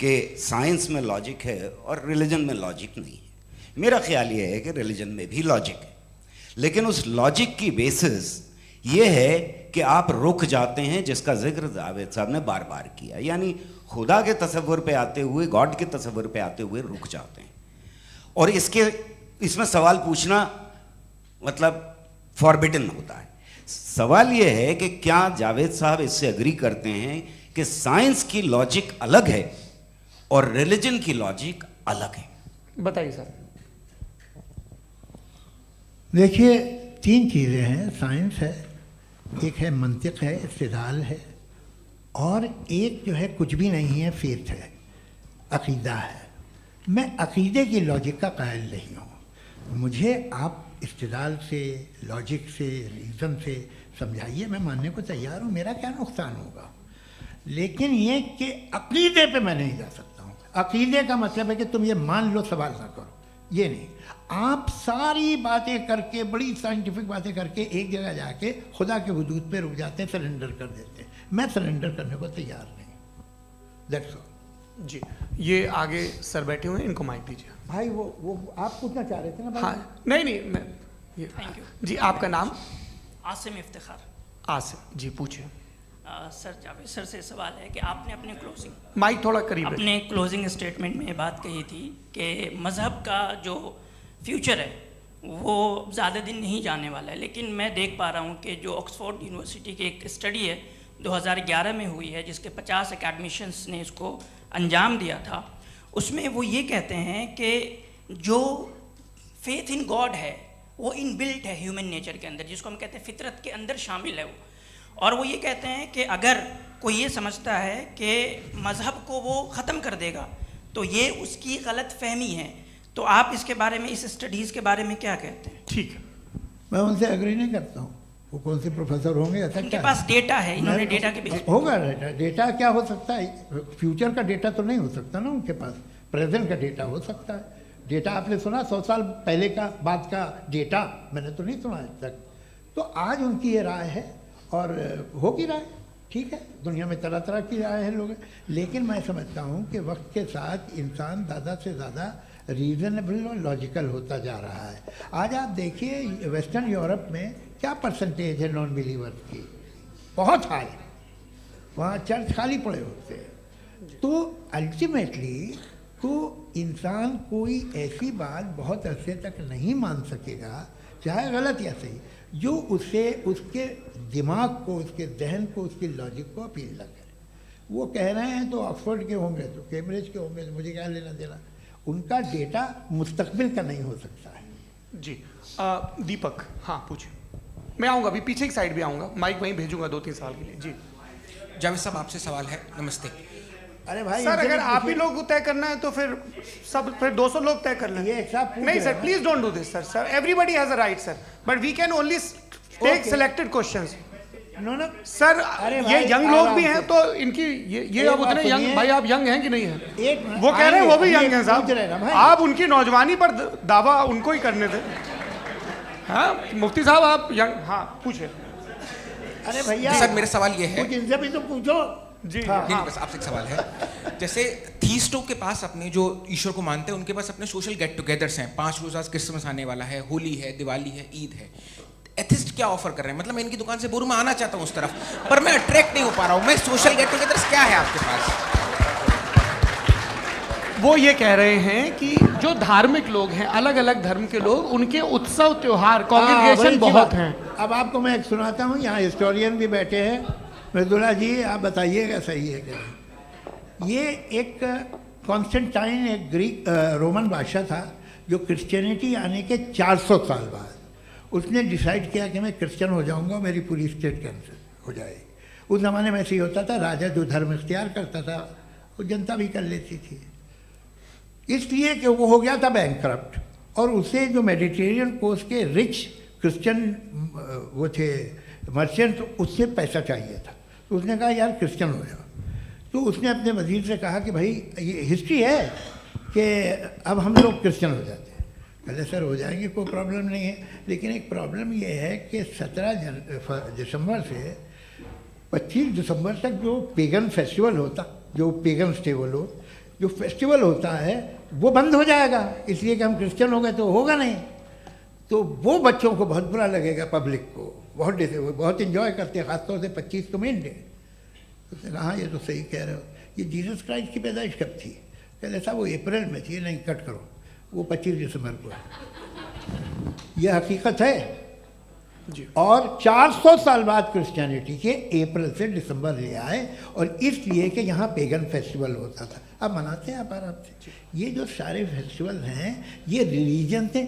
कि साइंस में लॉजिक है और रिलीजन में लॉजिक नहीं है। मेरा ख्याल ये है कि रिलीजन में भी लॉजिक है, लेकिन उस लॉजिक की बेसिस ये है कि आप रुक जाते हैं, जिसका जिक्र जावेद साहब ने बार बार किया, यानी खुदा के तसव्वुर पे आते हुए, गॉड के तसव्वुर पे आते हुए रुक जाते हैं। और इसमें सवाल पूछना मतलब फॉरबिडन होता है। सवाल ये है कि क्या जावेद साहब इससे एग्री करते हैं कि साइंस की लॉजिक अलग है और रिलीजन की लॉजिक अलग है? बताइए सर। देखिए, 3 चीज़ें हैं, साइंस है, एक है मंतिक है, इस्तिदलाल है, और एक जो है कुछ भी नहीं है, फेथ है, अकीदा है। मैं अकीदे की लॉजिक का कायल नहीं हूँ। मुझे आप इस्तिदलाल से, लॉजिक से, रीज़न से समझाइए, मैं मानने को तैयार हूँ, मेरा क्या नुकसान होगा। लेकिन ये कि अकीदे पे मैं नहीं जा सकता हूँ। अकीदे का मतलब है कि तुम ये मान लो, सवाल ना करो, ये नहीं। आप सारी बातें करके, बड़ी साइंटिफिक बातें करके एक जगह जाके खुदा के वजूद पे रुक जाते हैं, सरेंडर कर देते हैं। मैं सरेंडर करने को तैयार नहीं। दैट्स ऑल जी। ये आगे सर बैठे हुए हैं, इनको माइक दीजिए। भाई। वो आप पूछना चाह रहे थे ना भाई? हाँ, नहीं मैं थैंक यू जी। आपका नाम? आसिम इफ्तिखार। आसिम जी, पूछिए। सर, जावेद सर से सवाल है कि आपने अपने क्लोजिंग माइक थोड़ा करीब रखिए। अपने क्लोजिंग स्टेटमेंट में बात कही थी कि मज़हब का जो फ्यूचर है वो ज़्यादा दिन नहीं जाने वाला है। लेकिन मैं देख पा रहा हूँ कि जो ऑक्सफोर्ड यूनिवर्सिटी की एक स्टडी है 2011 में हुई है, जिसके 50 एकेडमिशियंस ने इसको अंजाम दिया था, उसमें वो ये कहते हैं कि जो फेथ इन गॉड है वो इनबिल्ट है ह्यूमन नेचर के अंदर, जिसको हम कहते हैं फितरत के अंदर शामिल है वो। और वो ये कहते हैं कि अगर कोई ये समझता है कि मज़हब को वो ख़त्म कर देगा तो ये उसकी गलत फहमी है। तो आप इसके बारे में, इस स्टडीज़ के बारे में क्या कहते हैं? ठीक है, मैं उनसे एग्री नहीं करता हूँ। वो कौन से प्रोफेसर होंगे? ऐसा उनके क्या पास डेटा है, इन्होंने डेटा के बेस होगा। डेटा क्या हो सकता है? फ्यूचर का डेटा तो नहीं हो सकता ना उनके पास, प्रेजेंट का डेटा हो सकता है। डेटा आपने सुना 100 साल पहले का बाद का डेटा? मैंने तो नहीं सुना आज तक। तो आज उनकी ये राय है और होगी राय। ठीक है, दुनिया में तरह तरह की राय है लोग, लेकिन मैं समझता हूँ कि वक्त के साथ इंसान ज़्यादा से ज़्यादा रीज़नेबल और लॉजिकल होता जा रहा है। आज आप देखिए वेस्टर्न यूरोप में क्या परसेंटेज है नॉन बिलीवर्स की, बहुत हाई, वहाँ चर्च खाली पड़े होते हैं। तो अल्टीमेटली तो इंसान कोई ऐसी बात बहुत अरसे तक नहीं मान सकेगा, चाहे गलत या सही, जो उसे उसके दिमाग को, उसके जहन को, उसके लॉजिक को अपील न करे। वो कह रहे हैं तो ऑक्सफोर्ड के होंगे तो कैम्ब्रिज के होंगे तो मुझे क्या लेना देना, उनका डेटा मुस्तकबिल का नहीं हो सकता है। जी दीपक, हाँ पूछिए। मैं आऊँगा, अभी पीछे की साइड भी आऊँगा, माइक वहीं भेजूंगा 2-3 साल के लिए। जी जावेद साहब, आपसे सवाल है। नमस्ते। अरे भाई सर, अगर आप ही लोग तय करना है तो फिर 200 लोग तय कर लें। नहीं sir, please don't do this sir. Everybody has a right sir, but we can only take selected questions. No sir, ये यंग लोग भी हैं तो इनकी ये अब उतने यंग, भाई आप यंग हैं कि नहीं है? वो कह रहे हैं वो भी यंग हैं साहब, आप उनकी नौजवानी पर दावा उनको ही करने थे। हाँ मुफ्ती साहब आप यंग, हाँ पूछे। अरे भैया सर मेरा सवाल ये है, इनसे भी तो पूछो। जी नहीं, बस आपसे एक सवाल है। जैसे थीस्टों के पास अपने जो ईश्वर को मानते हैं उनके पास अपने सोशल गेट टुगेदर्स हैं, 5 रोज़ आज क्रिसमस आने वाला है, होली है, दिवाली है, ईद है। एथिस्ट क्या ऑफर कर रहे हैं? मतलब मैं इनकी दुकान से बोलूं मैं आना चाहता हूं उस तरफ, पर मैं अट्रैक्ट नहीं हो पा रहा हूं। मैं सोशल गेट टुगेदर्स क्या है आपके पास? वो ये कह रहे हैं कि जो धार्मिक लोग हैं, अलग अलग धर्म के लोग, उनके उत्सव त्योहार कॉन्ग्रेगेशन बहुत हैं। अब आपको मैं एक सुनाता हूँ, यहाँ हिस्टोरियन भी बैठे हैं। मृदुला जी आप बताइएगा सही है क्या? ये एक कॉन्स्टेंटाइन, एक ग्रीक रोमन बादशाह था जो क्रिश्चियनिटी आने के 400 साल बाद उसने डिसाइड किया कि मैं क्रिश्चियन हो जाऊंगा, मेरी पूरी स्टेट कैंसिल हो जाएगी। उस ज़माने में ऐसे ही होता था, राजा जो धर्म इख्तियार करता था वो जनता भी कर लेती थी, इसलिए कि वो हो गया था बैंकक्रप्ट, और उसे जो मेडिटेरियन कोस्ट के रिच क्रिश्चियन वो थे मर्चेंट, उससे पैसा चाहिए था। तो उसने कहा यार क्रिश्चियन हो जाओ। तो उसने अपने वजीर से कहा कि भाई ये हिस्ट्री है कि अब हम लोग क्रिश्चियन हो जाते हैं। कहते सर हो जाएंगे, कोई प्रॉब्लम नहीं है, लेकिन एक प्रॉब्लम ये है कि 17 दिसंबर से 25 दिसंबर तक जो पेगन फेस्टिवल होता, जो पेगन जो फेस्टिवल होता है वो बंद हो जाएगा, इसलिए कि हम क्रिश्चियन हो गए तो होगा नहीं। तो वो बच्चों को बहुत बुरा लगेगा, पब्लिक को बहुत इन्जॉय करते हैं, ख़ासतौर से 25 को मेन डे। उसने कहा हाँ ये तो सही कह रहे हो, ये जीसस क्राइस्ट की पैदाइश कब थी? कहते साहब वो अप्रैल में थी। नहीं कट करो, वो 25 दिसंबर को है। ये हकीकत है जी। और 400 साल बाद क्रिश्चियनिटी के अप्रैल से दिसंबर ले आए, और इसलिए कि यहाँ पेगन फेस्टिवल होता था। अब मनाते हैं आप आराम से। ये जो सारे फेस्टिवल हैं ये रिलीजन से,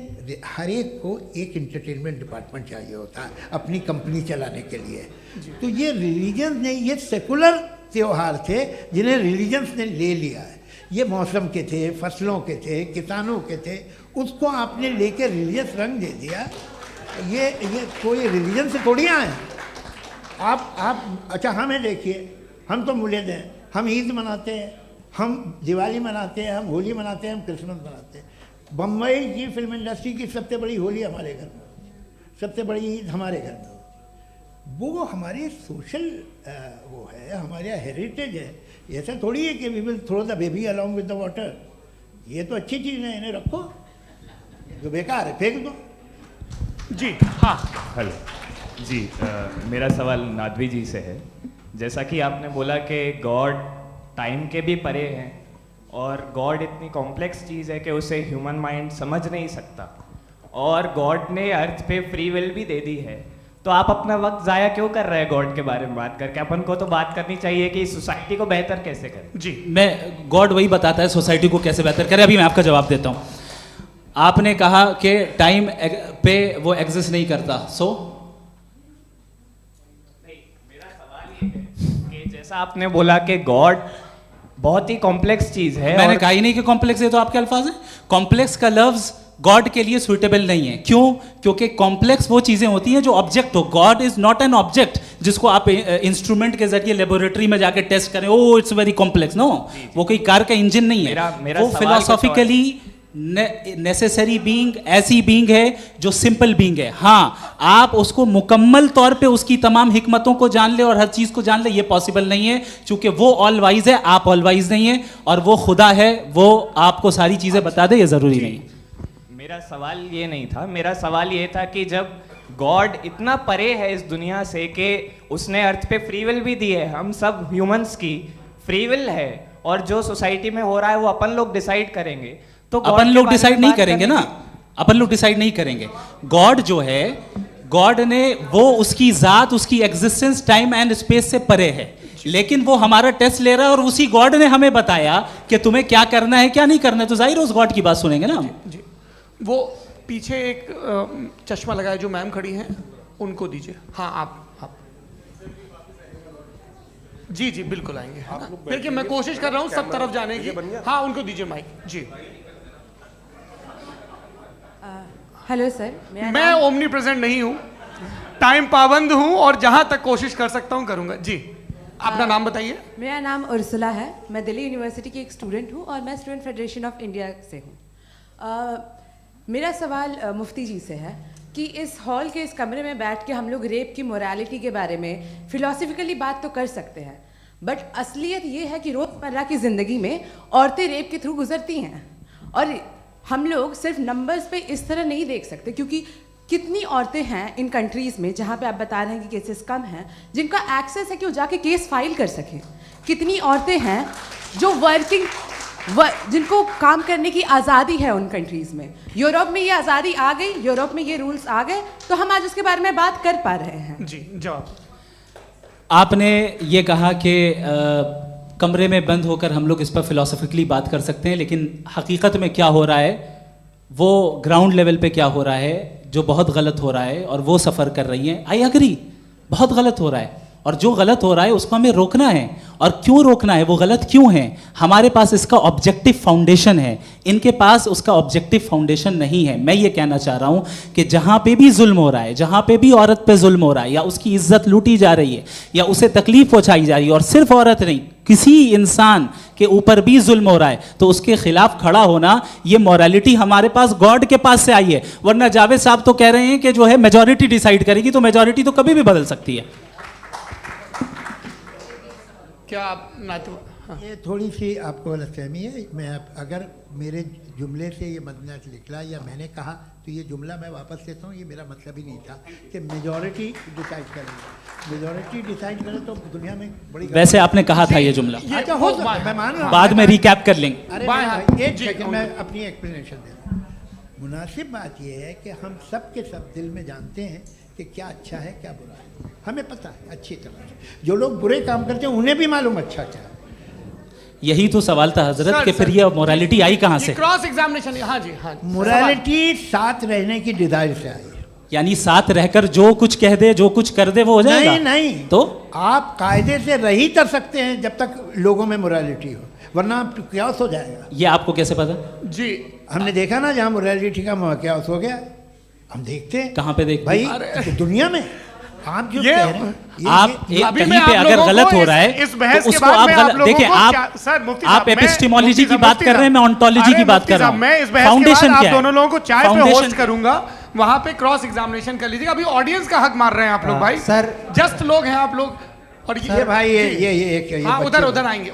हर एक को एक इंटरटेनमेंट डिपार्टमेंट चाहिए होता है अपनी कंपनी चलाने के लिए। तो ये रिलीजन ने, ये सेकुलर त्यौहार थे जिन्हें रिलीजन्स ने ले लिया है। ये मौसम के थे, फसलों के थे, किसानों के थे, उसको आपने लेके रिलीजियस रंग दे दिया। ये कोई रिलीजन से थोड़ी आए आप। अच्छा हमें देखिए, हम तो मुल्द हैं, हम ईद मनाते हैं, हम दिवाली मनाते हैं, हम होली मनाते हैं, हम क्रिसमस मनाते हैं। बम्बई की फिल्म इंडस्ट्री की सबसे बड़ी होली हमारे घर में, सबसे बड़ी ईद हमारे घर में। वो हमारी सोशल वो है, हमारा हेरिटेज है। ऐसा थोड़ी है कि we will throw the baby along with the water. ये तो अच्छी चीज़ है, इन्हें रखो, जो बेकार है फेंक दो। जी हाँ हेलो जी, मेरा सवाल नादवी जी से है। जैसा कि आपने बोला कि गॉड टाइम के भी परे हैं, और गॉड इतनी कॉम्प्लेक्स चीज़ है कि उसे ह्यूमन माइंड समझ नहीं सकता, और गॉड ने अर्थ पे फ्री विल भी दे दी है। तो आप अपना वक्त ज़ाया क्यों कर रहे हैं गॉड के बारे में बात करके? अपन को तो बात करनी चाहिए कि सोसाइटी को बेहतर कैसे करें। जी, मैं गॉड वही बताता है सोसाइटी को कैसे बेहतर करें। अभी मैं आपका जवाब देता हूँ। आपने कहा कि टाइम पे वो एग्जिस्ट नहीं करता, सो नहीं, मेरा सवाल ये है कि जैसा आपने बोला कि गॉड बहुत ही कॉम्प्लेक्स चीज है। मैंने कहा ही नहीं कि कॉम्प्लेक्स है, तो आपके अल्फाज हैं। कॉम्प्लेक्स का लफ्ज गॉड के लिए सुइटेबल नहीं है। क्यों? क्योंकि कॉम्प्लेक्स वो चीजें होती हैं जो ऑब्जेक्ट हो। God is not an object जिसको आप इंस्ट्रूमेंट के जरिए लेबोरेटरी में जाके टेस्ट करें, oh it's very complex. No, वो कोई कार का इंजन नहीं है। मेरा वो फिलोसॉफिकली नेसेसरी बीइंग ऐसी बीइंग है जो सिंपल बीइंग है। हाँ, आप उसको मुकम्मल तौर पे उसकी तमाम हिकमतों को जान ले और हर चीज को जान ले, ये पॉसिबल नहीं है, क्योंकि वो ऑल वाइज है, आप ऑल वाइज नहीं है, और वो खुदा है, वो आपको सारी चीजें बता दे, ये जरूरी नहीं है। मेरा सवाल ये नहीं था, मेरा सवाल ये था कि जब गॉड इतना परे है इस दुनिया से कि उसने अर्थ पे फ्री विल भी दी है, हम सब ह्यूमंस की फ्री विल है, और जो सोसाइटी में हो रहा है वो अपन लोग डिसाइड करेंगे, तो अपन लोग डिसाइड नहीं करेंगे ना, अपन लोग डिसाइड नहीं करेंगे। गॉड जो है, गॉड ने वो उसकी जात, उसकी एग्जिस्टेंस टाइम एंड स्पेस से परे है, लेकिन वो हमारा टेस्ट ले रहा है और उसी गॉड ने हमें बताया कि तुम्हें क्या करना है क्या नहीं करना है, तो जाहिर है उस गॉड की बात सुनेंगे ना हम। जी, वो पीछे एक चश्मा लगाया जो मैम खड़ी हैं, उनको दीजिए। हाँ, आप जी जी बिल्कुल आएंगे। देखिए मैं कोशिश कर रहा हूँ सब तरफ जाने की। हाँ, उनको दीजिए माइक। जी, हेलो सर, मैं ओमनी प्रेजेंट नहीं हूँ, टाइम पाबंद हूँ और जहाँ तक कोशिश कर सकता हूँ करूँगा। जी, अपना नाम बताइए। मेरा नाम उर्सुला है, मैं दिल्ली यूनिवर्सिटी की एक स्टूडेंट हूँ और मैं स्टूडेंट फेडरेशन ऑफ इंडिया से हूँ। मेरा सवाल मुफ्ती जी से है कि इस हॉल के इस कमरे में बैठ के हम लोग रेप की मोरालिटी के बारे में फिलोसफिकली बात तो कर सकते हैं, बट असलियत ये है कि रोज़मर्रा की ज़िंदगी में औरतें रेप के थ्रू गुजरती हैं, और हम लोग सिर्फ नंबर्स पे इस तरह नहीं देख सकते, क्योंकि कितनी औरतें हैं इन कंट्रीज़ में जहाँ पे आप बता रहे हैं कि केसेस कम हैं, जिनका एक्सेस है कि वो जाके केस फाइल कर सकें। कितनी औरतें हैं जो जिनको काम करने की आज़ादी है उन कंट्रीज़ में। यूरोप में ये आज़ादी आ गई, यूरोप में ये रूल्स आ गए, तो हम आज उसके बारे में बात कर पा रहे हैं। जी, जवाब। आपने ये कहा कि कमरे में बंद होकर हम लोग इस पर फिलोसफिकली बात कर सकते हैं, लेकिन हकीकत में क्या हो रहा है, वो ग्राउंड लेवल पे क्या हो रहा है, जो बहुत गलत हो रहा है, और वो सफ़र कर रही हैं। आई अग्री, बहुत गलत हो रहा है, और जो गलत हो रहा है उसको हमें रोकना है। और क्यों रोकना है, वो गलत क्यों है, हमारे पास इसका ऑब्जेक्टिव फाउंडेशन है, इनके पास उसका ऑब्जेक्टिव फाउंडेशन नहीं है। मैं ये कहना चाह रहा हूँ कि जहाँ पे भी जुल्म हो रहा है, जहाँ पे भी औरत पे जुल्म हो रहा है, या उसकी इज्जत लूटी जा रही है, या उसे तकलीफ पहुँचाई जा रही है, और सिर्फ औरत नहीं, किसी इंसान के ऊपर भी जुल्म हो रहा है, तो उसके खिलाफ खड़ा होना, ये मॉरलिटी हमारे पास गॉड के पास से आई है। वरना जावेद साहब तो कह रहे हैं कि जो है मेजॉरिटी डिसाइड करेगी, तो मेजॉरिटी तो कभी भी बदल सकती है। क्या आप हाँ। ये थोड़ी सी आपको गलतफहमी है। मैं अगर मेरे जुमले से ये मदना निकला या मैंने कहा, तो ये जुमला मैं वापस लेता हूँ, ये मेरा मतलब ही नहीं था कि मेजॉरिटी डिसाइड करेगी। मेजॉरिटी डिसाइड करे तो दुनिया में बड़ी, वैसे आपने कहा था ये जुमला। अच्छा, हो सकता है, मैं मान रहा हूँ, बाद में रिकैप कर लेंगे। अरे एक सेकंड, मैं अपनी एक्सप्लेनेशन देता हूँ। मुनासिब बात यह है कि हम सब के सब दिल में जानते हैं कि क्या अच्छा है क्या बुरा है, हमें पता है अच्छी तरह से। जो लोग बुरे काम करते हैं उन्हें भी मालूम अच्छा क्या है। यही तो सवाल था हजरत कि फिर ये मोरालिटी आई कहाँ से? Cross examination. हाँ जी, हाँ, मोरालिटी साथ रहने की डिजायर से आई, यानी साथ रहकर जो कुछ कह दे, जो कुछ कर दे, वो हो जाएगा। नहीं, तो आप कायदे से रह ही कर सकते हैं जब तक लोगों में मोरालिटी हो, वरना क्यास हो जाएगा। ये आपको कैसे पता? जी, हमने देखा ना, जहाँ मोरालिटी का क्यास हो गया, हम देखते हैं। कहाँ पे देखते भाई? तो दुनिया में आप जो कह रहे हैं, आप कहीं पे अगर गलत हो रहा है तो उसको आप देखिए, आप एपिस्टेमोलॉजी की बात कर रहे हैं, मैं ऑन्टोलॉजी की बात कर रहा हूँ। मैं इस बहस के बाद आप दोनों लोगों को चाय पे होस्ट करूंगा, वहां पे क्रॉस एग्जामिनेशन कर लीजिएगा। अभी ऑडियंस का हक मार रहे हैं आप लोग भाई, सर जस्ट लोग हैं आप लोग। और ये भाई ये उधर आएंगे,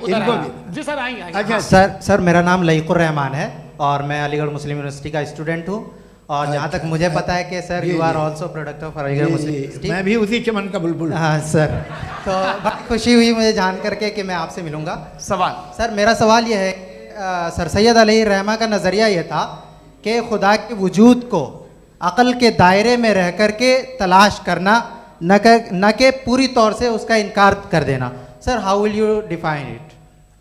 जी सर आएंगे। अच्छा सर, मेरा नाम लईकुर रहमान है और मैं अलीगढ़ मुस्लिम यूनिवर्सिटी का स्टूडेंट हूँ, और जहाँ तक मुझे पता है कि sir you are also product of Aligarh Muslim University. मैं भी उसी चमन का बुलबुल। हाँ सर, तो बहुत खुशी हुई मुझे जान करके कि मैं आपसे मिलूंगा। सवाल सर, मेरा सवाल यह है, सर सैयद अलैहिर्रहमा का नज़रिया ये था कि खुदा के वजूद को अक़ल के दायरे में रह कर के तलाश करना, न कि पूरी तौर से उसका इनकार कर देना। Sir, how will you define it?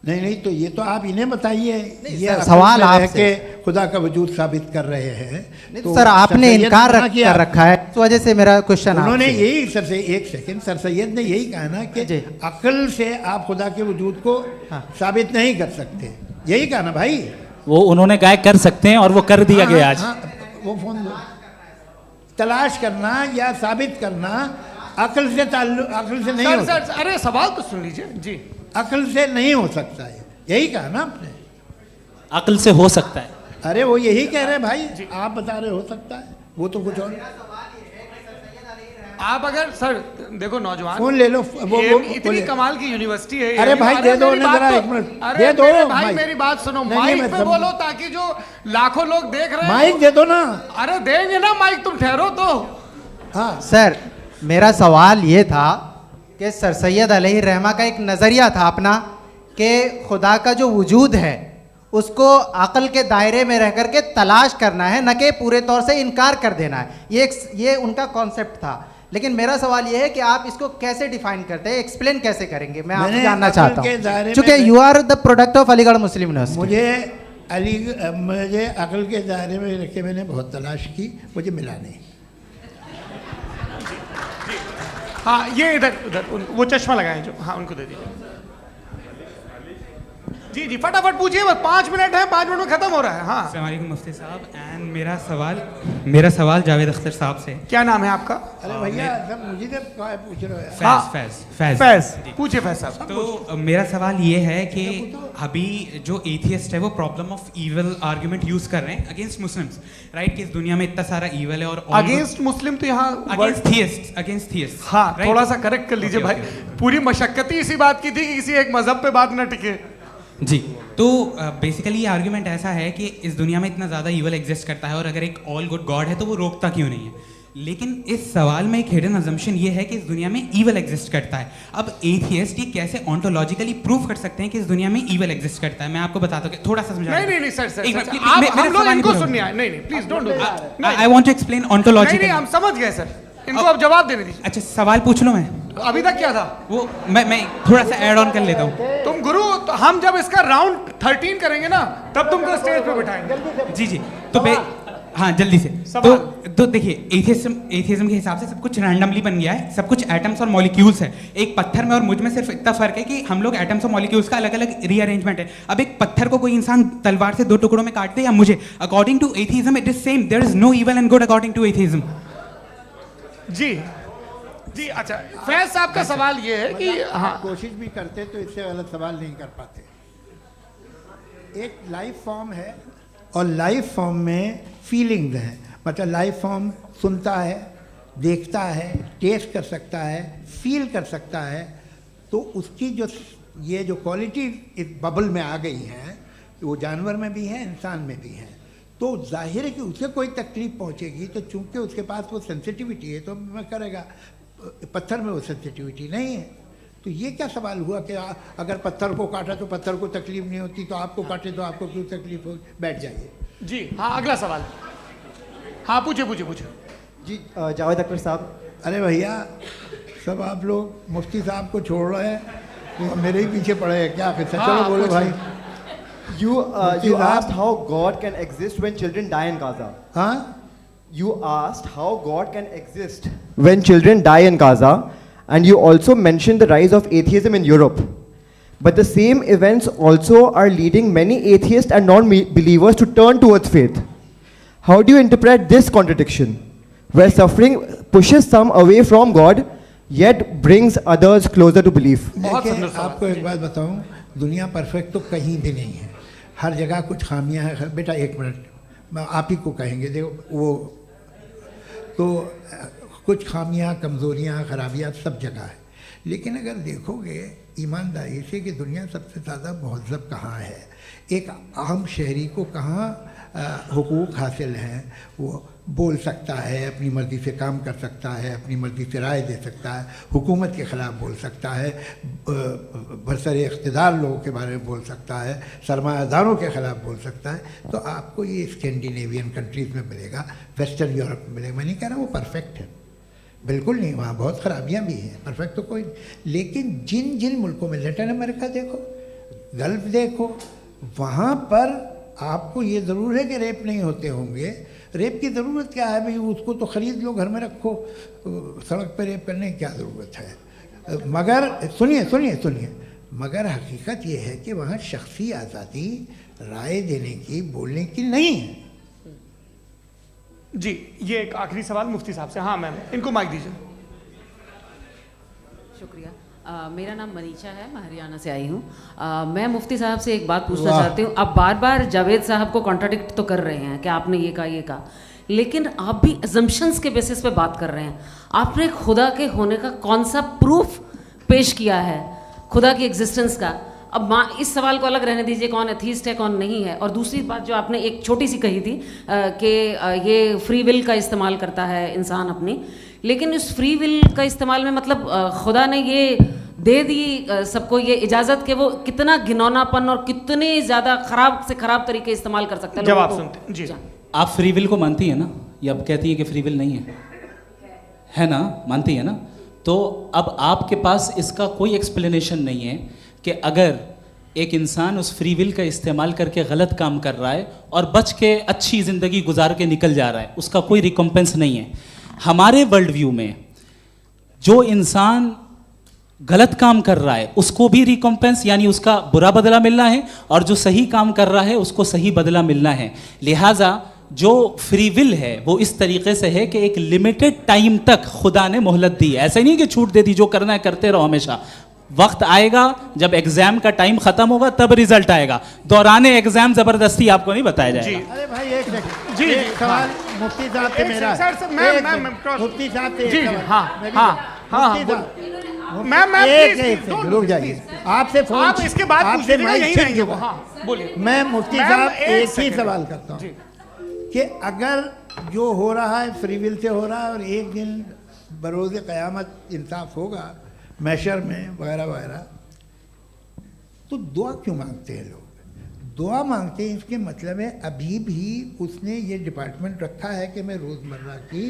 नहीं, तो ये तो आप इन्हें बताइए। ये सवाल आपसे, खुदा का वजूद साबित कर रहे हैं तो सर आपने इनकार कर रखा है, इस वजह से मेरा क्वेश्चन उन्होंने यही एक सेकंड, सर सैयद ने यही कहा ना कि अक्ल से आप खुदा के वजूद को साबित नहीं कर सकते, यही कहा ना भाई। वो उन्होंने कहा कर सकते हैं और वो कर दिया गया आज। वो फोन तलाश करना या साबित करना अक्ल से नहीं हो सकता। अरे सवाल तो सुन लीजिए जी। अक्ल से नहीं हो सकता है, यही कहा ना आपने। अक्ल से हो सकता है, अरे वो यही कह रहे हैं भाई, आप बता रहे हो सकता है, वो तो कुछ और। आप अगर सर देखो नौजवान फोन ले लो, वो इतनी कमाल की यूनिवर्सिटी है। अरे भाई दे दो ना जरा, एक मिनट दे दो भाई, मेरी बात सुनो, माइक पे बोलो ताकि जो लाखों लोग देख रहे हैं। माइक दे दो ना। अरे देंगे ना माइक, तुम ठहरो तो। हाँ सर, मेरा सवाल ये था कि सर सैयद अलैहि रहमा का एक नज़रिया था अपना कि खुदा का जो वजूद है उसको अक़ल के दायरे में रह कर के तलाश करना है, न कि पूरे तौर से इनकार कर देना है। ये उनका कॉन्सेप्ट था। लेकिन मेरा सवाल ये है कि आप इसको कैसे डिफाइन करते हैं, एक्सप्लेन कैसे करेंगे, मैं आपसे जानना चाहता हूँ, क्योंकि you are the product of Aligarh Muslim University. मुझे अक़ल के दायरे में रख के मैंने बहुत तलाश की, मुझे मिला नहीं। हाँ ये इधर वो चश्मा लगाए जो, हाँ उनको दे दीजिए। जी जी फटाफट पूछिए, बस 5 मिनट है, 5 मिनट में खत्म हो रहा है। हाँ अस्सलाम वालेकुम मुफ्ती साहब, एंड मेरा सवाल जावेद अख्तर साहब से। क्या नाम है आपका? अरे भैया सब मुझे जब पूछ रहे हो। फैज पूछिए फैज साहब। तो मेरा सवाल ये है कि अभी जो एथियस्ट है वो problem of evil argument use कर रहे हैं अगेंस्ट मुस्लिम्स, राइट? कि इस दुनिया में इतना सारा ईवल है और अगेंस्ट मुस्लिम तो यहाँ अगेंस्ट थियस्ट। हाँ थोड़ा सा करेक्ट कर लीजिए भाई, पूरी मशक्कत ही इसी बात की थी कि किसी एक मजहब पे बात ना टिके। जी, तो बेसिकली ये आर्ग्यूमेंट ऐसा है कि इस दुनिया में इतना ज़्यादा ईवल एग्जिस्ट करता है और अगर एक ऑल गुड गॉड है तो वो रोकता क्यों नहीं है? लेकिन इस सवाल में एक हिडन अजम्पशन ये है कि इस दुनिया में ईवल एग्जिस्ट करता है। अब एथियस्ट ये कैसे ऑन्टोलॉजिकली प्रूव कर सकते हैं कि इस दुनिया में ईवल एग्जिस्ट करता है? मैं आपको बताता हूँ, थोड़ा सा समझा। नहीं सर, हम लोग इनको सुनिए। नहीं please don't do that. I want to explain ontologically. नहीं हम समझ गए सर, इनको अब जवाब देने दीजिए। अच्छा सवाल पूछ लो। मैं अभी तक क्या था वो मैं थोड़ा सा ऐड ऑन कर लेता हूँ। तुम गुरु, तो हम जब इसका राउंड 13 करेंगे ना तब तुमको स्टेज पे बिठाएंगे। जी तो हाँ जल्दी से। तो देखिए एथियज्म के हिसाब से सब कुछ रैंडमली बन गया है, सब कुछ एटम्स और मॉलिक्यूल्स है। एक पत्थर में और मुझ में सिर्फ इतना फर्क है कि हम लोग एटम्स और मॉलिक्यूल्स का अलग अलग रीअरेंजमेंट है। अब एक पत्थर को कोई इंसान तलवार से 2 टुकड़ों में काट दे या मुझे, according to atheism it is same, there is no evil and good according to atheism. जी अच्छा, फैज साहब का सवाल ये है कि हाँ कोशिश भी करते तो इससे गलत सवाल नहीं कर पाते। एक लाइफ फॉर्म है और लाइफ फॉर्म में फीलिंग्स हैं, मतलब लाइफ फॉर्म सुनता है, देखता है, टेस्ट कर सकता है, फील कर सकता है, तो उसकी ये जो क्वालिटी इस बबल में आ गई हैं वो जानवर में भी है, इंसान में भी है। तो जाहिर है कि उसे कोई तकलीफ पहुंचेगी, तो चूंकि उसके पास वो सेंसिटिविटी है तो मैं करेगा। पत्थर में वो सेंसिटिविटी नहीं है। तो ये क्या सवाल हुआ कि अगर पत्थर को काटा तो पत्थर को तकलीफ नहीं होती, तो आपको काटे तो आपको क्यों तकलीफ हो? बैठ जाइए। जी हाँ अगला सवाल। हाँ पूछे जी जावेद अख्तर साहब। अरे भैया सब आप लोग मुफ्ती साहब को छोड़ रहे हैं, तो मेरे ही पीछे पड़े हैं क्या? फिर चलो बोलो भाई। You asked how God can exist when children die in Gaza. हाँ? You asked how God can exist when children die in Gaza, and you also mentioned the rise of atheism in Europe. But the same events also are leading many atheists and non-believers to turn towards faith. How do you interpret this contradiction, where suffering pushes some away from God, yet brings others closer to belief? देखिए आपको एक बात बताऊं, दुनिया perfect तो कहीं भी नहीं है, हर जगह कुछ खामियां हैं। बेटा 1 मिनट, मैं आप ही को कहेंगे, देखो वो तो कुछ खामियां, कमज़ोरियां, खराबियां सब जगह है। लेकिन अगर देखोगे ईमानदारी से कि दुनिया सबसे ज़्यादा महज़ब कहाँ है, एक आम शहरी को कहाँ हुकूक हासिल हैं, वो बोल सकता है, अपनी मर्ज़ी से काम कर सकता है, अपनी मर्ज़ी से राय दे सकता है, हुकूमत के ख़िलाफ़ बोल सकता है, बरसरे इक़्तिदार लोगों के बारे में बोल सकता है, सरमायादारों के ख़िलाफ़ बोल सकता है। तो आपको ये स्कैंडिनेवियन कंट्रीज़ में मिलेगा, वेस्टर्न यूरोप में मिलेगा। मैं नहीं कह रहा वो परफेक्ट है, बिल्कुल नहीं, वहाँ बहुत ख़राबियाँ भी हैं, परफेक्ट तो कोई। लेकिन जिन जिन मुल्कों में, लैटिन अमेरिका देखो, गल्फ़ देखो, वहाँ पर आपको ये ज़रूर है कि रेप नहीं होते होंगे। रेप की ज़रूरत क्या है भाई? उसको तो ख़रीद लो, घर में रखो, सड़क पर रेप करने की क्या ज़रूरत है? मगर सुनिए, मगर हकीकत ये है कि वहाँ शख्सी आज़ादी राय देने की, बोलने की नहीं है। जी ये एक आखिरी सवाल मुफ्ती साहब से। हाँ मैम, इनको माइक दीजिए। शुक्रिया। मेरा नाम मनीषा है, मैं हरियाणा से आई हूँ। मैं मुफ्ती साहब से एक बात पूछना चाहती हूँ। आप बार बार जावेद साहब को कॉन्ट्राडिक्ट तो कर रहे हैं कि आपने ये कहा, लेकिन आप भी अजम्पशंस के बेसिस पे बात कर रहे हैं। आपने खुदा के होने का कौन सा प्रूफ पेश किया है, खुदा की एग्जिस्टेंस का? अब इस सवाल को अलग रहने दीजिए, कौन एथीस्ट है कौन नहीं है। और दूसरी बात जो आपने एक छोटी सी कही थी कि ये फ्री विल का इस्तेमाल करता है इंसान अपनी, लेकिन उस फ्री विल का इस्तेमाल में मतलब खुदा ने ये दे दी सबको ये इजाज़त कि वो कितना घिनौनापन और कितने ज़्यादा ख़राब से ख़राब तरीके इस्तेमाल कर सकते हैं। जब आप सुनते जी, आप फ्री विल को मानती है ना, या आप कहती है कि फ्री विल नहीं है ना, मानती है ना? तो अब आपके पास इसका कोई एक्सप्लेनेशन नहीं है कि अगर एक इंसान उस फ्री विल का इस्तेमाल करके गलत काम कर रहा है और बच के अच्छी ज़िंदगी गुजार के निकल जा रहा है, उसका कोई रिकम्पेंस नहीं है। हमारे वर्ल्ड व्यू में जो इंसान गलत काम कर रहा है उसको भी रिकम्पेंस यानी उसका बुरा बदला मिलना है, और जो सही काम कर रहा है उसको सही बदला मिलना है। लिहाजा जो फ्री विल है वो इस तरीके से है कि एक लिमिटेड टाइम तक खुदा ने मोहलत दी है। ऐसा नहीं कि छूट दे दी, जो करना है करते रहो हमेशा। वक्त आएगा जब एग्जाम का टाइम खत्म होगा तब रिजल्ट आएगा, दौराने एग्जाम जबरदस्ती आपको नहीं बताया जाएगा। अरे भाई एक सेकंड, जी एक सवाल मुफ्ती साहब से मेरा, मुफ्ती साहब से जी एक जी, सवाल। हाँ, रुक जाइए, आपसे फोन, आप इसके बाद आपसे पूछिएगा, यहीं रहेंगे वो। हाँ, बोलिए। मैं मुफ्ती साहब एक ही सवाल करता हूँ कि अगर जो हो रहा है फ्री विल से हो रहा है और एक दिन बरोज़ क़यामत इंसाफ होगा मैशर में वगैरह वगैरह, तो दुआ क्यों मांगते हैं लोग? दुआ मांगते हैं इसके मतलब है अभी भी उसने ये डिपार्टमेंट रखा है कि मैं रोज़मर्रा की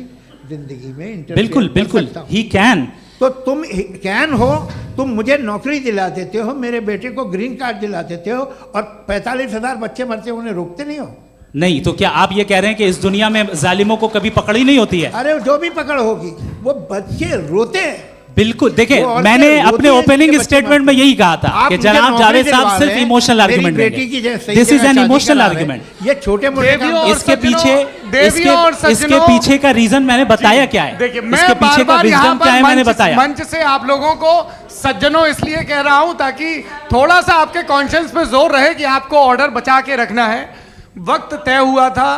ज़िंदगी में बिल्कुल बिल्कुल ही कैन। तो तुम कैन हो, तुम मुझे नौकरी दिला देते हो, मेरे बेटे को ग्रीन कार्ड दिला देते हो, और 45,000 बच्चे मरते उन्हें रोकते नहीं हो। नहीं तो क्या आप ये कह रहे हैं कि इस दुनिया में जालिमों को कभी पकड़ ही नहीं होती है? अरे जो भी पकड़ होगी वो बच्चे रोते हैं। बिल्कुल, देखिए मैंने अपने ओपनिंग स्टेटमेंट में यही कहा था कि जनाब जावेद साहब सिर्फ इमोशनल आर्गुमेंट देंगे। This is an emotional argument. ये छोटे मोटे इसके पीछे का रीजन मैंने बताया क्या है, इसके पीछे का विजडम क्या है मैंने बताया। मंच से आप लोगों को सज्जनों इसलिए कह रहा हूं ताकि थोड़ा सा आपके कॉन्शियंस पे जोर रहे कि आपको ऑर्डर बचा के रखना है। वक्त तय हुआ था,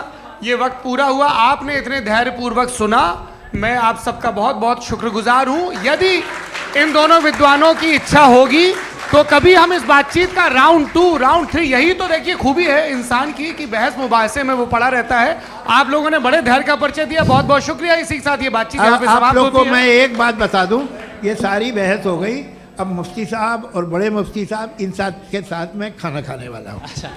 ये वक्त पूरा हुआ, आपने इतने धैर्यपूर्वक सुना, मैं आप सबका बहुत बहुत शुक्रगुजार हूं। यदि इन दोनों विद्वानों की इच्छा होगी तो कभी हम इस बातचीत का राउंड 2, राउंड 3, यही तो देखिए खूबी है इंसान की कि बहस मुबाहसे में वो पड़ा रहता है। आप लोगों ने बड़े धैर्य का परिचय दिया, बहुत बहुत शुक्रिया। इसी के साथ ये बातचीत यहाँ पे समाप्त होती है। आप लोग को मैं एक बात बता दूं, ये सारी बहस हो गई, अब मुफ्ती साहब और बड़े मुफ्ती साहब इन के साथ मैं खाना खाने वाला हूँ। अच्छा।